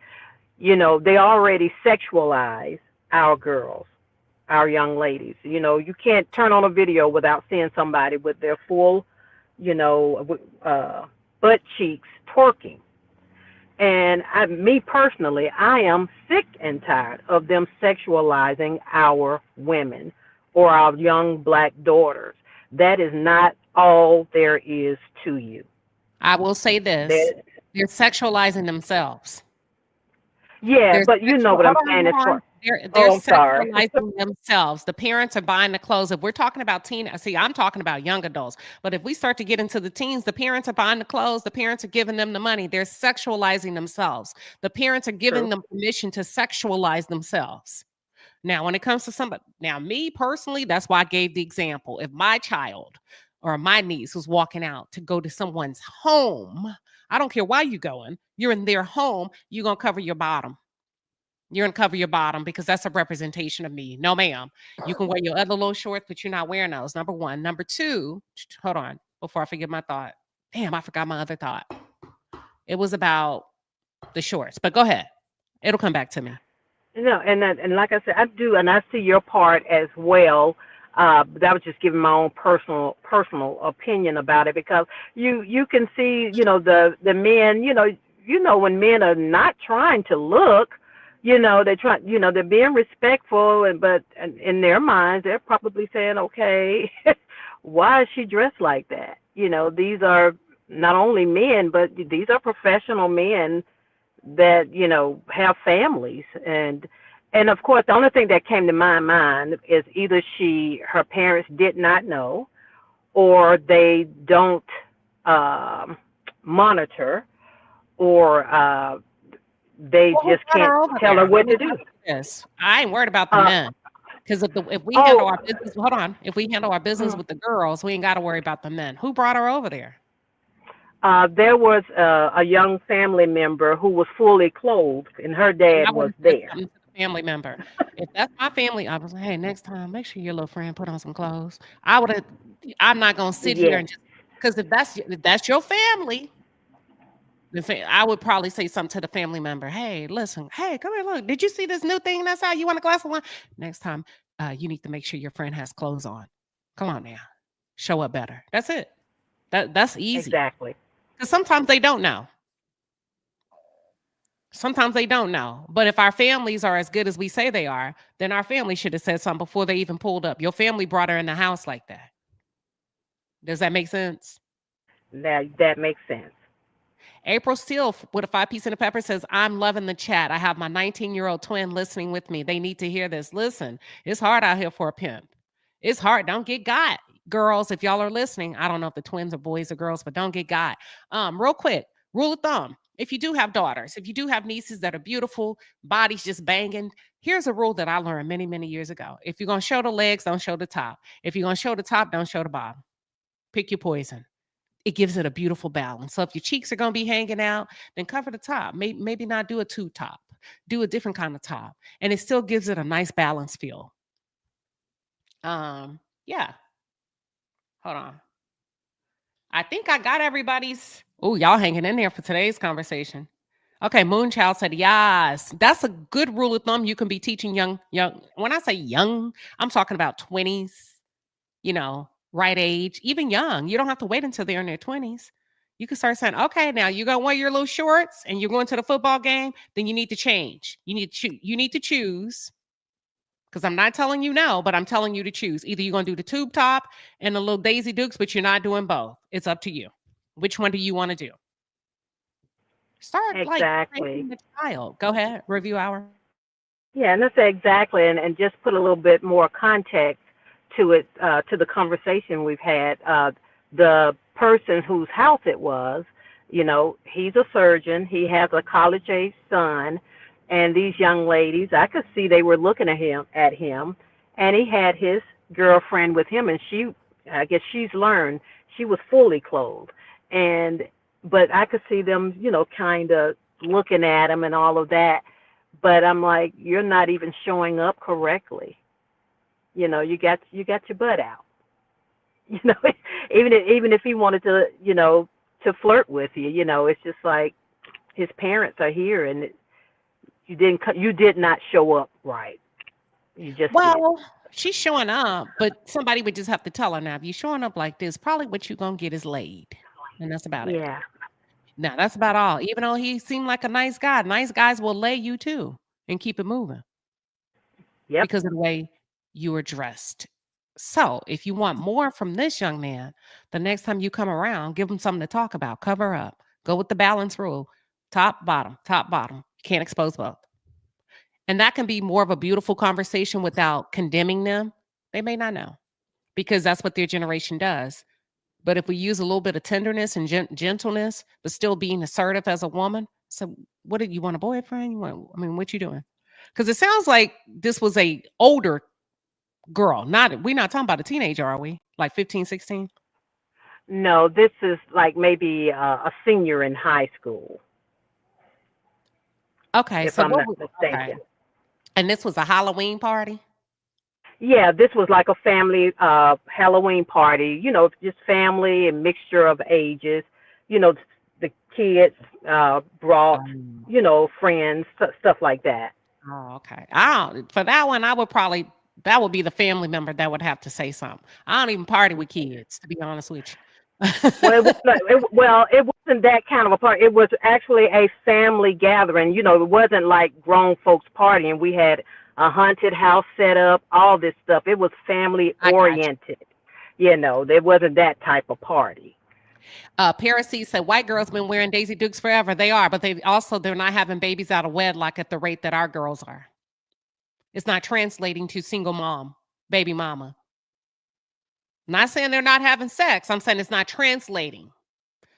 they already sexualize our girls, our young ladies. You can't turn on a video without seeing somebody with their full, butt cheeks twerking. And me personally, I am sick and tired of them sexualizing our women or our young black daughters. That is not all there is to you. I will say this. They're sexualizing themselves. Yeah, but you know what I'm saying. They're I'm sorry. sexualizing themselves. The parents are buying the clothes. If we're talking about I'm talking about young adults. But if we start to get into the teens, the parents are buying the clothes. The parents are giving them the money. They're sexualizing themselves. The parents are giving them permission to sexualize themselves. Now, when it comes to somebody, now me personally, that's why I gave the example. If my child or my niece was walking out to go to someone's home, I don't care why you're going. You're in their home. You're going to cover your bottom. You're going to cover your bottom because that's a representation of me. No, ma'am. You can wear your other little shorts, but you're not wearing those. Number one. Number two, hold on, before I forget my thought. Damn, I forgot my other thought. It was about the shorts, but go ahead. It'll come back to me. No, and like I said, I do, and I see your part as well. But I was just giving my own personal opinion about it, because you can see, the men, when men are not trying to look, they're trying, they're being respectful, but in their minds they're probably saying, okay, why is she dressed like that? These are not only men, but these are professional men that have families, and of course the only thing that came to my mind is either her parents did not know, or they don't monitor, or they just can't tell her what to do. Yes, I ain't worried about the men, because if we handle our business, hold on, if we handle our business with the girls, we ain't got to worry about the men. Who brought her over there? There was a young family member who was fully clothed, and her dad was there. Family member. If that's my family, I was like, hey, next time, make sure your little friend put on some clothes. I'm not gonna sit here and just, because if that's your family, I would probably say something to the family member. Hey, listen, hey, come here, look. Did you see this new thing that's out? You want a glass of wine? Next time, you need to make sure your friend has clothes on. Come on now, show up better. That's it. That's easy. Exactly. Because sometimes they don't know. Sometimes they don't know. But if our families are as good as we say they are, then our family should have said something before they even pulled up. Your family brought her in the house like that. Does that make sense? That makes sense. April Steele with a 5-piece and a pepper says, I'm loving the chat. I have my 19-year-old twin listening with me. They need to hear this. Listen, it's hard out here for a pimp. It's hard. Don't get got. Girls, if y'all are listening, I don't know if the twins are boys or girls, but don't get got. Real quick, rule of thumb. If you do have daughters, if you do have nieces that are beautiful, bodies just banging, here's a rule that I learned many, many years ago. If you're going to show the legs, don't show the top. If you're going to show the top, don't show the bottom. Pick your poison. It gives it a beautiful balance. So if your cheeks are going to be hanging out, then cover the top. Maybe not do a two top. Do a different kind of top. And it still gives it a nice balance feel. Yeah. Hold on. I think I got everybody's Oh, y'all hanging in there for today's conversation. Okay, Moonchild said, yes, that's a good rule of thumb. You can be teaching young. When I say young, I'm talking about 20s, right age, even young. You don't have to wait until they're in their 20s. You can start saying, okay, now you're going to wear your little shorts and you're going to the football game, then you need to change. You need to choose. Because I'm not telling you no, but I'm telling you to choose. Either you're going to do the tube top and the little Daisy Dukes, but you're not doing both. It's up to you. Which one do you want to do? Start training the child. Go ahead, review hour. Yeah, and that's exactly, and just put a little bit more context to it, to the conversation we've had. The person whose house it was, he's a surgeon. He has a college-age son, and these young ladies, I could see they were looking at him, and he had his girlfriend with him, and I guess she's learned she was fully clothed, but I could see them, kind of looking at him and all of that. But I'm like, you're not even showing up correctly. You got your butt out. Even if he wanted to, to flirt with you, it's just like his parents are here, and you did not show up right. You just did. She's showing up, but somebody would just have to tell her, now, if you're showing up like this, probably what you're gonna get is laid, and that's about it. Yeah. Now that's about all. Even though he seemed like a nice guy, nice guys will lay you too and keep it moving. Yep. Because of the way you were dressed. So if you want more from this young man, the next time you come around, give him something to talk about. Cover up. Go with the balance rule. Top, bottom, top, bottom. Can't expose both. And that can be more of a beautiful conversation without condemning them. They may not know because that's what their generation does. But if we use a little bit of tenderness and gentleness, but still being assertive as a woman, so what did you want a boyfriend? What you doing? Because it sounds like this was a older girl. We're not talking about a teenager, are we? Like 15, 16? No, this is like maybe a senior in high school. Okay, if I'm not mistaken. Okay. And this was a Halloween party? Yeah, this was like a family Halloween party, just family and mixture of ages. The kids brought, friends, stuff like that. Oh, okay. For that one, that would be the family member that would have to say something. I don't even party with kids, to be honest with you. Well, it wasn't that kind of a party. It was actually a family gathering. It wasn't like grown folks partying. We had a haunted house set up, all this stuff. It was family oriented. There wasn't that type of party. Parasite said white girls been wearing Daisy Dukes forever. They are, but they're not having babies out of wedlock at the rate that our girls are. It's not translating to single mom, baby mama. I'm not saying they're not having sex. I'm saying it's not translating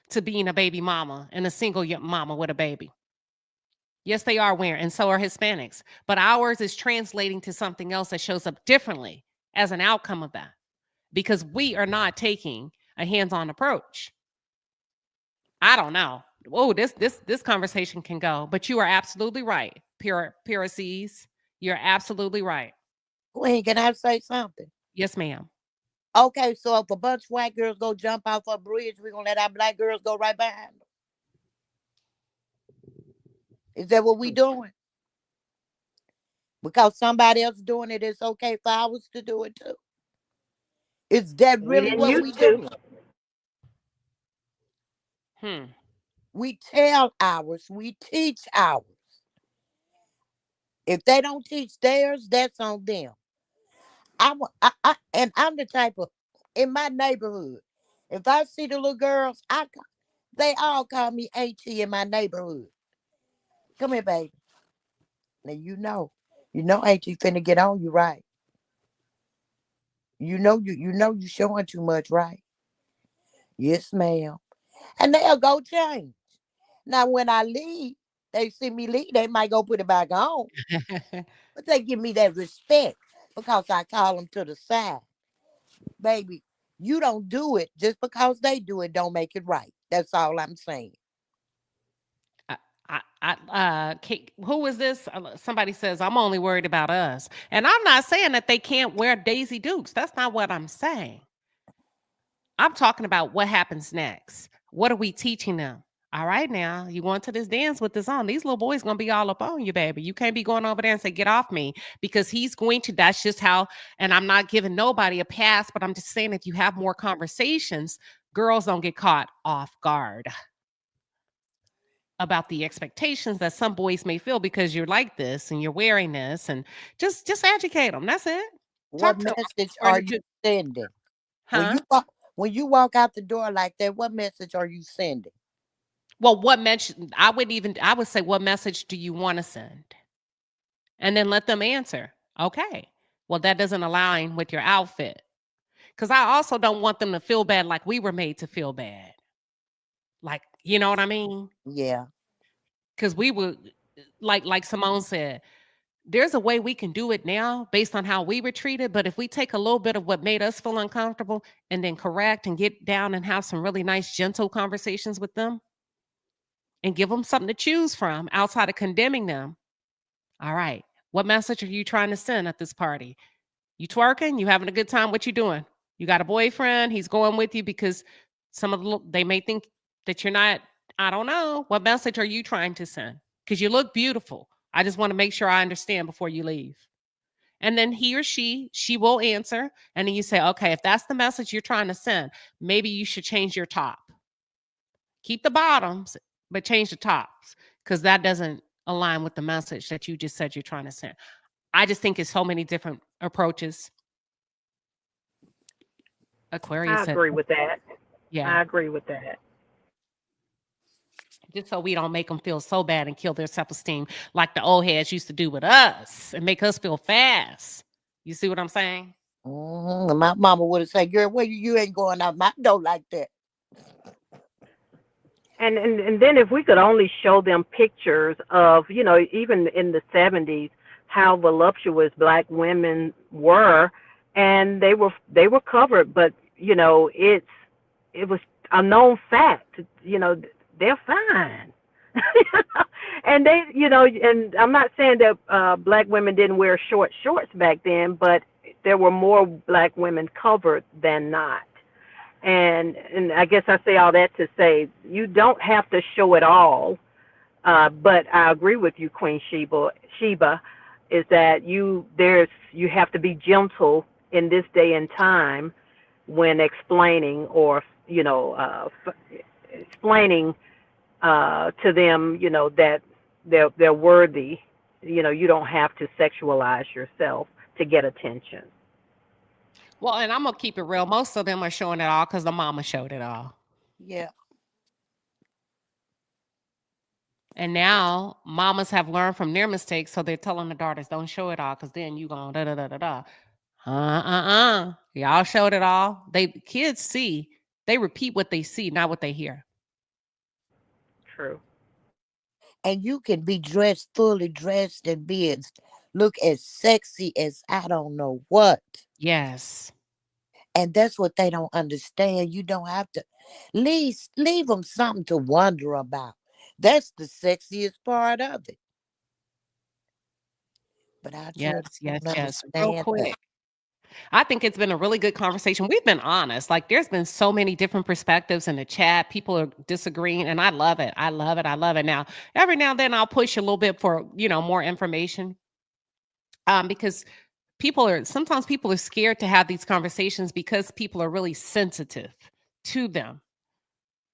to being a baby mama and a single mama with a baby. Yes, they are wearing, and so are Hispanics. But ours is translating to something else that shows up differently as an outcome of that. Because we are not taking a hands-on approach. I don't know. Oh, this conversation can go, but you are absolutely right. Piracies, you're absolutely right. Queen, can I say something? Yes, ma'am. Okay, so if a bunch of white girls go jump off a bridge, we're gonna let our black girls go right behind them. Is that what we doing? Because somebody else doing it, it's okay for ours to do it too. Is that really what we do? We tell ours, we teach ours. If they don't teach theirs, that's on them. I'm the type of, in my neighborhood, if I see the little girls, they all call me Auntie in my neighborhood. Come here, baby. Now you know Auntie finna get on you, right? You know you showing too much, right? Yes, ma'am. And they'll go change. Now when I leave, they see me leave, they might go put it back on. But they give me that respect because I call them to the side. Baby, you don't do it just because they do it, don't make it right. That's all I'm saying. Who is this? Somebody says, I'm only worried about us. And I'm not saying that they can't wear Daisy Dukes. That's not what I'm saying. I'm talking about what happens next. What are we teaching them? All right, now you going to this dance with this on. These little boys gonna be all up on you, baby. You can't be going over there and say, get off me, because he's going to. That's just how, and I'm not giving nobody a pass, but I'm just saying if you have more conversations, girls don't get caught off guard about the expectations that some boys may feel because you're like this and you're wearing this, and just educate them. That's it. What Talk to message them. are you sending? Huh? When you walk out the door like that, what message are you sending? Well, what mention? I would say, what message do you want to send? And then let them answer. Okay. Well, that doesn't align with your outfit. Because I also don't want them to feel bad like we were made to feel bad. Like, you know what I mean? Yeah. Because we were, like Simone said, there's a way we can do it now based on how we were treated. But if we take a little bit of what made us feel uncomfortable and then correct and get down and have some really nice, gentle conversations with them and give them something to choose from outside of condemning them. All right. What message are you trying to send at this party? You twerking? You having a good time? What you doing? You got a boyfriend? He's going with you because they may think that you're not. I don't know. What message are you trying to send? Because you look beautiful. I just want to make sure I understand before you leave. And then he or she will answer. And then you say, okay, if that's the message you're trying to send, maybe you should change your top. Keep the bottoms, but change the tops, because that doesn't align with the message that you just said you're trying to send. I just think it's so many different approaches. Aquarius I agree with that. Yeah. I agree with that. Just so we don't make them feel so bad and kill their self-esteem like the old heads used to do with us and make us feel fast. You see what I'm saying? Mm-hmm. My mama would have said, girl, you ain't going out my door like that. And then if we could only show them pictures of, even in the 70s, how voluptuous Black women were, and they were covered, but it was a known fact, they're fine. And they, and I'm not saying that Black women didn't wear short shorts back then, but there were more Black women covered than not. And I guess I say all that to say you don't have to show it all, but I agree with you, Queen Sheba, is that you have to be gentle in this day and time when explaining or explaining to them, that they're worthy. You don't have to sexualize yourself to get attention. Well, and I'm gonna keep it real. Most of them are showing it all because the mama showed it all. Yeah. And now mamas have learned from their mistakes, so they're telling the daughters, don't show it all, because then you gonna da-da-da-da-da. Y'all showed it all. Kids see, they repeat what they see, not what they hear. True. And you can be fully dressed and look as sexy as I don't know what. Yes. And that's what they don't understand. You don't have to leave them something to wonder about. That's the sexiest part of it. But I just don't understand Real quick. I think it's been a really good conversation. We've been honest. Like, there's been so many different perspectives in the chat. People are disagreeing, and I love it. I love it. I love it. Now, every now and then I'll push a little bit for, more information. Because sometimes people are scared to have these conversations because people are really sensitive to them.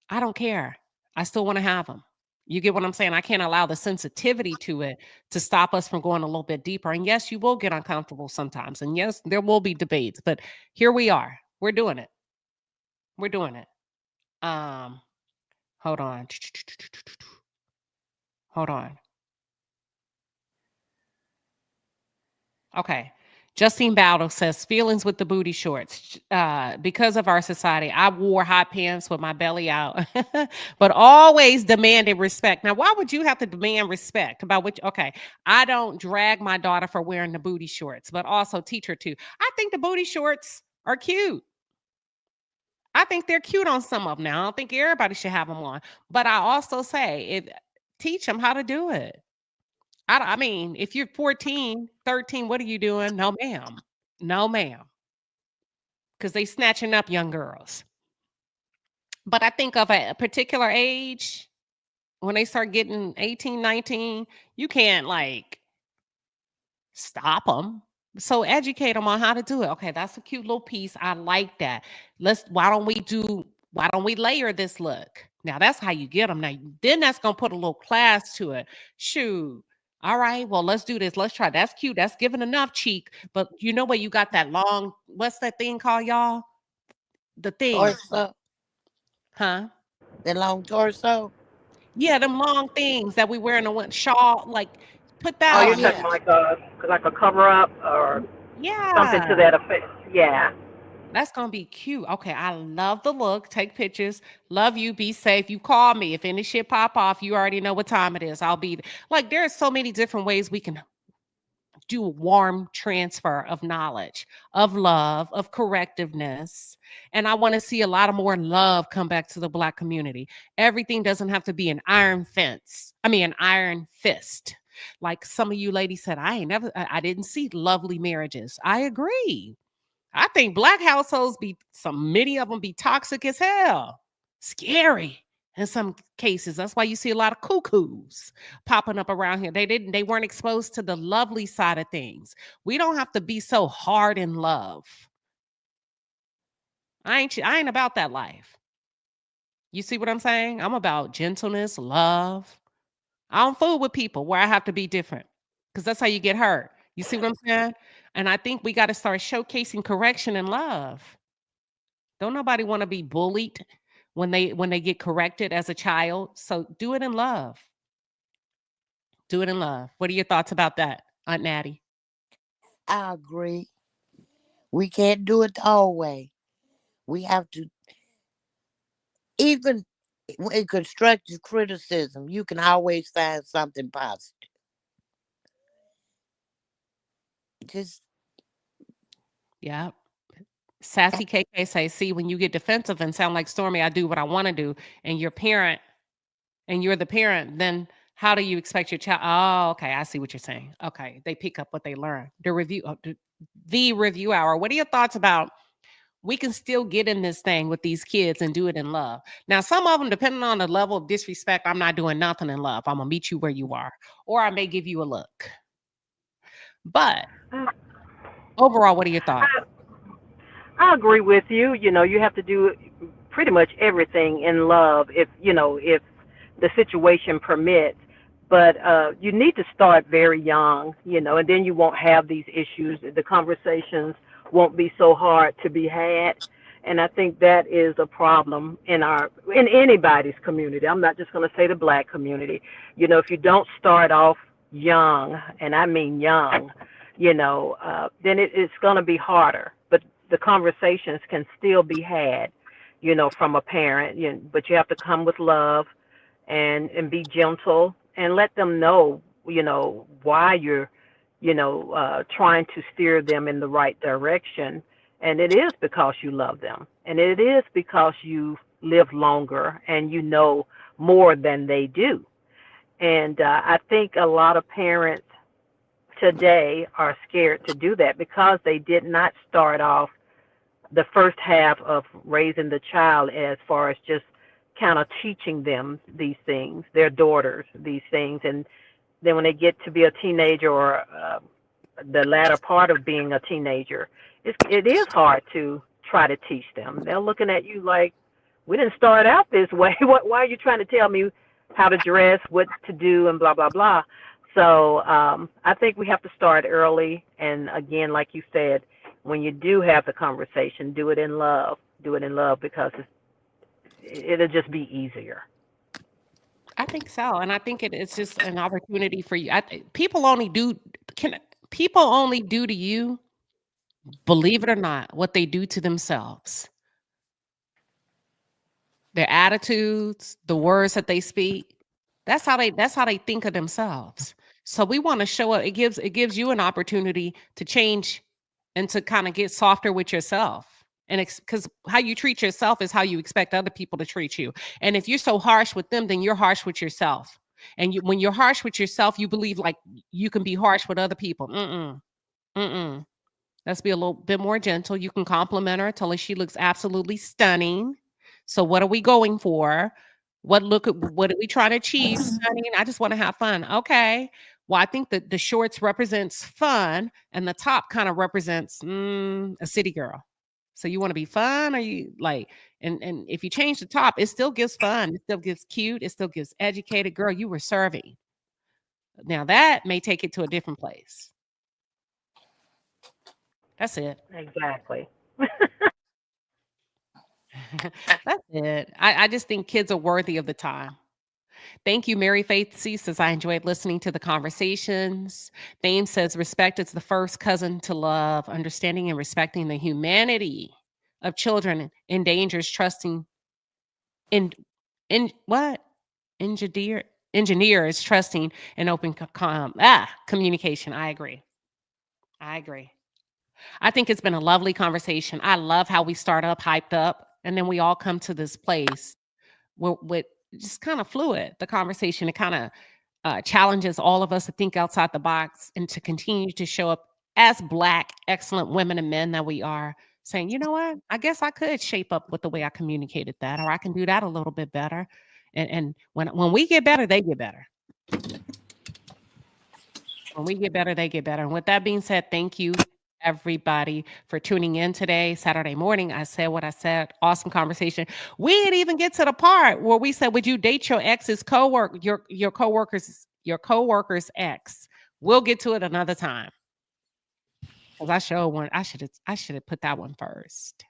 I don't care. I still want to have them. You get what I'm saying? I can't allow the sensitivity to it to stop us from going a little bit deeper. And yes, you will get uncomfortable sometimes. And yes, there will be debates, but here we are. We're doing it. We're doing it. Hold on. Hold on. Okay. Justine Battle says, feelings with the booty shorts. Because of our society, I wore hot pants with my belly out, but always demanded respect. Now, why would you have to demand respect about which? Okay, I don't drag my daughter for wearing the booty shorts, but also teach her to. I think the booty shorts are cute. I think they're cute on some of them now. I don't think everybody should have them on, but I also say, teach them how to do it. I mean, if you're 14, 13, what are you doing? No, ma'am. No, ma'am. Because they snatching up young girls. But I think of a particular age, when they start getting 18, 19, you can't like stop them. So educate them on how to do it. Okay, that's a cute little piece. I like that. Why don't we layer this look? Now that's how you get them. Now then that's gonna put a little class to it. Shoot. All right, well, let's do this. Let's try. That's cute. That's giving enough cheek. But you know what? You got that long, what's that thing called, y'all? The thing. Torso. Huh? The long torso. Yeah, them long things that we wear in a shawl. Like, put that Oh, Oh you're on. talking yeah. like a cover up or something to Yeah. that effect. Yeah. That's gonna be cute. Okay, I love the look. Take pictures. Love you. Be safe. You call me if any shit pop off. You already know what time it is. I'll be like. There are so many different ways we can do a warm transfer of knowledge, of love, of correctiveness. And I want to see a lot of more love come back to the Black community. Everything doesn't have to be an iron an iron fist. Like some of you ladies said, I didn't see lovely marriages. I agree. I think Black households many of them be toxic as hell. Scary in some cases. That's why you see a lot of cuckoos popping up around here. They weren't exposed to the lovely side of things. We don't have to be so hard in love. I ain't about that life. You see what I'm saying? I'm about gentleness, love. I don't fool with people where I have to be different because that's how you get hurt. You see what I'm saying? And I think we got to start showcasing correction and love. Don't nobody want to be bullied when they get corrected as a child. So do it in love. Do it in love. What are your thoughts about that, Aunt Natty? I agree. We can't do it the whole way. We have to, even in constructive criticism, you can always find something positive. Just Yeah. Sassy KK say, see, when you get defensive and sound like Stormy, I do what I want to do, and you're the parent, then how do you expect your child? Oh, okay. I see what you're saying. Okay. They pick up what they learn. The review hour. What are your thoughts about we can still get in this thing with these kids and do it in love? Now, some of them, depending on the level of disrespect, I'm not doing nothing in love. I'm going to meet you where you are, or I may give you a look. But overall, what are your thoughts? I agree with you. You know, you have to do pretty much everything in love if the situation permits. But you need to start very young, and then you won't have these issues. The conversations won't be so hard to be had. And I think that is a problem in anybody's community. I'm not just going to say the Black community. If you don't start off young, and I mean young, then it's going to be harder. But the conversations can still be had, from a parent. But you have to come with love and be gentle and let them know, why you're, trying to steer them in the right direction. And it is because you love them. And it is because you live longer and you know more than they do. And I think a lot of parents today are scared to do that because they did not start off the first half of raising the child as far as just kind of teaching them these things, their daughters, these things. And then when they get to be a teenager or the latter part of being a teenager, it is hard to try to teach them. They're looking at you like, we didn't start out this way. Why are you trying to tell me how to dress, what to do, and blah, blah, blah. So I think we have to start early. And again, like you said, when you do have the conversation, do it in love. Do it in love because it'll just be easier. I think so. And I think it's just an opportunity for you. People only do to you, believe it or not, what they do to themselves. Their attitudes, the words that they speak. That's how they think of themselves. So we want to show up. It gives you an opportunity to change and to kind of get softer with yourself. And because how you treat yourself is how you expect other people to treat you. And if you're so harsh with them, then you're harsh with yourself. And when you're harsh with yourself, you believe like you can be harsh with other people. Let's be a little bit more gentle. You can compliment her, tell her she looks absolutely stunning. So what are we going for? What are we trying to achieve? Honey, I just want to have fun. Okay. Well, I think that the shorts represents fun and the top kind of represents a city girl. So you want to be fun, or you like, and if you change the top, it still gives fun, it still gives cute, it still gives educated. Girl, you were serving. Now that may take it to a different place. That's it. Exactly. That's it. I just think kids are worthy of the time. Thank you, Mary Faith C says, I enjoyed listening to the conversations. Thame says, respect is the first cousin to love. Understanding and respecting the humanity of children endangers trusting in what? Engineers trusting and open communication. I agree. I think it's been a lovely conversation. I love how we start up hyped up and then we all come to this place with just kind of fluid. The conversation, it kind of challenges all of us to think outside the box and to continue to show up as Black, excellent women and men that we are, saying, you know what, I guess I could shape up with the way I communicated that, or I can do that a little bit better. And when we get better, they get better. When we get better, they get better. And with that being said, thank you, everybody, for tuning in today, Saturday morning. I said what I said. Awesome conversation. We didn't even get to the part where we said, would you date your ex's coworker, your coworker's ex? We'll get to it another time. Because I should have put that one first.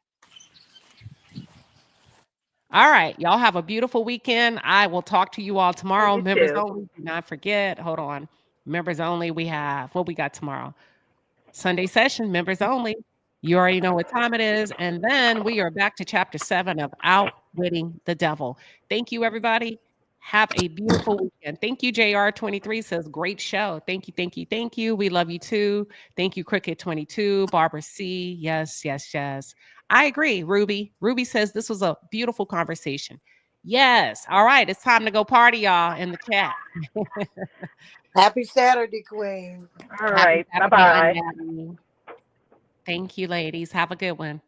All right. Y'all have a beautiful weekend. I will talk to you all tomorrow. Members only. Do not forget. Hold on. Members only. We have what we got tomorrow. Sunday session, members only. You already know what time it is. And then we are back to chapter 7 of Outwitting the Devil. Thank you, everybody. Have a beautiful weekend. Thank you, JR23 says, great show. Thank you, thank you, thank you. We love you too. Thank you, Cricket22, Barbara C. Yes, yes, yes. I agree, Ruby. Ruby says this was a beautiful conversation. Yes. All right. It's time to go party, y'all, in the chat. Happy Saturday, Queen. All right. Bye-bye. Thank you, ladies. Have a good one.